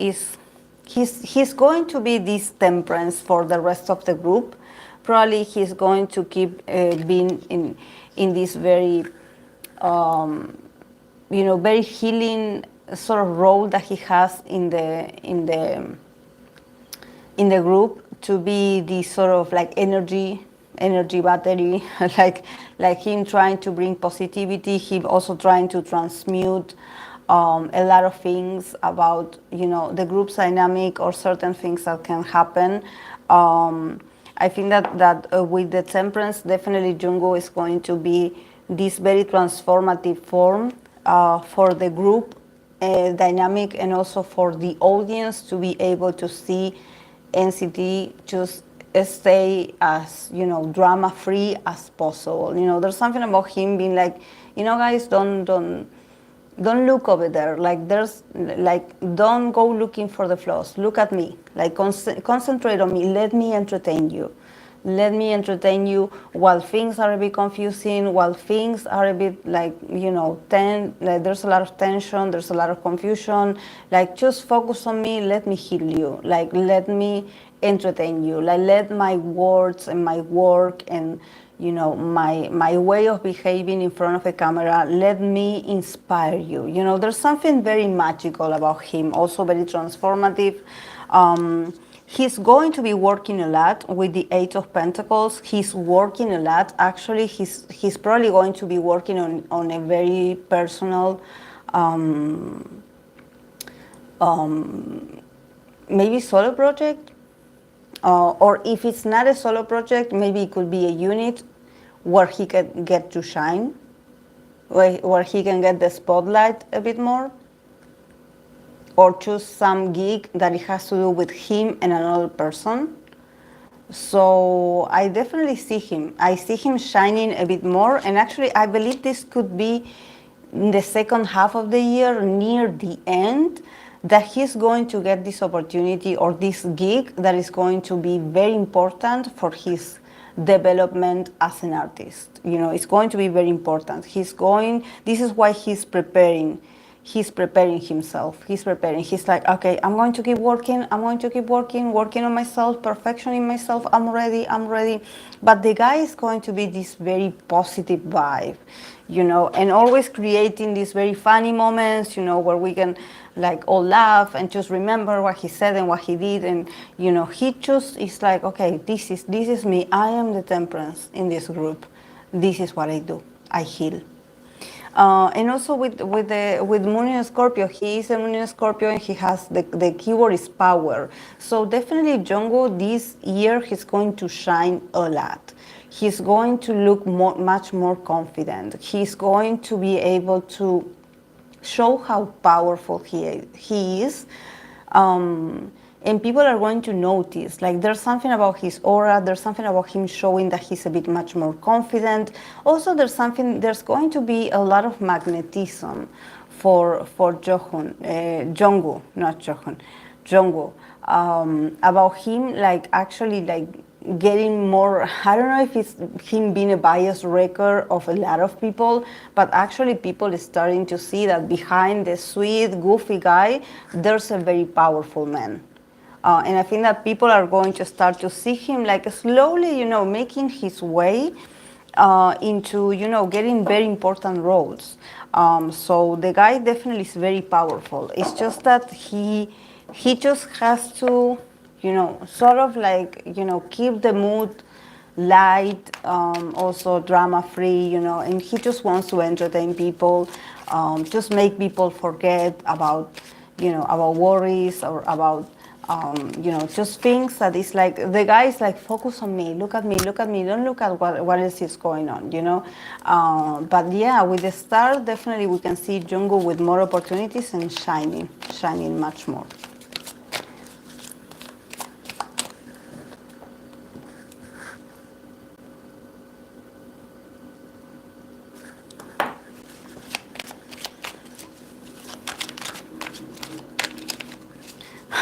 he's going to be this Temperance for the rest of the group. Probably he's going to keep being in this very, you know, very healing sort of role that he has in the group, to be this sort of like energy battery, like him trying to bring positivity, him also trying to transmute a lot of things about, you know, the group's dynamic or certain things that can happen. I think that with the Temperance, definitely Jungwoo is going to be this very transformative form for the group dynamic, and also for the audience to be able to see NCT just stay as, you know, drama free as possible. You know, there's something about him being like, you know, guys, don't look over there. Like, don't go looking for the flaws. Look at me. Like, concentrate on me. Let me entertain you. Let me entertain you while things are a bit confusing, while things are a bit like, you know, like there's a lot of tension, there's a lot of confusion. Like, just focus on me. Let me heal you. Like, let me entertain you. Like, let my words and my work and, you know, my way of behaving in front of a camera, let me inspire you. You know, there's something very magical about him, also very transformative. He's going to be working a lot with the 8 of Pentacles. He's working a lot. Actually, he's probably going to be working on a very personal, maybe solo project. Or if it's not a solo project, maybe it could be a unit where he can get to shine, where he can get the spotlight a bit more, or choose some gig that it has to do with him and another person. So I definitely see him. I see him shining a bit more, and actually I believe this could be in the second half of the year, near the end, that he's going to get this opportunity or this gig that is going to be very important for his development as an artist. You know, it's going to be very important. This is why he's preparing. He's preparing himself. He's preparing. He's like, okay, I'm going to keep working. I'm going to keep working on myself, perfection in myself. I'm ready. I'm ready. But the guy is going to be this very positive vibe, you know, and always creating these very funny moments, you know, where we can like all laugh and just remember what he said and what he did. And, you know, he just is like, okay, this is me. I am the temperance in this group. This is what I do. I heal. And also with Moon in Scorpio, he is a Moon in Scorpio, and he has the keyword is power. So definitely Jungwoo this year he's going to shine a lot. He's going to look much more confident. He's going to be able to show how powerful he is. And people are going to notice, like there's something about his aura, there's something about him showing that he's a bit much more confident. Also, there's going to be a lot of magnetism for Jungwoo, not Johun, Jungwoo, about him, like actually like getting more, I don't know if it's him being a biased wrecker of a lot of people, but actually people is starting to see that behind the sweet, goofy guy, there's a very powerful man. And I think that people are going to start to see him like slowly, you know, making his way into, you know, getting very important roles. So the guy definitely is very powerful. It's just that he just has to, you know, sort of like, you know, keep the mood light, also drama free, you know, and he just wants to entertain people, just make people forget about, you know, about worries or about, you know, just things that is like, the guy is like, focus on me, look at me, don't look at what else is going on, you know. But yeah, with the star, definitely we can see Jungwoo with more opportunities and shining much more.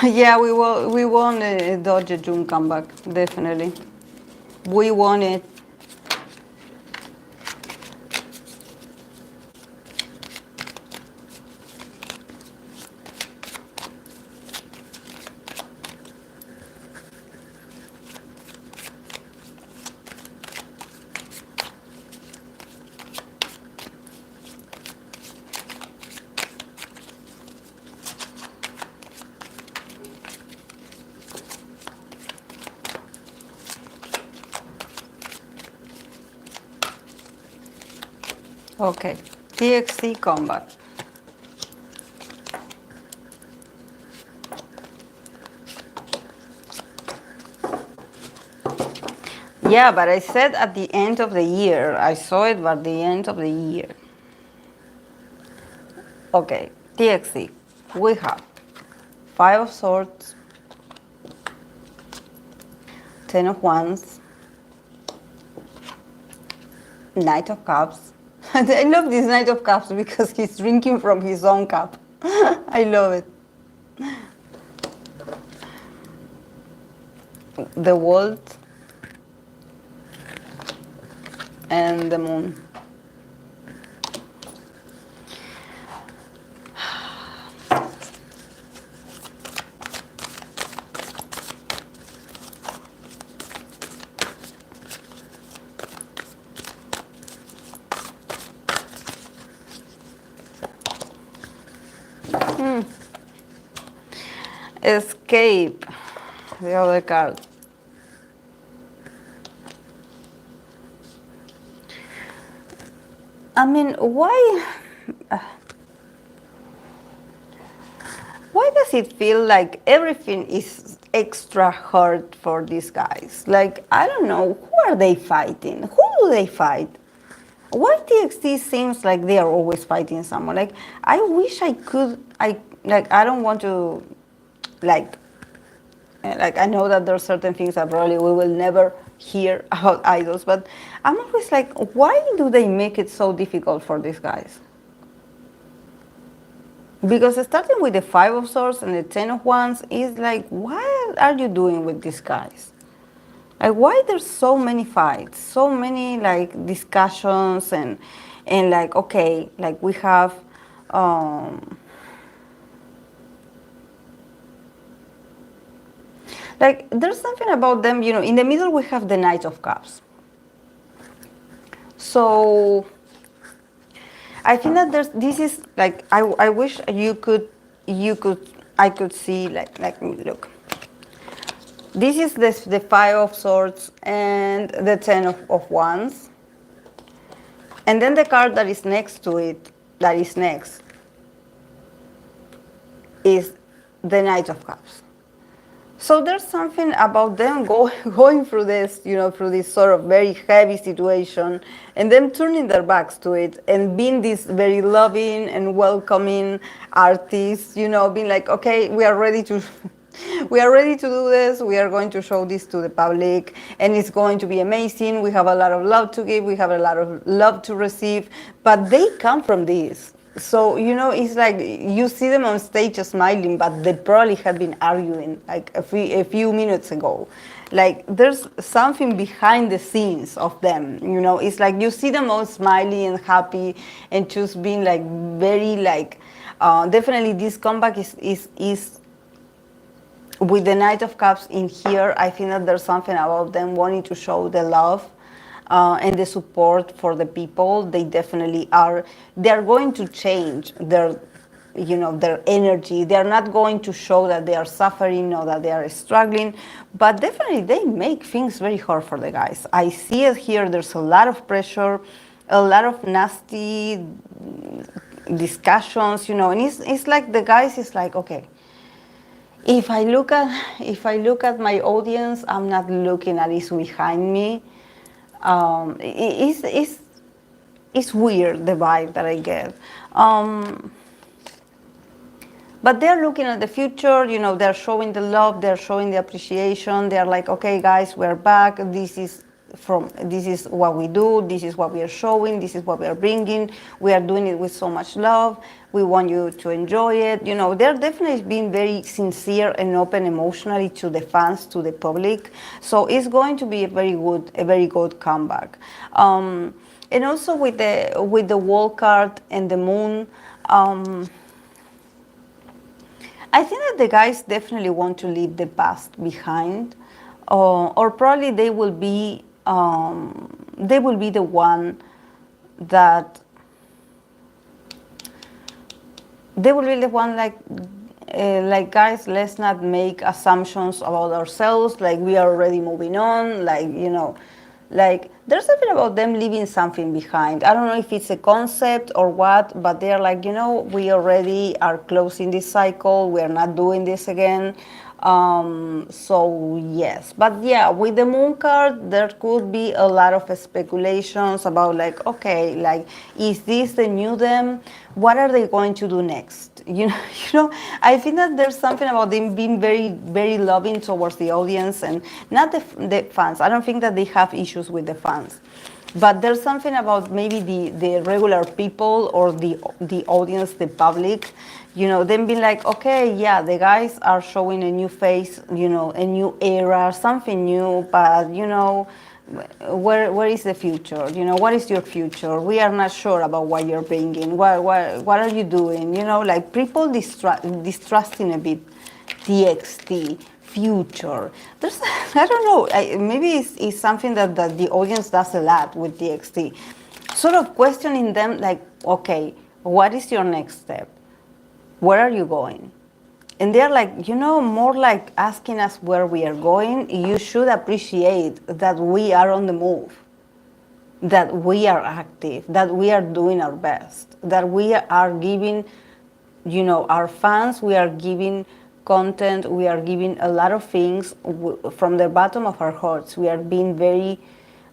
Yeah, we won Dodge June comeback, definitely. We won it. Okay, TXT combat. Yeah, but I said at the end of the year. I saw it at the end of the year. Okay, TXT. We have 5 of Swords, 10 of Wands, Knight of Cups. I love this Knight of Cups because he's drinking from his own cup. I love it. The World and the Moon. Escape, the other card. I mean, why does it feel like everything is extra hard for these guys? Like, I don't know, who are they fighting? Who do they fight? Why TXT seems like they are always fighting someone? Like, I wish I could, I don't want to, like I know that there are certain things that probably we will never hear about idols, but I'm always like, why do they make it so difficult for these guys? Because starting with the Five of Swords and the Ten of Wands is like, what are you doing with these guys? Like, why there's so many fights, so many like discussions, and like, okay, like we have like there's something about them, you know. In the middle we have the Knight of Cups. So I think that this is like, I wish I could see, like, let me look. This is the Five of Swords and the Ten of Wands. And then the card that is next to it, that is next, is the Knight of Cups. So there's something about them going through this, you know, through this sort of very heavy situation, and them turning their backs to it and being this very loving and welcoming artists, you know, being like, okay, we are ready to we are ready to do this. We are going to show this to the public, and it's going to be amazing. We have a lot of love to give. We have a lot of love to receive. But they come from this. So, you know, it's like you see them on stage smiling, but they probably had been arguing like a few minutes ago. Like, there's something behind the scenes of them, you know. It's like you see them all smiling and happy and just being like very like, definitely this comeback is with the Knight of Cups in here. I think that there's something about them wanting to show the love and the support for the people. They definitely are. They're going to change their, you know, their energy. They're not going to show that they are suffering or that they are struggling, but definitely they make things very hard for the guys. I see it here. There's a lot of pressure, a lot of nasty discussions, you know, and it's like the guys is like, okay, if I look at my audience, I'm not looking at it behind me. It's weird, the vibe that I get. But they're looking at the future, you know, they're showing the love, they're showing the appreciation. They're like, okay, guys, we're back. This is what we do. This is what we are showing. This is what we are bringing. We are doing it with so much love. We want you to enjoy it. You know, they're definitely being very sincere and open emotionally to the fans, to the public. So it's going to be a very good comeback. And also with the Wall card and the Moon. I think that the guys definitely want to leave the past behind, or probably they will be the one that they will be the one like guys, let's not make assumptions about ourselves. Like, we are already moving on. Like, you know, like there's something about them leaving something behind. I don't know if it's a concept or what, but they're like, you know, we already are closing this cycle. We are not doing this again. So yes, but yeah, with the Moon card, there could be a lot of speculations about like, okay, like, is this the new them? What are they going to do next? You know, I think that there's something about them being very, very loving towards the audience and not the fans. I don't think that they have issues with the fans. But there's something about maybe the regular people or the audience, the public, you know, them being like, okay, yeah, the guys are showing a new face, you know, a new era, something new, but, you know, where is the future? You know, what is your future? We are not sure about what you're bringing. What are you doing? You know, like people distrusting a bit TXT future. There's, I don't know, maybe it's something that the audience does a lot with TXT. Sort of questioning them like, okay, what is your next step? Where are you going? And they're like, you know, more like asking us where we are going. You should appreciate that we are on the move, that we are active, that we are doing our best, that we are giving, you know, our fans, we are giving content, we are giving a lot of things from the bottom of our hearts. We are being very,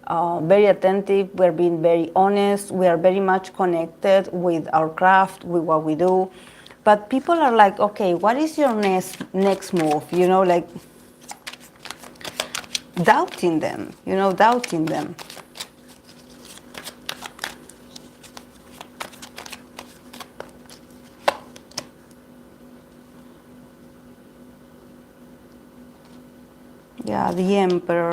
very attentive, we're being very honest, we are very much connected with our craft, with what we do. But people are like, okay, what is your next move? You know, like doubting them, you know, doubting them. Yeah, the Emperor.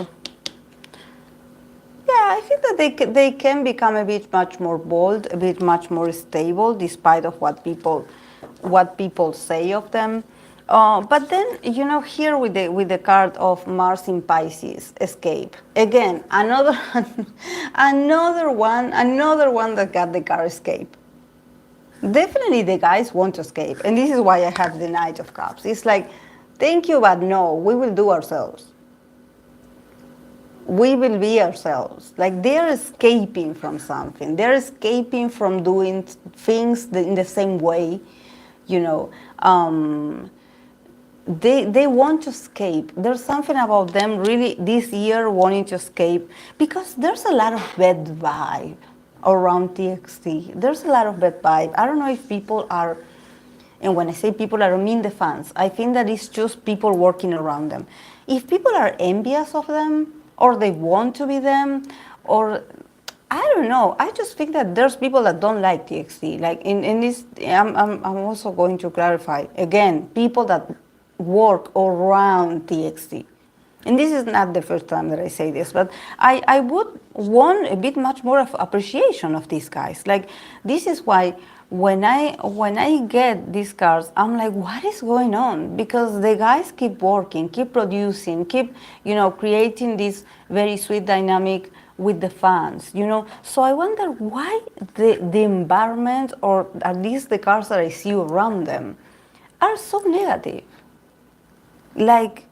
Yeah, I think that they can become a bit much more bold, a bit much more stable, despite of what people say of them. But then, you know, here with the card of Mars in Pisces, escape again, another another one that got the card escape. Definitely, the guys want to escape, and this is why I have the Knight of Cups. It's like, thank you, but no, we will do ourselves. We will be ourselves. Like they're escaping from something. They're escaping from doing things in the same way, you know. They want to escape. There's something about them really this year wanting to escape because there's a lot of bad vibe around TXT. There's a lot of bad vibe. I don't know if people are, and when I say people, I don't mean the fans. I think that it's just people working around them. If people are envious of them, or they want to be them, or I don't know. I just think that there's people that don't like TXT. Like in this, I'm also going to clarify again, people that work around TXT. And this is not the first time that I say this, but I would want a bit much more of appreciation of these guys. Like this is why when I get these cards, I'm like, what is going on? Because the guys keep working, keep producing, keep, you know, creating this very sweet dynamic with the fans, you know. So I wonder why the environment, or at least the cards that I see around them, are so negative. Like,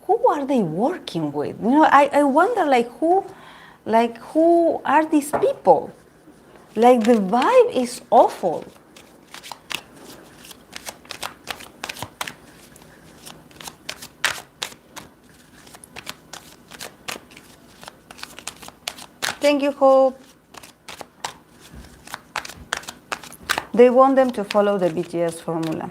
who are they working with? You know, I wonder like who are these people? Like the vibe is awful. Thank you, Hope. They want them to follow the BTS formula.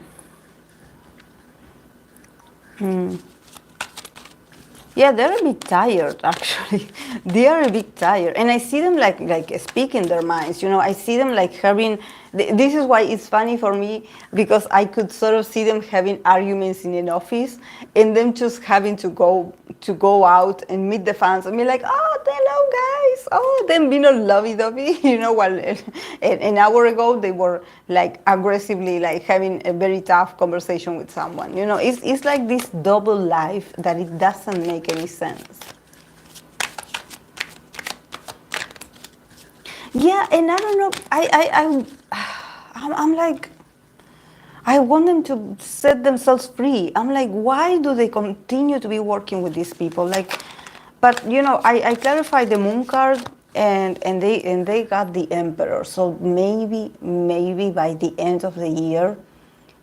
Yeah, they're a bit tired actually. They are a bit tired, and I see them like speaking their minds. You know, I see them like having. This is why it's funny for me because I could sort of see them having arguments in an office, and them just having to go out and meet the fans and be like, oh, hello guys, oh, them being all lovey-dovey. You know, while an hour ago they were like aggressively like having a very tough conversation with someone. You know, it's like this double life that it doesn't make any sense. Yeah, and I don't know. I'm like, I want them to set themselves free. I'm like, why do they continue to be working with these people? Like, but you know, I clarified the moon card, and they got the emperor. So maybe by the end of the year,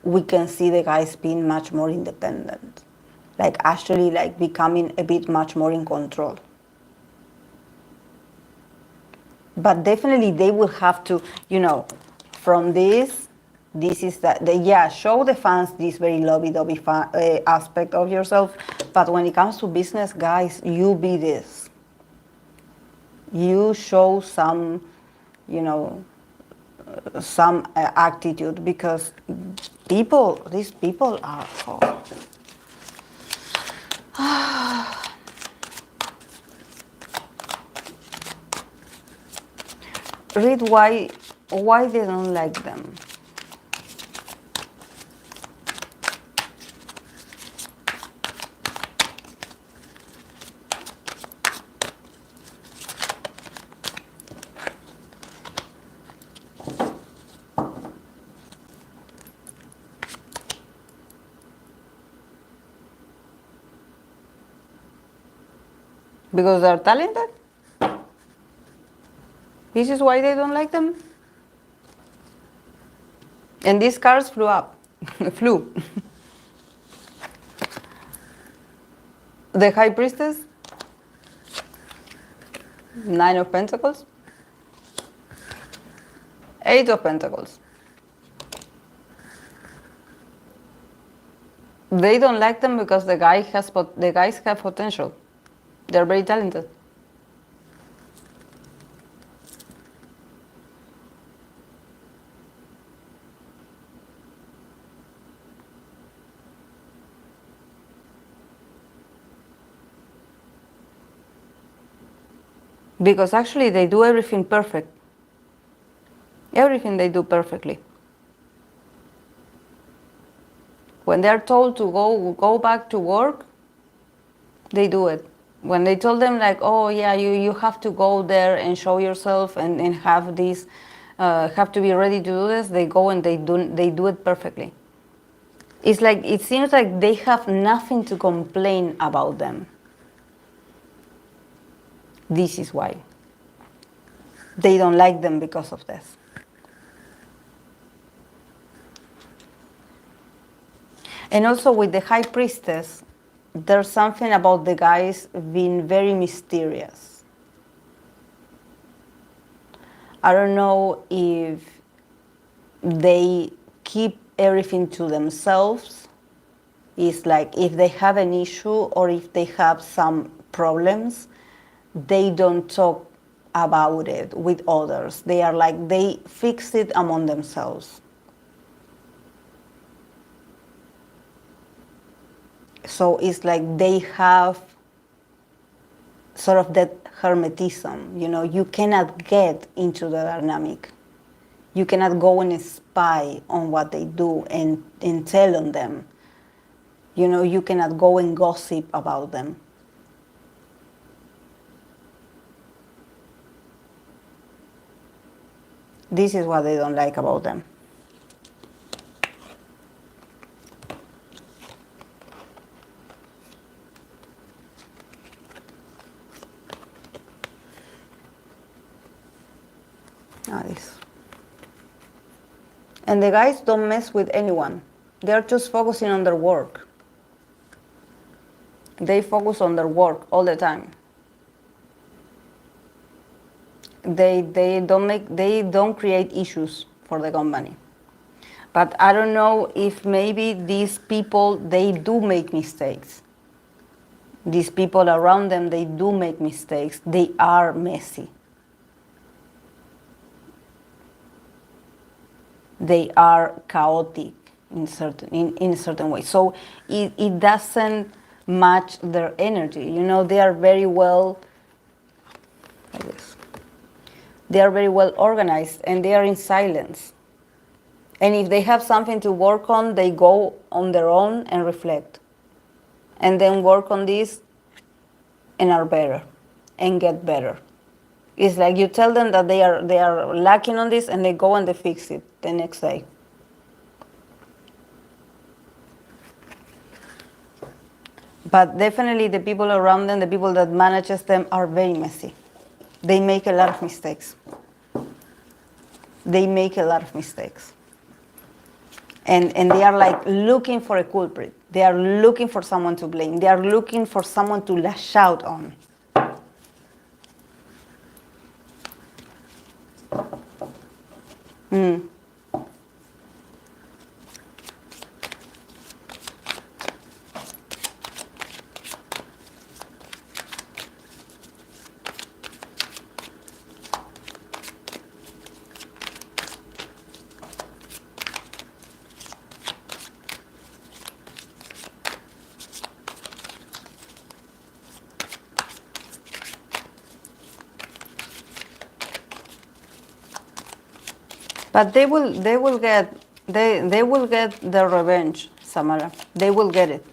we can see the guys being much more independent, like actually like becoming a bit much more in control. But definitely they will have to, you know, from this is that they, yeah, show the fans this very lovey-dovey aspect of yourself, but when it comes to business, guys, you be this, you show some, you know, some attitude, because these people are, read why they don't like them. Because they're talented? This is why they don't like them? And these cards flew up. Flew. The High Priestess, Nine of Pentacles, Eight of Pentacles. They don't like them because the guys have potential. They're very talented. Because actually they do everything perfect. Everything they do perfectly. When they're told to go back to work, they do it. When they told them like, oh yeah, you have to go there and show yourself and have this, have to be ready to do this, they go and they do it perfectly. It's like, it seems like they have nothing to complain about them. This is why. They don't like them because of this. And also with the High Priestess, there's something about the guys being very mysterious. I don't know if they keep everything to themselves. It's like if they have an issue or if they have some problems, they don't talk about it with others. They are like, they fix it among themselves. So it's like they have sort of that hermetism, you know, you cannot get into the dynamic. You cannot go and spy on what they do and tell on them. You know, you cannot go and gossip about them. This is what they don't like about them. Nice. And the guys don't mess with anyone. They're just focusing on their work. They focus on their work all the time. They don't create issues for the company. But I don't know if maybe these people, they do make mistakes. These people around them, they do make mistakes. They are messy. They are chaotic in a certain way. So it doesn't match their energy. You know, they are very well, like this. They are very well organized and they are in silence. And if they have something to work on, they go on their own and reflect. And then work on this and are better and get better. It's like you tell them that they are lacking on this and they go and they fix it the next day. But definitely the people around them, the people that manages them are very messy. They make a lot of mistakes. They make a lot of mistakes. And they are like looking for a culprit. They are looking for someone to blame. They are looking for someone to lash out on. But they will get their revenge, Samara. They will get it.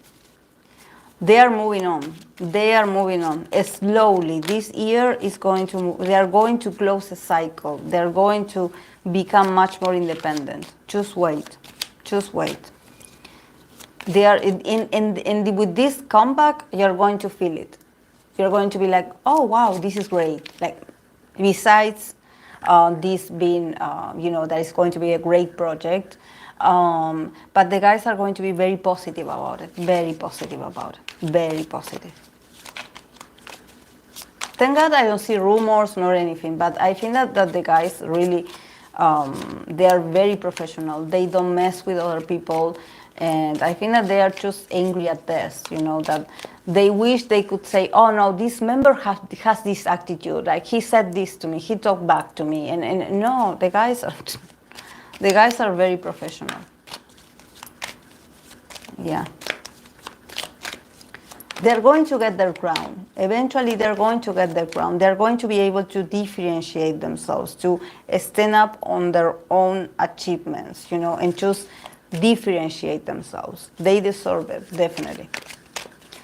They are moving on. They are moving on slowly. This year is going to move. They are going to close a cycle. They are going to become much more independent. Just wait. Just wait. They are with this comeback, you're going to feel it. You're going to be like, oh wow, this is great. Like, besides this being, that is going to be a great project. But the guys are going to be very positive about it. Very positive about it. Very positive. Thank God I don't see rumors nor anything, but I think that the guys really, they are very professional. They don't mess with other people. And I think that they are just angry at this, that they wish they could say, oh no, this member has this attitude. Like, he said this to me, he talked back to me. And no, the guys are very professional. Yeah. They're going to get their crown. Eventually, they're going to get their crown. They're going to be able to differentiate themselves, to stand up on their own achievements, you know, and just differentiate themselves. They deserve it, definitely.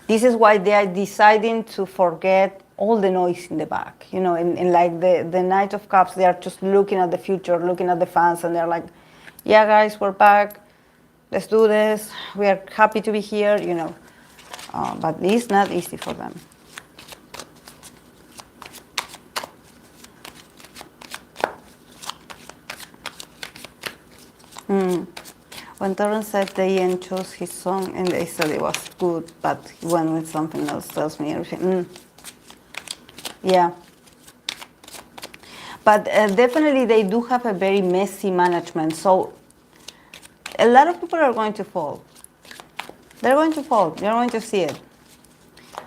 This is why they are deciding to forget all the noise in the back. You know, in like the Knight of Cups, they are just looking at the future, looking at the fans, and they're like, yeah, guys, we're back. Let's do this. We are happy to be here, you know. But it's not easy for them. When Torrance said Taeyong chose his song and they said it was good, but he went with something else, tells me everything. Yeah. But definitely they do have a very messy management, so a lot of people are going to fall. They're going to fall. You're going to see it.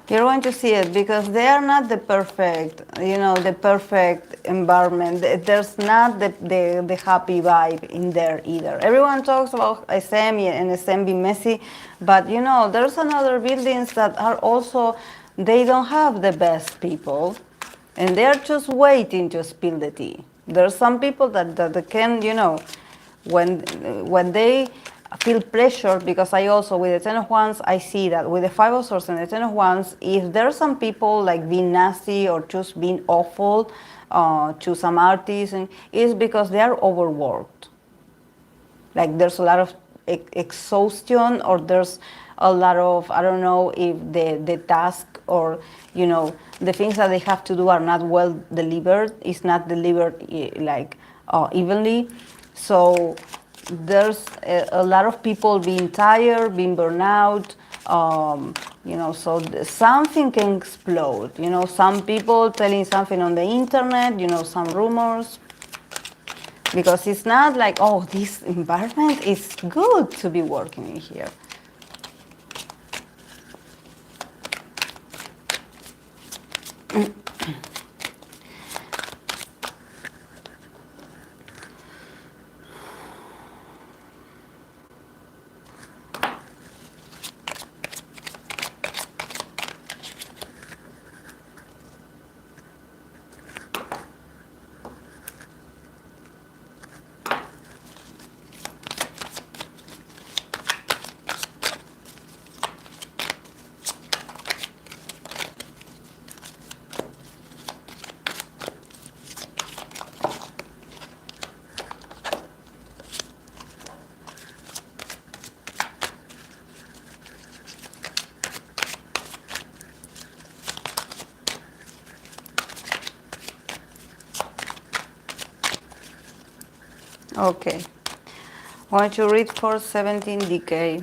You're going to see it because they are not the perfect, you know, the perfect environment. There's not the happy vibe in there either. Everyone talks about SM and SM being messy, but you know, there's another buildings that are also, they don't have the best people, and they're just waiting to spill the tea. There's some people that can, you know, when they feel pressure, because I also, with the Ten of Wands, I see that with the Five of Swords and the Ten of Wands, if there's some people like being nasty or just being awful to some artists, and it's because they are overworked. Like there's a lot of exhaustion, or there's a lot of, I don't know if the task or, you know, the things that they have to do are not well delivered. It's not delivered like evenly. So there's a lot of people being tired, being burned out, you know, so something can explode. You know, some people telling something on the internet, you know, some rumors. Because it's not like, oh, this environment is good to be working in here. Okay. Want to read for 17 decay.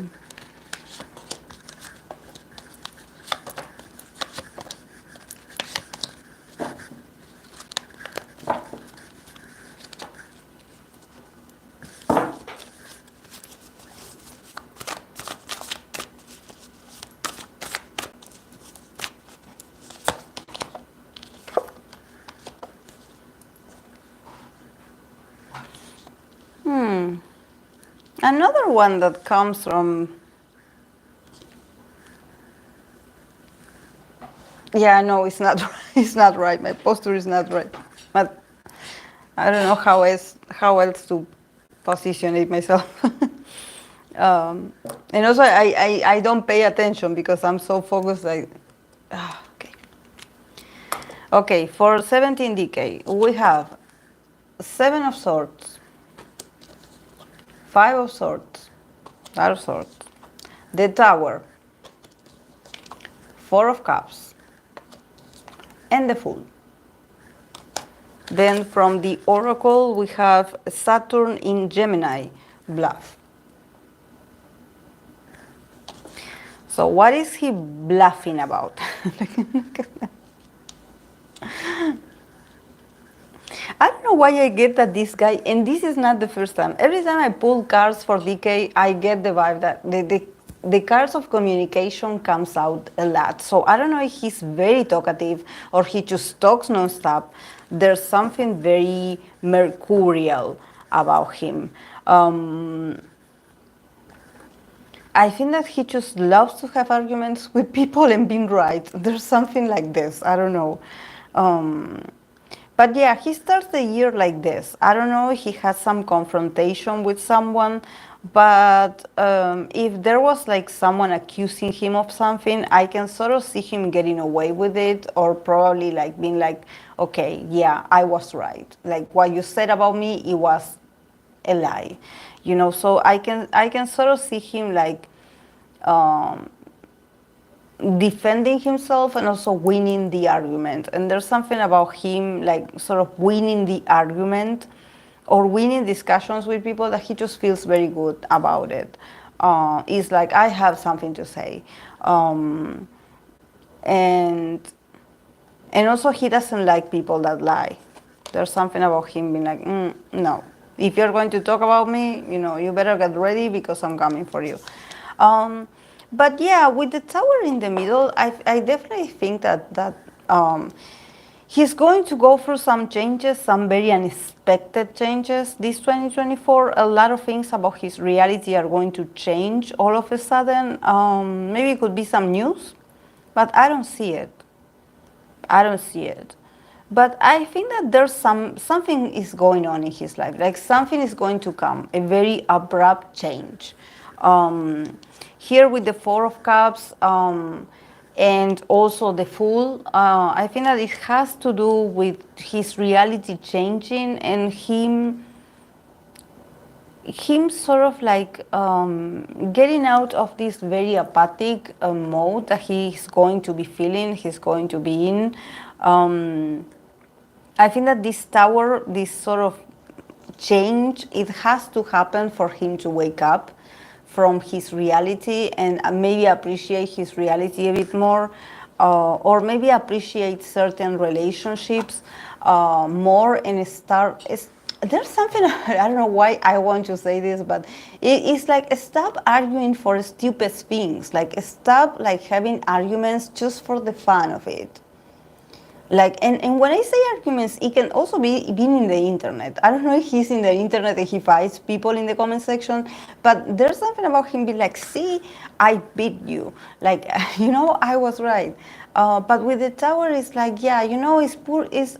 Another one that comes from, yeah, no, it's not. It's not right. My posture is not right. But I don't know how else to position it myself. And also, I don't pay attention because I'm so focused. Like, okay. Okay, for 17 decay, we have Seven of Swords, Five of Swords, Five of Swords, the Tower, Four of Cups, and the Fool. Then from the Oracle, we have Saturn in Gemini, bluff. So what is he bluffing about? I don't know why I get that this guy, and this is not the first time. Every time I pull cards for DK, I get the vibe that the cards of communication comes out a lot. So I don't know if he's very talkative or he just talks nonstop. There's something very mercurial about him. I think that he just loves to have arguments with people and being right. There's something like this. I don't know. Um, but yeah, he starts the year like this. I don't know if he has some confrontation with someone, but if there was like someone accusing him of something, I can sort of see him getting away with it, or probably like being like, okay, yeah, I was right. Like what you said about me, it was a lie, you know. So I can sort of see him like um, defending himself and also winning the argument. And there's something about him like sort of winning the argument or winning discussions with people that he just feels very good about it. It's like I have something to say, and and also he doesn't like people that lie. There's something about him being like, no, if you're going to talk about me, you know, you better get ready because I'm coming for you. Um, but yeah, with the tower in the middle, I definitely think that he's going to go through some changes, some very unexpected changes. This 2024, a lot of things about his reality are going to change all of a sudden. Maybe it could be some news, but I don't see it. I don't see it. But I think that there's something is going on in his life. Like something is going to come, a very abrupt change. Here with the Four of Cups and also the Fool, I think that it has to do with his reality changing and him sort of like getting out of this very apathic mode that he's going to be feeling, he's going to be in. I think that this tower, this sort of change, it has to happen for him to wake up from his reality and maybe appreciate his reality a bit more, or maybe appreciate certain relationships more and start. There's something, I don't know why I want to say this, but it's like stop arguing for stupid things. Like stop like having arguments just for the fun of it. Like, and when I say arguments, it can also be being in the internet. I don't know if he's in the internet and he fights people in the comment section, but there's something about him being like, see, I beat you. Like, you know, I was right. But with the tower, it's like, yeah, you know, it's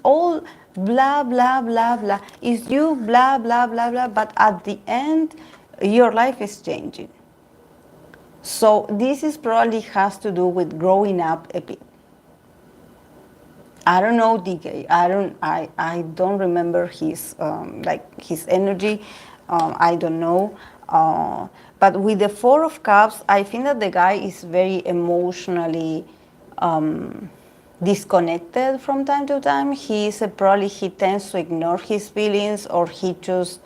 all blah, blah, blah, blah. It's you, blah, blah, blah, blah. But at the end, your life is changing. So this is probably has to do with growing up a bit. I don't know DK. I don't remember his like his energy. I don't know. But with the Four of Cups, I think that the guy is very emotionally disconnected from time to time. Probably he tends to ignore his feelings, or he just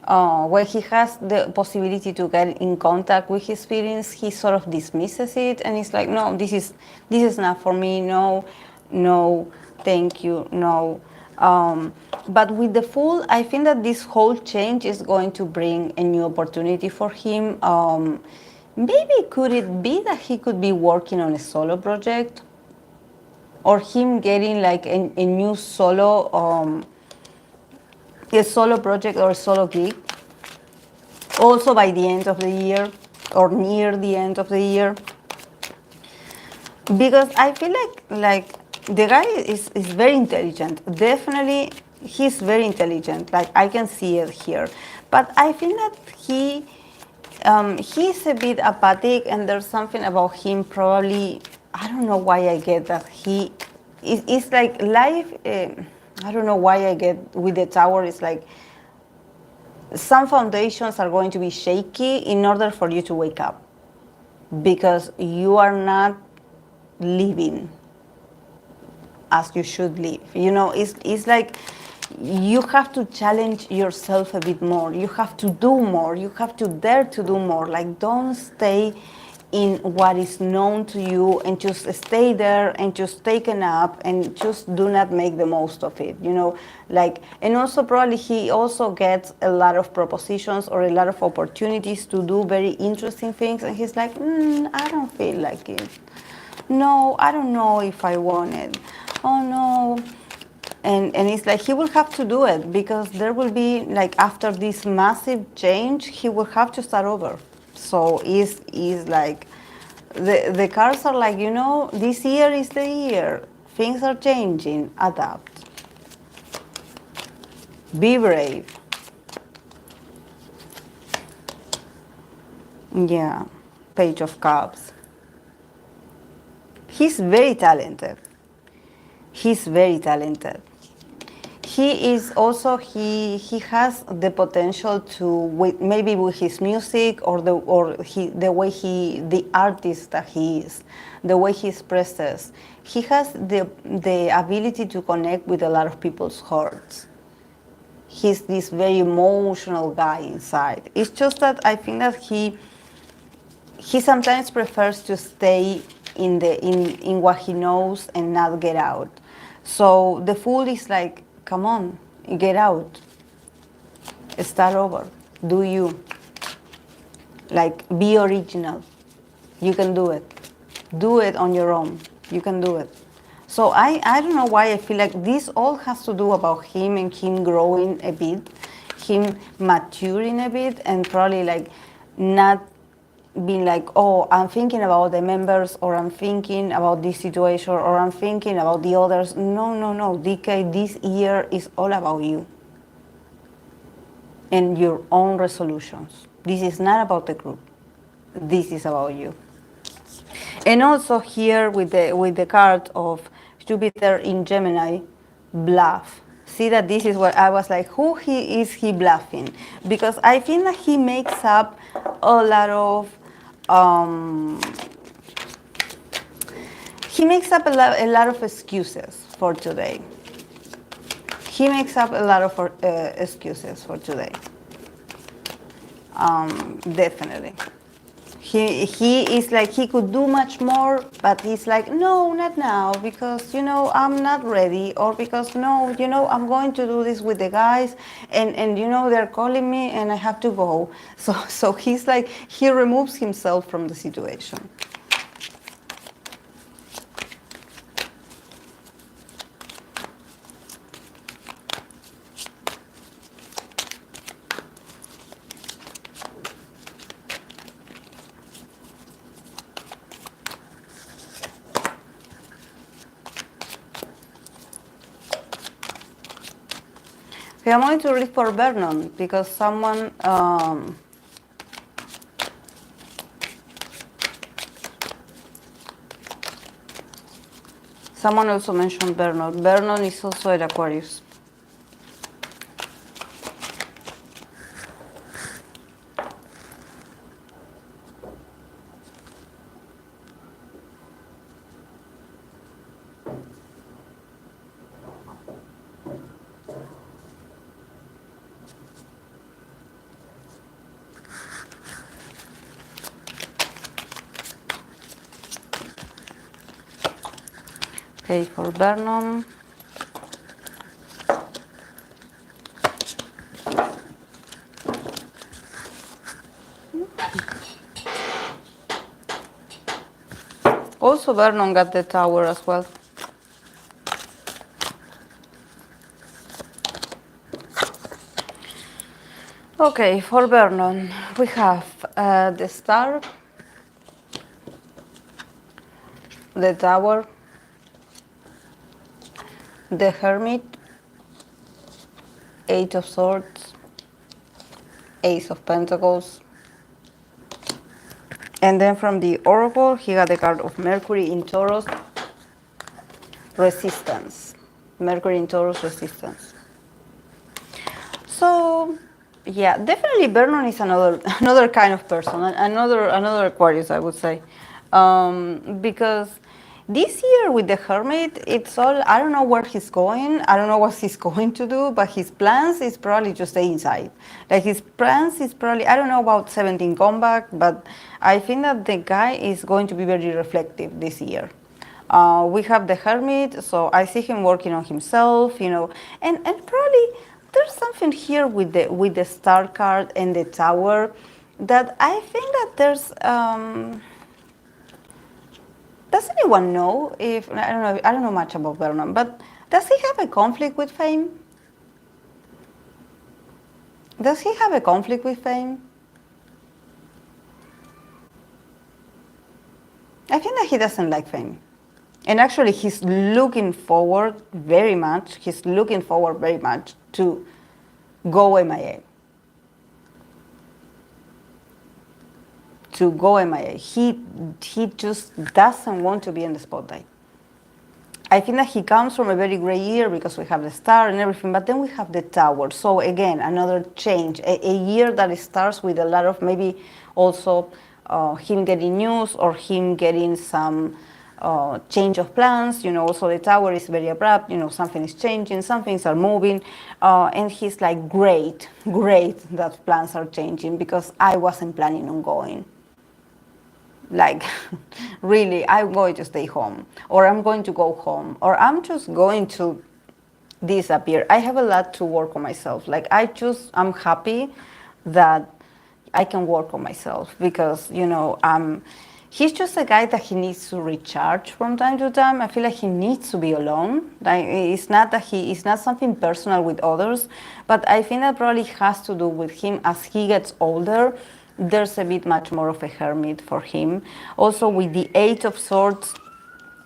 when he has the possibility to get in contact with his feelings, he sort of dismisses it, and he's like, no, this is not for me. No, no, thank you, no. But with the Fool, I think that this whole change is going to bring a new opportunity for him. Maybe could it be that he could be working on a solo project, or him getting like a new a solo project or a solo gig, also by the end of the year or near the end of the year. Because I feel like the guy is very intelligent. Definitely, he's very intelligent. Like I can see it here, but I feel that he's a bit apathic, and there's something about him. Probably, I don't know why I get that it's like life. I don't know why I get with the tower. It's like some foundations are going to be shaky in order for you to wake up, because you are not living as you should live. You know, it's like you have to challenge yourself a bit more. You have to do more. You have to dare to do more. Like, don't stay in what is known to you and just stay there and just take a nap and just do not make the most of it, you know. Like, and also probably he also gets a lot of propositions or a lot of opportunities to do very interesting things, and he's like, I don't feel like it. No, I don't know if I want it. Oh no. And it's like he will have to do it, because there will be, like, after this massive change, he will have to start over. So is like the cards are like, you know, this year is the year. Things are changing. Adapt. Be brave. Yeah. Page of Cups. He's very talented. He's very talented. He is also he has the potential to maybe with his music or the way the artist that he is, the way he expresses, he has the ability to connect with a lot of people's hearts. He's this very emotional guy inside. It's just that I think that he sometimes prefers to stay in what he knows and not get out. So the Fool is like, come on, get out, start over, do you, like, be original. You can do it on your own. You can do it. So I don't know why I feel like this all has to do about him and him growing a bit, him maturing a bit, and probably like not being like, oh, I'm thinking about the members, or I'm thinking about this situation, or I'm thinking about the others. No, DK, this year is all about you and your own resolutions. This is not about the group. This is about you. And also here with the card of Jupiter in Gemini, bluff. See that this is what I was like, who is he bluffing? Because I think that he makes up a lot of um, he makes up a lot of excuses for today. He makes up a lot of excuses for today. Definitely. He is like, he could do much more, but he's like, no, not now, because, you know, I'm not ready, or because, no, you know, I'm going to do this with the guys, and you know, they're calling me and I have to go. So he's like, he removes himself from the situation. Okay, I'm going to read for Vernon because someone also mentioned Vernon. Vernon is also an Aquarius. Okay, for Vernon. Also, Vernon got the Tower as well. Okay, for Vernon, we have the Star, the Tower, the Hermit, Eight of Swords, Ace of Pentacles, and then from the Oracle, he got the card of Mercury in Taurus, Resistance. Mercury in Taurus, Resistance. So, yeah, definitely Vernon is another kind of person, another Aquarius, I would say, because this year with the Hermit, it's all, I don't know where he's going, I don't know what he's going to do, but his plans is probably to stay inside. Like, his plans is probably, I don't know about 17 comeback, but I think that the guy is going to be very reflective this year. We have the Hermit, so I see him working on himself, you know, and probably there's something here with the Star card and the Tower that I think that there's does anyone know if, I don't know much about Vernon, but does he have a conflict with Fame? Does he have a conflict with Fame? I think that he doesn't like fame. And actually, he's looking forward very much. He's looking forward very much to go MIA. To go MIA. He just doesn't want to be in the spotlight. I think that he comes from a very great year because we have the star and everything, but then we have the tower. So again, another change. A year that starts with a lot of maybe also him getting news or him getting some change of plans. You know, also the tower is very abrupt. You know, something is changing, some things are moving, and he's like, great that plans are changing because I wasn't planning on going. Like, really, I'm going to stay home, or I'm going to go home, or I'm just going to disappear. I have a lot to work on myself. Like, I'm happy that I can work on myself because, you know, he's just a guy that he needs to recharge from time to time. I feel like he needs to be alone. Like, it's not something personal with others, but I think that probably has to do with him as he gets older. There's a bit much more of a hermit for him. Also with the Eight of Swords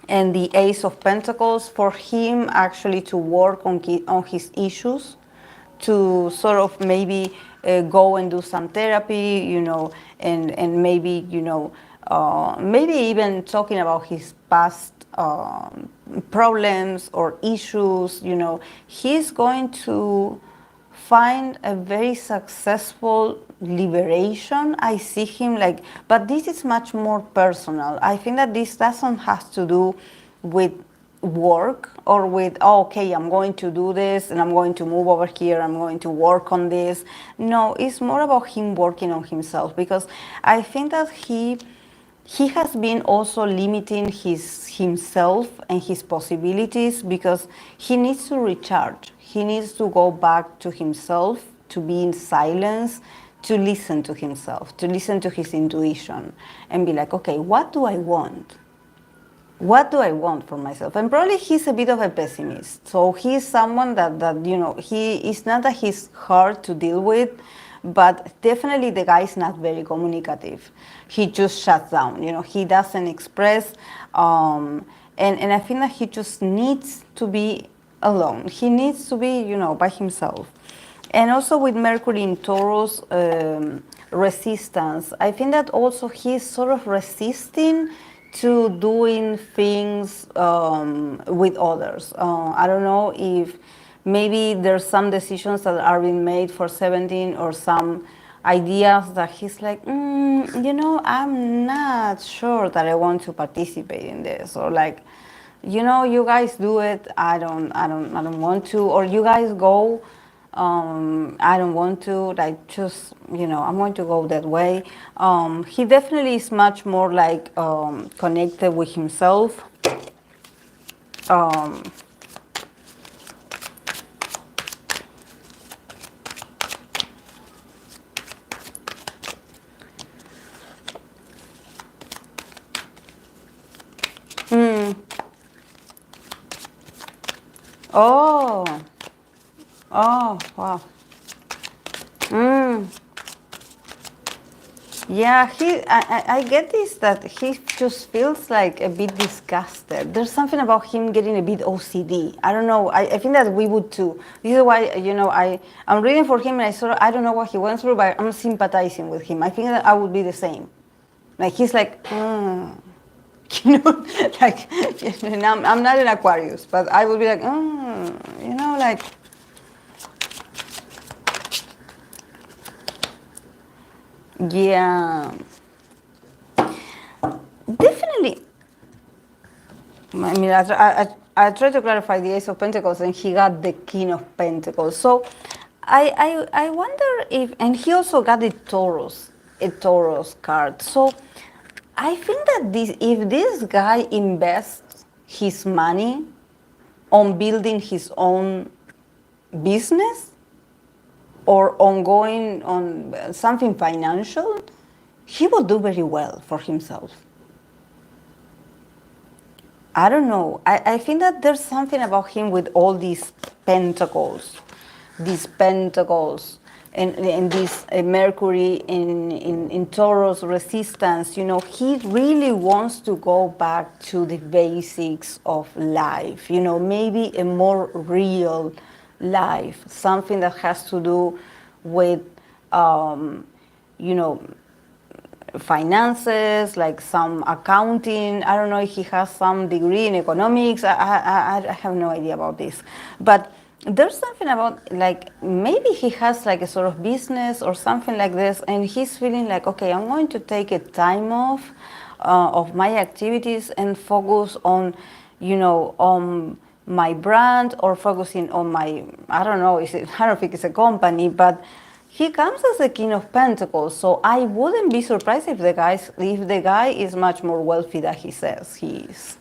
and the Ace of Pentacles, for him actually to work on his issues, to sort of maybe go and do some therapy, you know, and maybe, you know, maybe even talking about his past problems or issues, you know, he's going to find a very successful liberation. I see him like, but this is much more personal. I think that this doesn't have to do with work or with, oh, okay, I'm going to do this and I'm going to move over here, I'm going to work on this. No, it's more about him working on himself, because I think that he has been also limiting himself and his possibilities because he needs to recharge. He needs to go back to himself, to be in silence, to listen to himself, to listen to his intuition and be like, okay, what do I want? What do I want for myself? And probably he's a bit of a pessimist. So he's someone that you know, it's not that he's hard to deal with, but definitely the guy is not very communicative. He just shuts down, you know, he doesn't express. And I think that he just needs to be alone. He needs to be, you know, by himself. And also with Mercury in Taurus, resistance. I think that also he's sort of resisting to doing things with others. I don't know if maybe there's some decisions that are being made for 17 or some ideas that he's like, you know, I'm not sure that I want to participate in this, or like, you know, you guys do it, I don't want to, or you guys go, I don't want to, like, just, you know, I'm going to go that way. He definitely is much more like connected with himself. Oh, wow. Yeah, I get this, that he just feels like a bit disgusted. There's something about him getting a bit OCD. I don't know. I think that we would too. This is why, you know, I'm reading for him and I don't know what he went through, but I'm sympathizing with him. I think that I would be the same. Like, he's like, you know, like, and I'm not an Aquarius, but I would be like, you know, like, yeah, definitely. I mean, I tried to clarify the Ace of Pentacles, and he got the King of Pentacles. So I wonder if, and he also got a Taurus card. So I think that if this guy invests his money on building his own business or on going on something financial, he will do very well for himself. I don't know. I think that there's something about him with all these pentacles, and this Mercury in Taurus resistance, you know, he really wants to go back to the basics of life, you know, maybe a more real life, something that has to do with, you know, finances, like some accounting. I don't know if he has some degree in economics. I have no idea about this. But there's something about, like, maybe he has like a sort of business or something like this, and he's feeling like, okay, I'm going to take a time off of my activities and focus on, you know, on my brand, or focusing on my, I don't know, I don't think it's a company, but he comes as the King of Pentacles, so I wouldn't be surprised if the guy is much more wealthy than he says he is.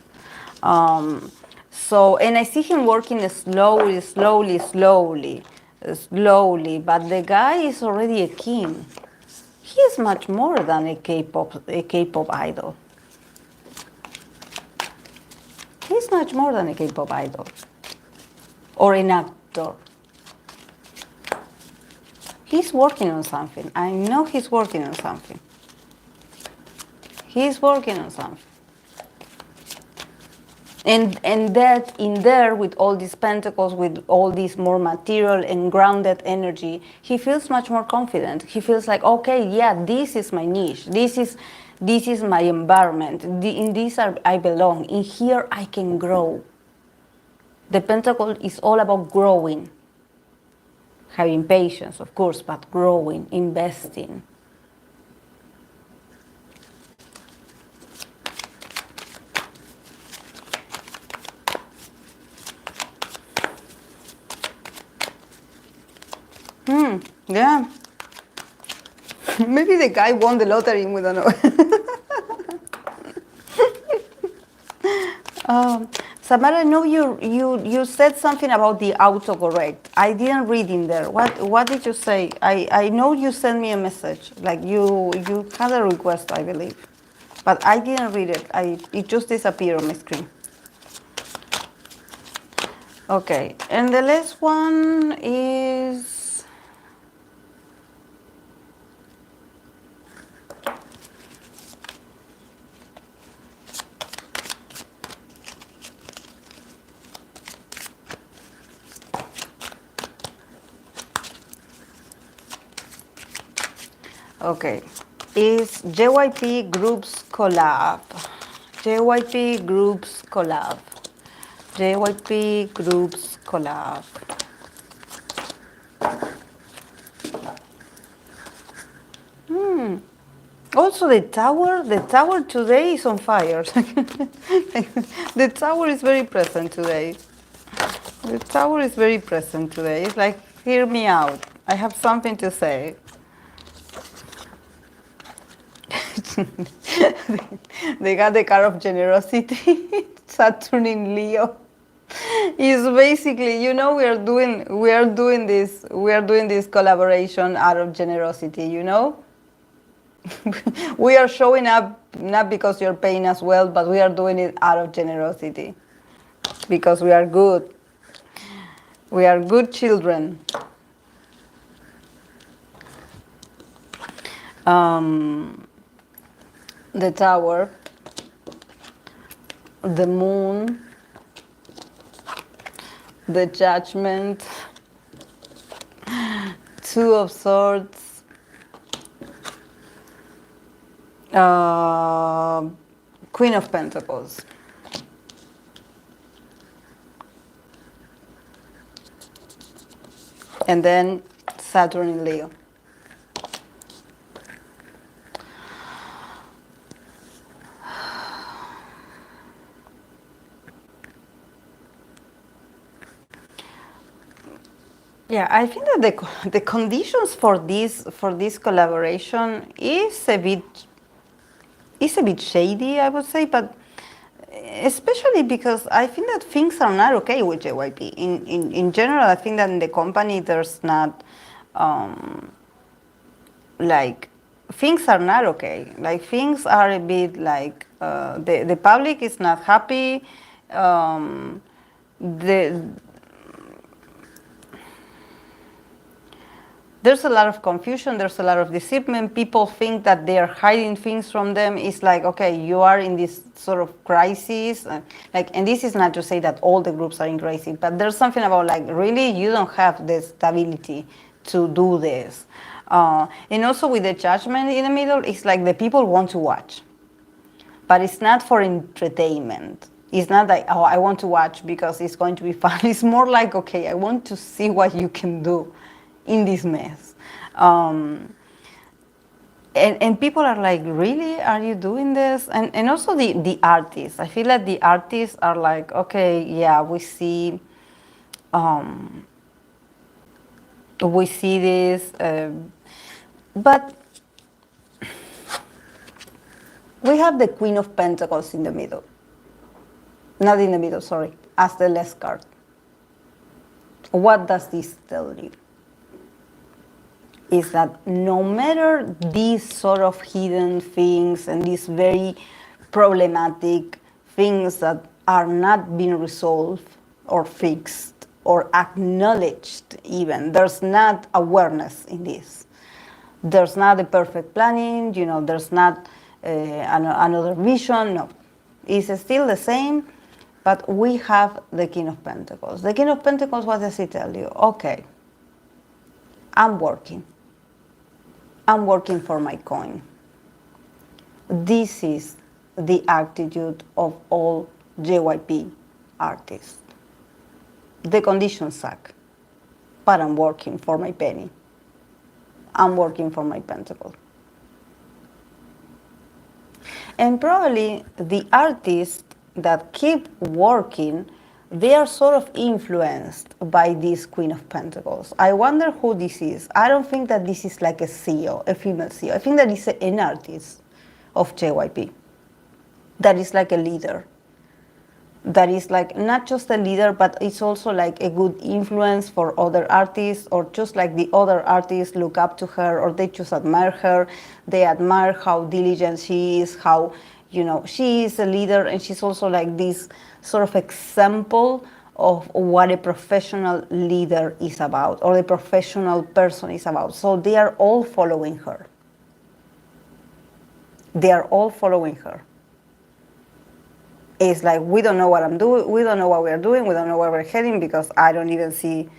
So, and I see him working slowly, but the guy is already a king. He is much more than a K-pop idol. He's much more than a K-pop idol or an actor. He's working on something. I know he's working on something. He's working on something. And that in there, with all these pentacles, with all this more material and grounded energy, he feels much more confident. He feels like, okay, yeah, this is my niche. This is my environment. In this I belong. In here I can grow. The pentacle is all about growing. Having patience, of course, but growing, investing. Yeah. Maybe the guy won the lottery, we don't know. Samara, I know you said something about the autocorrect. I didn't read in there. What did you say? I know you sent me a message. Like you had a request, I believe. But I didn't read it. It just disappeared on my screen. Okay, and the last one is... Okay, is JYP Groups Collab. JYP Groups Collab. JYP Groups Collab. Also the tower today is on fire. The tower is very present today. The tower is very present today. It's like, hear me out. I have something to say. They got the card of generosity. Saturn in Leo. Is basically, you know, we are doing this collaboration out of generosity, you know? We are showing up not because you're paying us well, but we are doing it out of generosity. Because we are good. We are good children. The tower, the moon, the judgment, two of swords, Queen of Pentacles. And then Saturn in Leo. Yeah, I think that the conditions for this collaboration is a bit shady, I would say, but especially because I think that things are not okay with JYP. In general, I think that in the company there's not like things are not okay. Like things are a bit like the public is not happy. there's a lot of confusion, there's a lot of deceitment. People think that they are hiding things from them. It's like, okay, you are in this sort of crisis. And this is not to say that all the groups are in crisis, but there's something about like, really, you don't have the stability to do this. And also with the judgment in the middle, it's like the people want to watch, but it's not for entertainment. It's not like, oh, I want to watch because it's going to be fun. It's more like, okay, I want to see what you can do in this mess. And people are like, really, are you doing this? And also the artists. I feel like the artists are like, okay, yeah, we see this, but we have the Queen of Pentacles in the middle. Not in the middle, sorry, as the last card. What does this tell you? Is that no matter these sort of hidden things and these very problematic things that are not being resolved or fixed or acknowledged even, there's not awareness in this. There's not a perfect planning, there's not another vision, no. It's still the same, but we have the King of Pentacles. The King of Pentacles, what does it tell you? Okay, I'm working for my coin. This is the attitude of all JYP artists. The conditions suck, but I'm working for my penny. I'm working for my pentacle. And probably the artists that keep working, they are sort of influenced by this Queen of Pentacles. I wonder who this is. I don't think that this is like a CEO, a female CEO. I think that it's an artist of JYP. That is like a leader. That is like not just a leader, but it's also like a good influence for other artists, or just like the other artists look up to her, or they just admire her. They admire how diligent she is, how, she is a leader, and she's also like this sort of example of what a professional leader is about, or a professional person is about. So they are all following her. They are all following her. It's like, we don't know what I'm doing, we don't know what we're doing, we don't know where we're heading, because I don't even see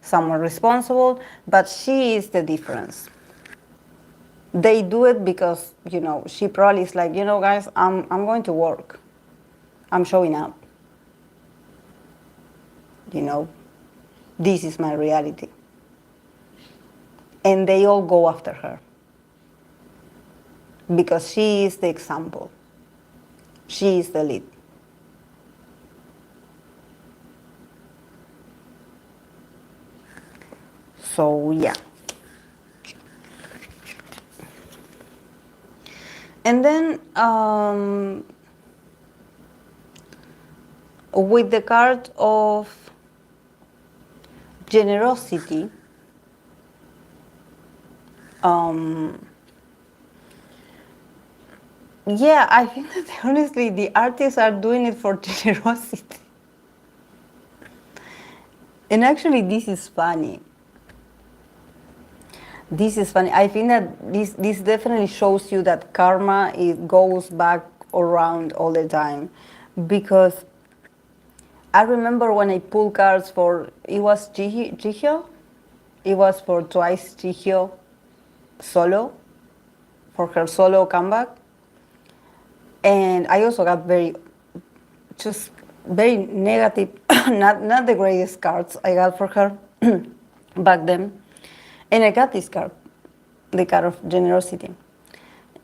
someone responsible, but she is the difference. They do it because, she probably is like, guys, I'm going to work. I'm showing up. This is my reality. And they all go after her. Because she is the example. She is the lead. So, yeah. And then, with the card of generosity, yeah, I think that honestly the artists are doing it for generosity. And actually, this is funny. This is funny. I think that this definitely shows you that karma, it goes back around all the time. Because I remember when I pulled cards for, it was Jihyo? It was for Twice Jihyo solo, for her solo comeback. And I also got very negative, not the greatest cards I got for her back then. And I got this card, the card of generosity.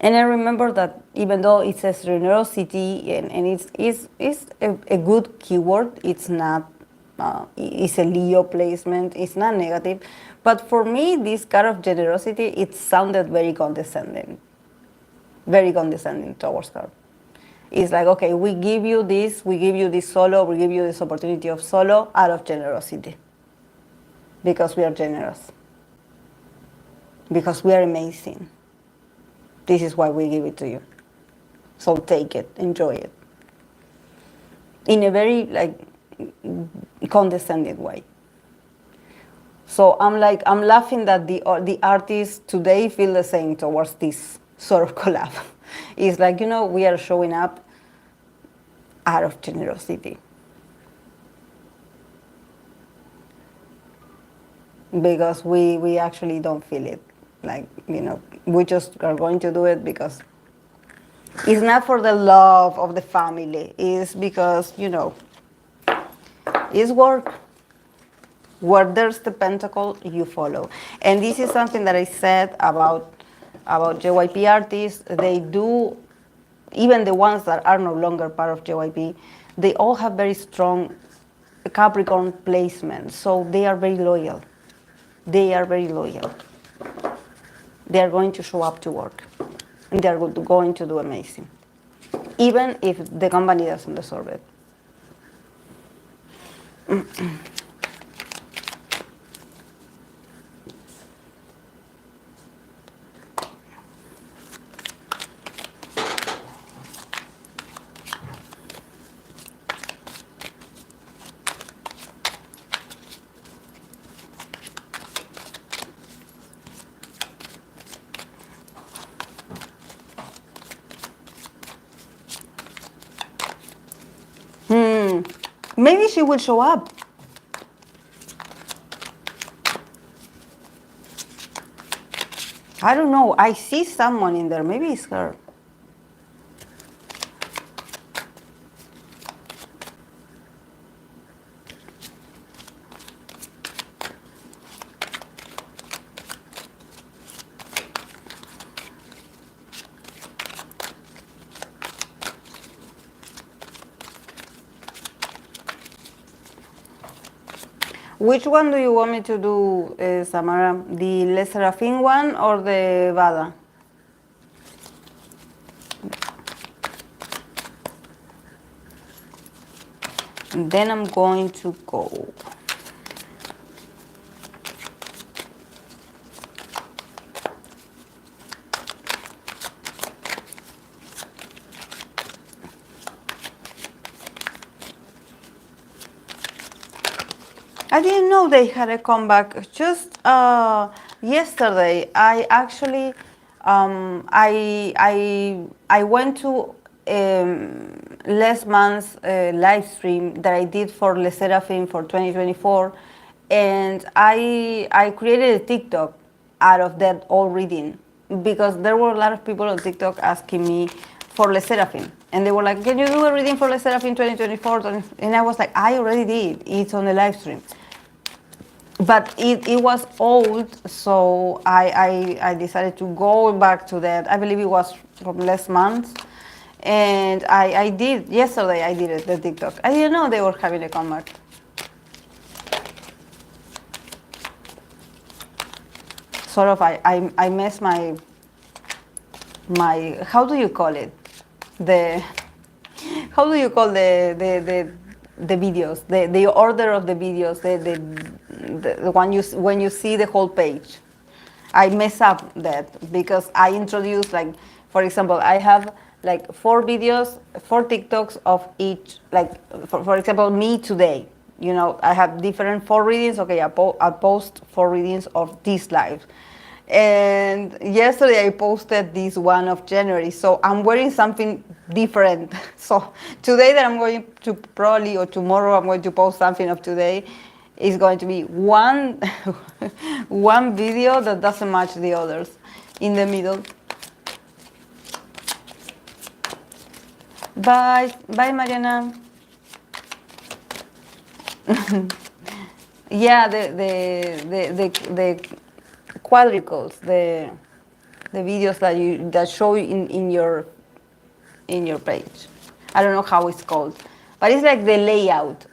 And I remember that even though it says generosity and it's a good keyword, it's not, it's a Leo placement, it's not negative. But for me, this card of generosity, it sounded very condescending towards her. It's like, okay, we give you this solo, we give you this opportunity of solo out of generosity. Because we are generous. Because we are amazing. This is why we give it to you. So take it, enjoy it. In a very condescending way. So I'm laughing that the artists today feel the same towards this sort of collab. It's like, we are showing up out of generosity. Because we actually don't feel it. Like, we just are going to do it because it's not for the love of the family. It's because, it's work. Where there's the pentacle, you follow. And this is something that I said about JYP artists. They do, even the ones that are no longer part of JYP, they all have very strong Capricorn placement. So they are very loyal. They are very loyal. They are going to show up to work. And they are going to do amazing. Even if the company doesn't deserve it. Maybe she will show up. I don't know. I see someone in there. Maybe it's her. Which one do you want me to do, Samara? The Les Serafin one or the Vada? And then I'm going to go. I didn't know they had a comeback. Just yesterday, I actually I went to Les Man's live stream that I did for Le Seraphim for 2024, and I created a TikTok out of that all reading because there were a lot of people on TikTok asking me for Le Seraphim. And they were like, can you do a reading for Le Seraphim 2024? And I was like, I already did. It's on the live stream. But it was old, so I decided to go back to that. I believe it was from last month. And I did, yesterday I did it, the TikTok. I didn't know they were having a comeback. Sort of, I messed my, how do you call it? How do you call the videos, the order of the videos, the one when you see the whole page. I mess up that because I introduced, like, for example, I have like 4 videos, 4 TikToks of each, like, for example, me today. I have different 4 readings. Okay, I post 4 readings of this live. And yesterday I posted this one of January, so I'm wearing something different. So today that I'm going to probably, or tomorrow I'm going to post something of today, is going to be one video that doesn't match the others in the middle. Bye, Mariana. Yeah, the quadricles, the videos that show in your page. I don't know how it's called, but it's like the layout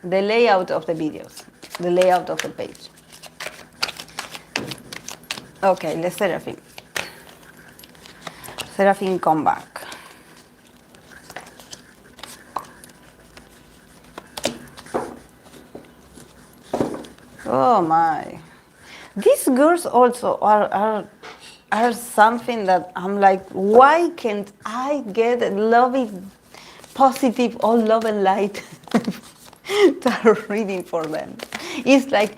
of the videos, the layout of the page. Okay, let's Seraphim comeback. Oh my. These girls also are something that I'm like, why can't I get lovey, positive, all love and light tarot reading for them? It's like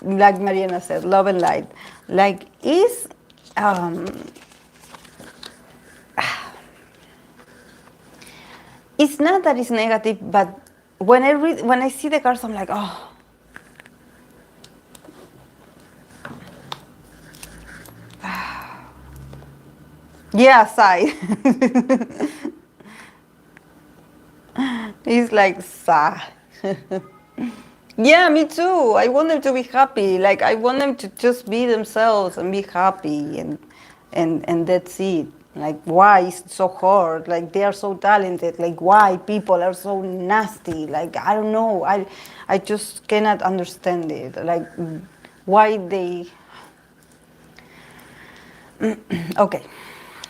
like Mariana said, love and light. Like, it's not that it's negative, but when I see the cards, I'm like, oh. Yeah, sigh. It's like, sigh. Yeah, me too. I want them to be happy. Like, I want them to just be themselves and be happy, and that's it. Like, why is it so hard? Like, they are so talented. Like, why people are so nasty? Like, I don't know. I just cannot understand it. Like, why they. Okay.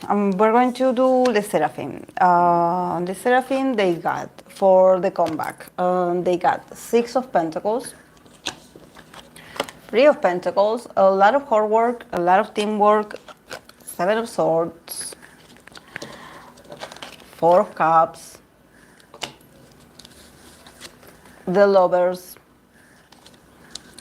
We're going to do the Seraphim. The Seraphim, they got, for the comeback, they got Six of Pentacles, Three of Pentacles, a lot of hard work, a lot of teamwork, Seven of Swords, Four of Cups, the Lovers,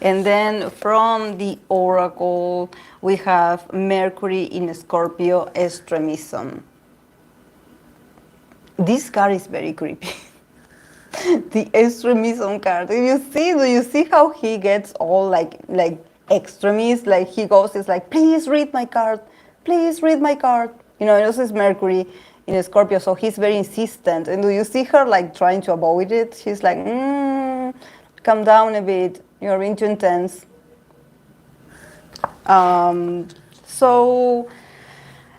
and then from the Oracle, we have Mercury in Scorpio, Extremism. This card is very creepy. The extremism card. Do you see how he gets all like extremist? Like he goes, it's like, please read my card, please read my card. You know, this is Mercury in Scorpio, so he's very insistent. And do you see her like trying to avoid it? She's like, calm down a bit. You're being too intense. So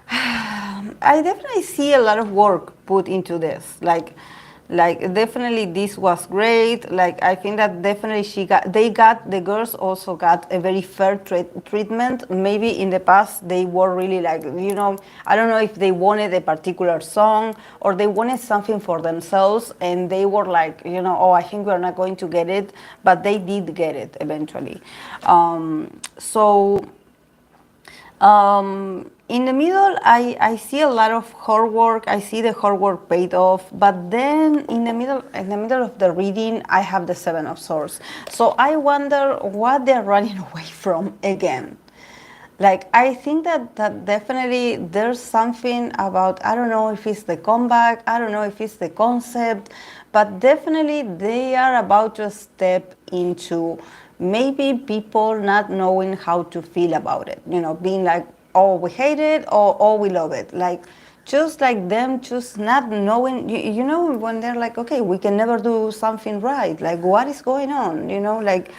I definitely see a lot of work put into this. Like definitely this was great. Like I think that definitely the girls also got a very fair treatment. Maybe in the past they were really like, you know, I don't know if they wanted a particular song or they wanted something for themselves and they were like, you know, oh, I think we're not going to get it, but they did get it eventually. In the middle, I see a lot of hard work. I see the hard work paid off. But then in the middle of the reading, I have the Seven of Swords. So I wonder what they're running away from again. Like I think that definitely there's something about, I don't know if it's the comeback, I don't know if it's the concept, but definitely they are about to step into maybe people not knowing how to feel about it. You know, being like, oh, we hate it, or oh, we love it. Like just like them just not knowing, you know, when they're like, okay, we can never do something right. Like what is going on? You know, like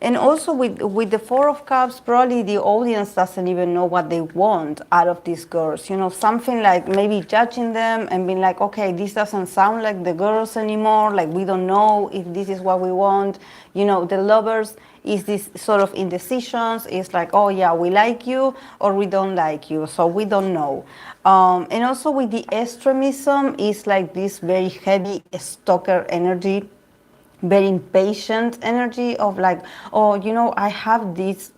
and also with the Four of Cups, probably the audience doesn't even know what they want out of these girls. You know, something like maybe judging them and being like, okay, this doesn't sound like the girls anymore. Like we don't know if this is what we want. You know, the Lovers is this sort of indecisions. It's like, oh yeah, we like you or we don't like you. So we don't know. And also with the extremism, is like this very heavy stalker energy, very impatient energy of like, oh, you know, I have this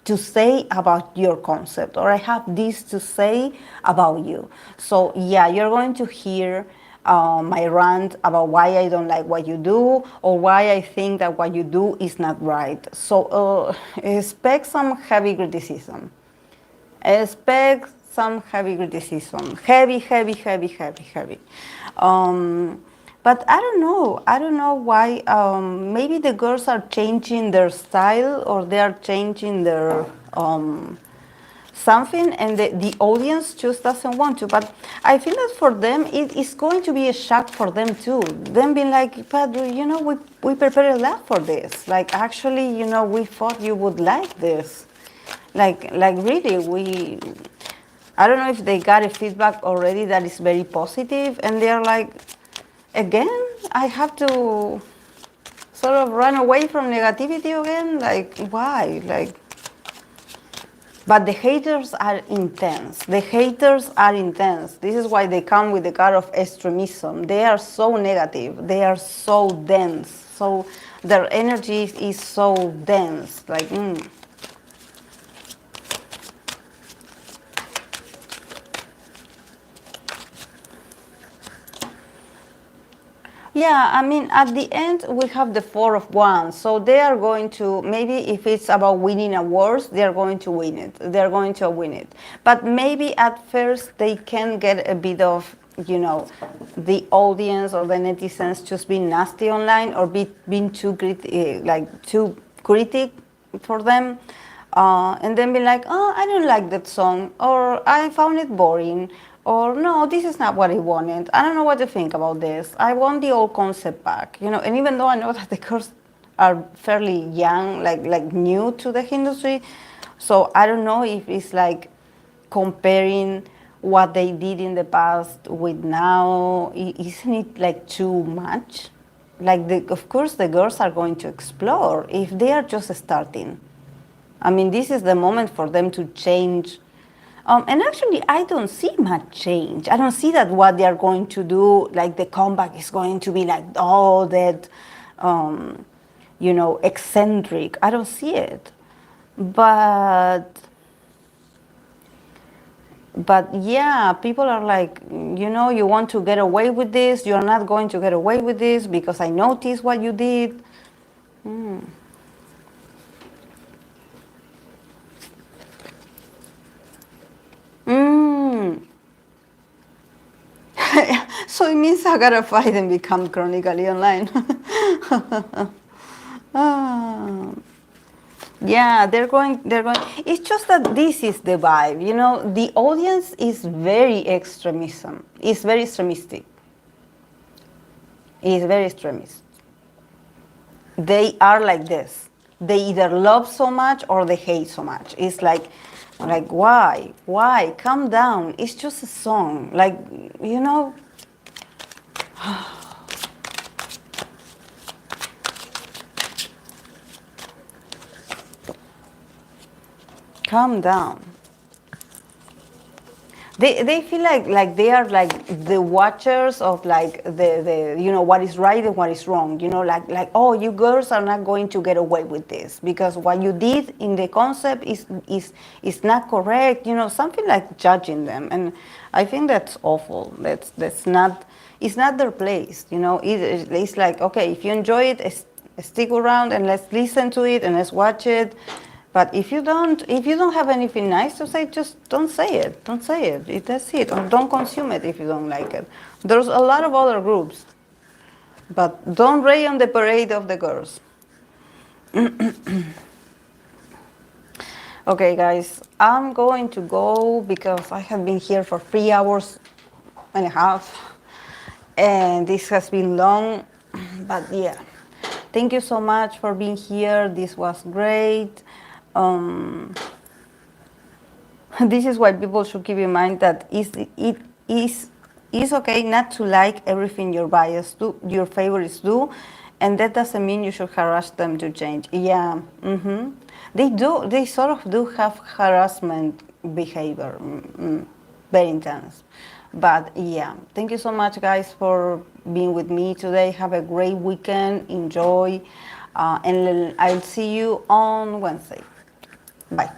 to say about your concept, or I have this to say about you. So yeah, you're going to hear my rant about why I don't like what you do, or why I think that what you do is not right. So expect some heavy criticism. Expect some heavy criticism. Heavy, heavy, heavy, heavy, heavy. But I don't know. I don't know why. Maybe the girls are changing their style, or they are changing their something, and the audience just doesn't want to. But I think that for them, it is going to be a shock for them too. Them being like, but you know, we prepared a lot for this. Like actually, you know, we thought you would like this. Like really, I don't know if they got a feedback already that is very positive, and they're like, again, I have to sort of run away from negativity again. Like why? Like, but the haters are intense. The haters are intense. This is why they come with the card of extremism. They are so negative. They are so dense. So their energy is so dense. Like. Yeah, I mean, at the end, we have the Four of Wands. So they are going to, maybe if it's about winning awards, they are going to win it. They're going to win it. But maybe at first they can get a bit of, the audience or the netizens just being nasty online or being too too critic for them. And then be like, oh, I don't like that song, or I found it boring, or no, this is not what I wanted. I don't know what to think about this. I want the old concept back, And even though I know that the girls are fairly young, like new to the industry, so I don't know if it's like comparing what they did in the past with now. Isn't it like too much? Like of course the girls are going to explore if they are just starting. I mean, this is the moment for them to change. And actually, I don't see much change. I don't see that what they are going to do, like the comeback is going to be like all that, eccentric. I don't see it. But yeah, people are like, you want to get away with this. You're not going to get away with this because I noticed what you did. Mm. So it means I gotta fight and become chronically online. Ah. Yeah, they're going. It's just that this is the vibe, The audience is very extremism. It's very extremistic. It's very extremist. They are like this. They either love so much or they hate so much. It's like why? Why? Calm down. It's just a song. Calm down. They feel like they are like the watchers of like the what is right and what is wrong. Oh, you girls are not going to get away with this because what you did in the concept is not correct. Something like judging them, and I think that's awful. That's not. It's not their place. It's like, okay, if you enjoy it, stick around and let's listen to it and let's watch it. But if you don't have anything nice to say, just don't say it. Don't say it. That's it. Or don't consume it if you don't like it. There's a lot of other groups, but don't rain on the parade of the girls. Okay, guys, I'm going to go because I have been here for 3 hours and a half, and this has been long. But yeah, thank you so much for being here. This was great. This is why people should keep in mind that it is okay not to like everything your favorites do, and that doesn't mean you should harass them to change. Yeah, they sort of do have harassment behavior, very intense. But yeah, thank you so much, guys, for being with me today. Have a great weekend. Enjoy, and I'll see you on Wednesday. Bye.